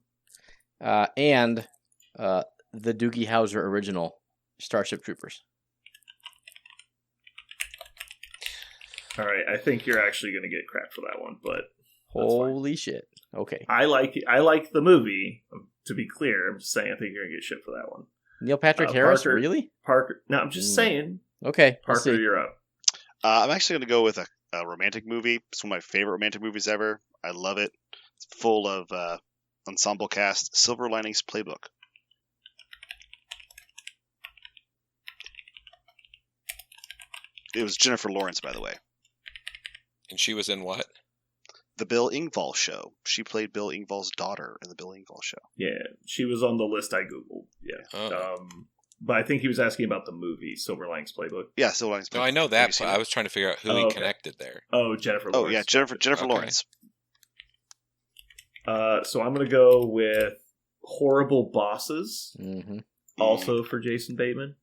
And the Doogie Howser original, Starship Troopers. All right, I think you're actually going to get crap for that one, but that's fine. Holy shit. Okay. I like the movie. To be clear, I'm just saying I think you're going to get shit for that one. Neil Patrick Harris, Parker- really? Parker, no, I'm just saying. Okay. we'll Parker, see. you're up. I'm actually going to go with a romantic movie. It's one of my favorite romantic movies ever. I love it. It's full of ensemble cast. Silver Linings Playbook. It was Jennifer Lawrence, by the way. And she was in what? The Bill Engvall Show. She played Bill Engvall's daughter in the Bill Engvall Show. Yeah, she was on the list I googled. Yeah, Oh. but I think he was asking about the movie Silver Linings Playbook. Yeah, Silver Linings Playbook. No, I know Have you that, seen but it? I was trying to figure out who Oh, he okay. connected there. Oh, Jennifer Oh, Lawrence. yeah, Jennifer Okay. Lawrence. So I'm gonna go with Horrible Bosses, Mm-hmm. also for Jason Bateman.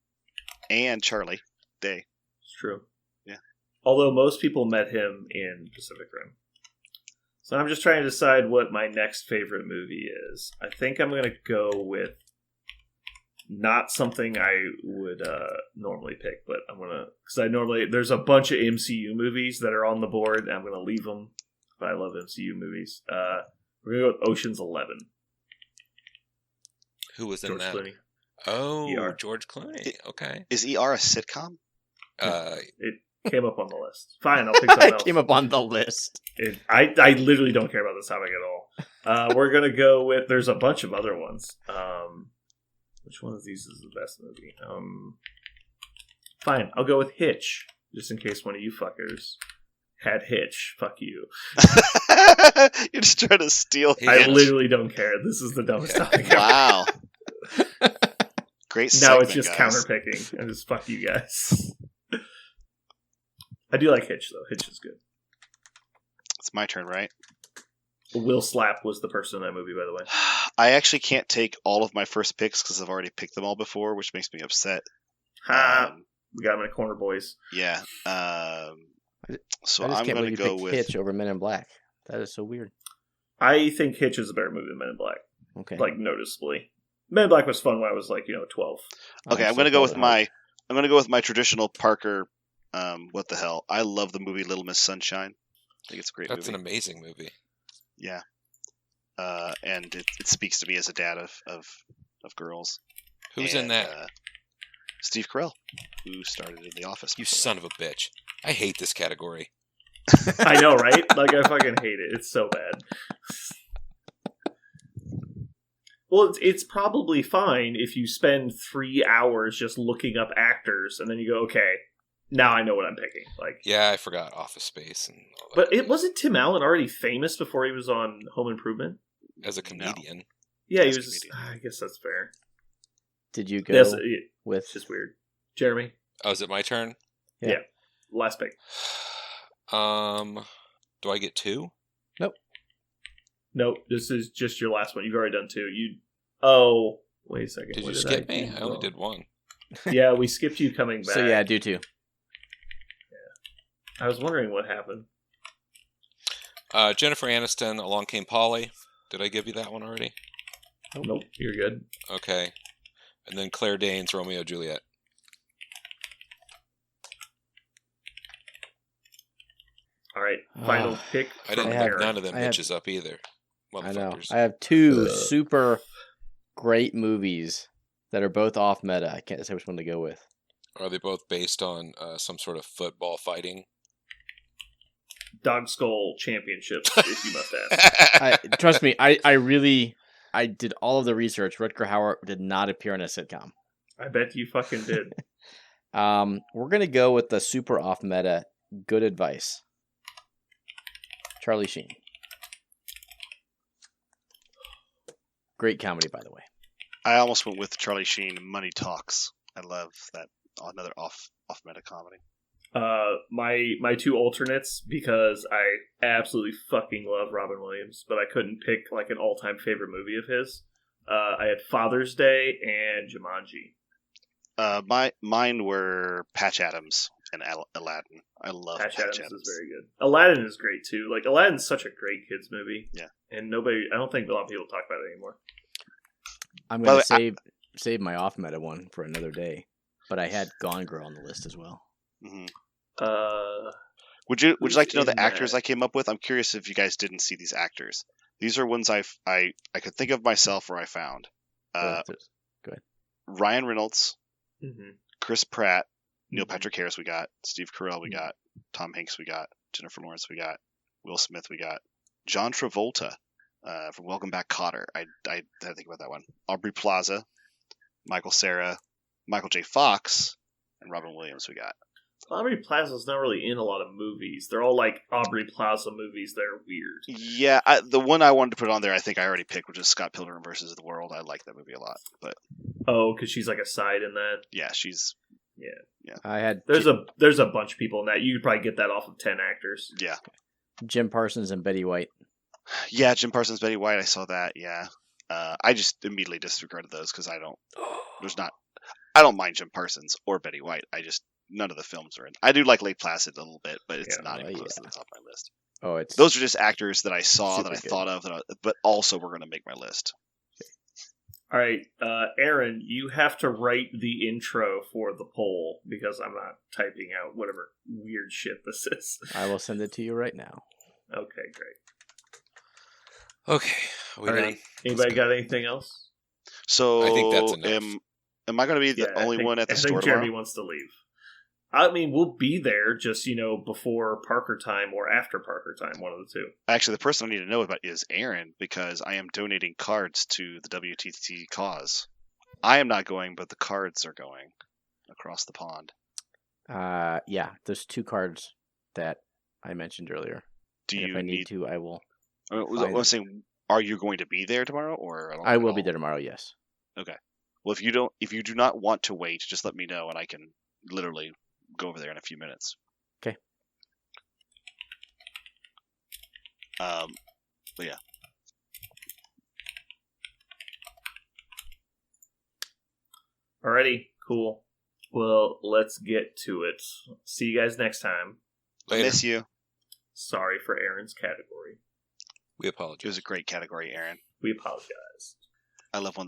And Charlie Day. It's true. Yeah. Although most people met him in Pacific Rim. So I'm just trying to decide what my next favorite movie is. I think I'm gonna go with not something I would normally pick, but I'm gonna there's a bunch of MCU movies that are on the board. And I'm gonna leave them, but I love MCU movies. We're gonna go with Ocean's 11. Who was in George that? Clooney. Oh, ER. George Clooney. Okay. Is ER a sitcom? It came up on the list. Fine, I'll pick something It else. came up on the list. I literally don't care about this topic at all. We're gonna go with. There's a bunch of other ones. Which one of these is the best movie? Fine, I'll go with Hitch, just in case one of you fuckers had Hitch. Fuck you. You're just trying to steal. I Hitch. literally don't care. This is the dumbest topic ever. Wow. Great. Now it's segment, just guys. counterpicking. And just fuck you guys. I do like Hitch, though. Hitch is good. It's my turn, right? Will Slap was the person in that movie, by the way. I actually can't take all of my first picks because I've already picked them all before, which makes me upset. Ha! We got him in a corner, boys. Yeah. So I just I'm can't going believe to you go picked with. Hitch over Men in Black. That is so weird. I think Hitch is a better movie than Men in Black. Okay. Like, noticeably. Men in Black was fun when I was, 12. Okay, I'm going to go with my. I'm going to go with my traditional Parker. What the hell? I love the movie Little Miss Sunshine. I think it's a great That's movie. an amazing movie. Yeah. And it speaks to me as a dad of girls. Who's in that? Steve Carell, who started in The Office. You before son of a bitch. I hate this category. I know, right? Like, I fucking hate it. It's so bad. Well, it's probably fine if you spend 3 hours just looking up actors, and then you go, okay, now I know what I'm picking. Like, Yeah, I forgot Office Space and all that. but it wasn't Tim Allen already famous before he was on Home Improvement? As a comedian. Yeah, he As a was. comedian. I guess that's fair. Did you go Yes, with? it's just weird. Jeremy, Oh, is it my turn? last pick. Do I get 2? Nope, this is just your last one. You've already done 2. Oh, wait a second. Did What you skip me? do I only wrong? did 1. Yeah, we skipped you coming back. So yeah, do too. I was wondering what happened. Jennifer Aniston, Along Came Polly. Did I give you that one already? Nope, you're good. Okay. And then Claire Danes, Romeo Juliet. All right, final pick. I didn't from have Aaron. none of them I have- bitches up either. I know. Motherfuckers. I have 2 super great movies that are both off meta. I can't decide which one to go with. Are they both based on some sort of football fighting? Dog Skull Championships, if you must ask. Trust me, I did all of the research. Rutger Hauer did not appear in a sitcom. I bet you fucking did. We're gonna go with the super off meta. Good advice. Charlie Sheen. Great comedy, by the way. I almost went with Charlie Sheen. Money Talks. I love that. Another off meta comedy. My 2 alternates, because I absolutely fucking love Robin Williams, but I couldn't pick like an all-time favorite movie of his. I had Father's Day and Jumanji. Mine were Patch Adams and Aladdin. I love Patch Patch Adams is very good. Aladdin is great too. Like, Aladdin's such a great kids movie. Yeah. And I don't think a lot of people talk about it anymore. I'm By gonna the way, save my off meta one for another day. But I had Gone Girl on the list as well. hmm Uh, Would you like to know in the actors that? I came up with? I'm curious if you guys didn't see these actors. These are ones I could think of myself or I found. Go ahead. Ryan Reynolds, mhm. Chris Pratt, Neil Mhm. Patrick Harris we got, Steve Carell we got, Tom Hanks we got, Jennifer Lawrence we got, Will Smith we got, John Travolta from Welcome Back, Kotter. I had to think about that one. Aubrey Plaza, Michael Cera, Michael J. Fox, and Robin Williams we got. Aubrey Plaza's not really in a lot of movies. They're all like Aubrey Plaza movies that are weird. Yeah, the one I wanted to put on there, I think I already picked, which is Scott Pilgrim versus the World. I like that movie a lot, but Oh, because she's like a side in that. yeah, she's I had There's a bunch of people in that. You could probably get that off of 10 actors. yeah. Jim Parsons and Betty White. Yeah, Jim Parsons, Betty White. I saw that. Yeah, I just immediately disregarded those because I don't mind Jim Parsons or Betty White. None of the films are in. I do like Lake Placid a little bit, but it's Yeah. not even Oh, close to yeah. the top of my list. Oh, it's Those are just actors that I saw Super that I good. thought of, but also were going to make my list. All right, Aaron, you have to write the intro for the poll because I'm not typing out whatever weird shit this is. I will send it to you right now. Okay, great. Okay. Are we All done? right. Anybody got anything else? So I think that's enough. Am I going to be the I only think- one at the I store think Jeremy tomorrow? wants to leave. I mean, we'll be there just, before Parker time or after Parker time, one of the two. Actually, the person I need to know about is Aaron because I am donating cards to the WTT cause. I am not going, but the cards are going across the pond. Yeah, there's 2 cards that I mentioned earlier. Do And you if I need to, I will. I was saying, are you going to be there tomorrow, or I will be there tomorrow. Yes. Okay. Well, if you do not want to wait, just let me know, and I can literally go over there in a few minutes. Okay. But yeah. Alrighty, cool. Well, let's get to it. See you guys next time. I miss you. Sorry for Aaron's category. We apologize. It was a great category, Aaron. We apologize. I love when the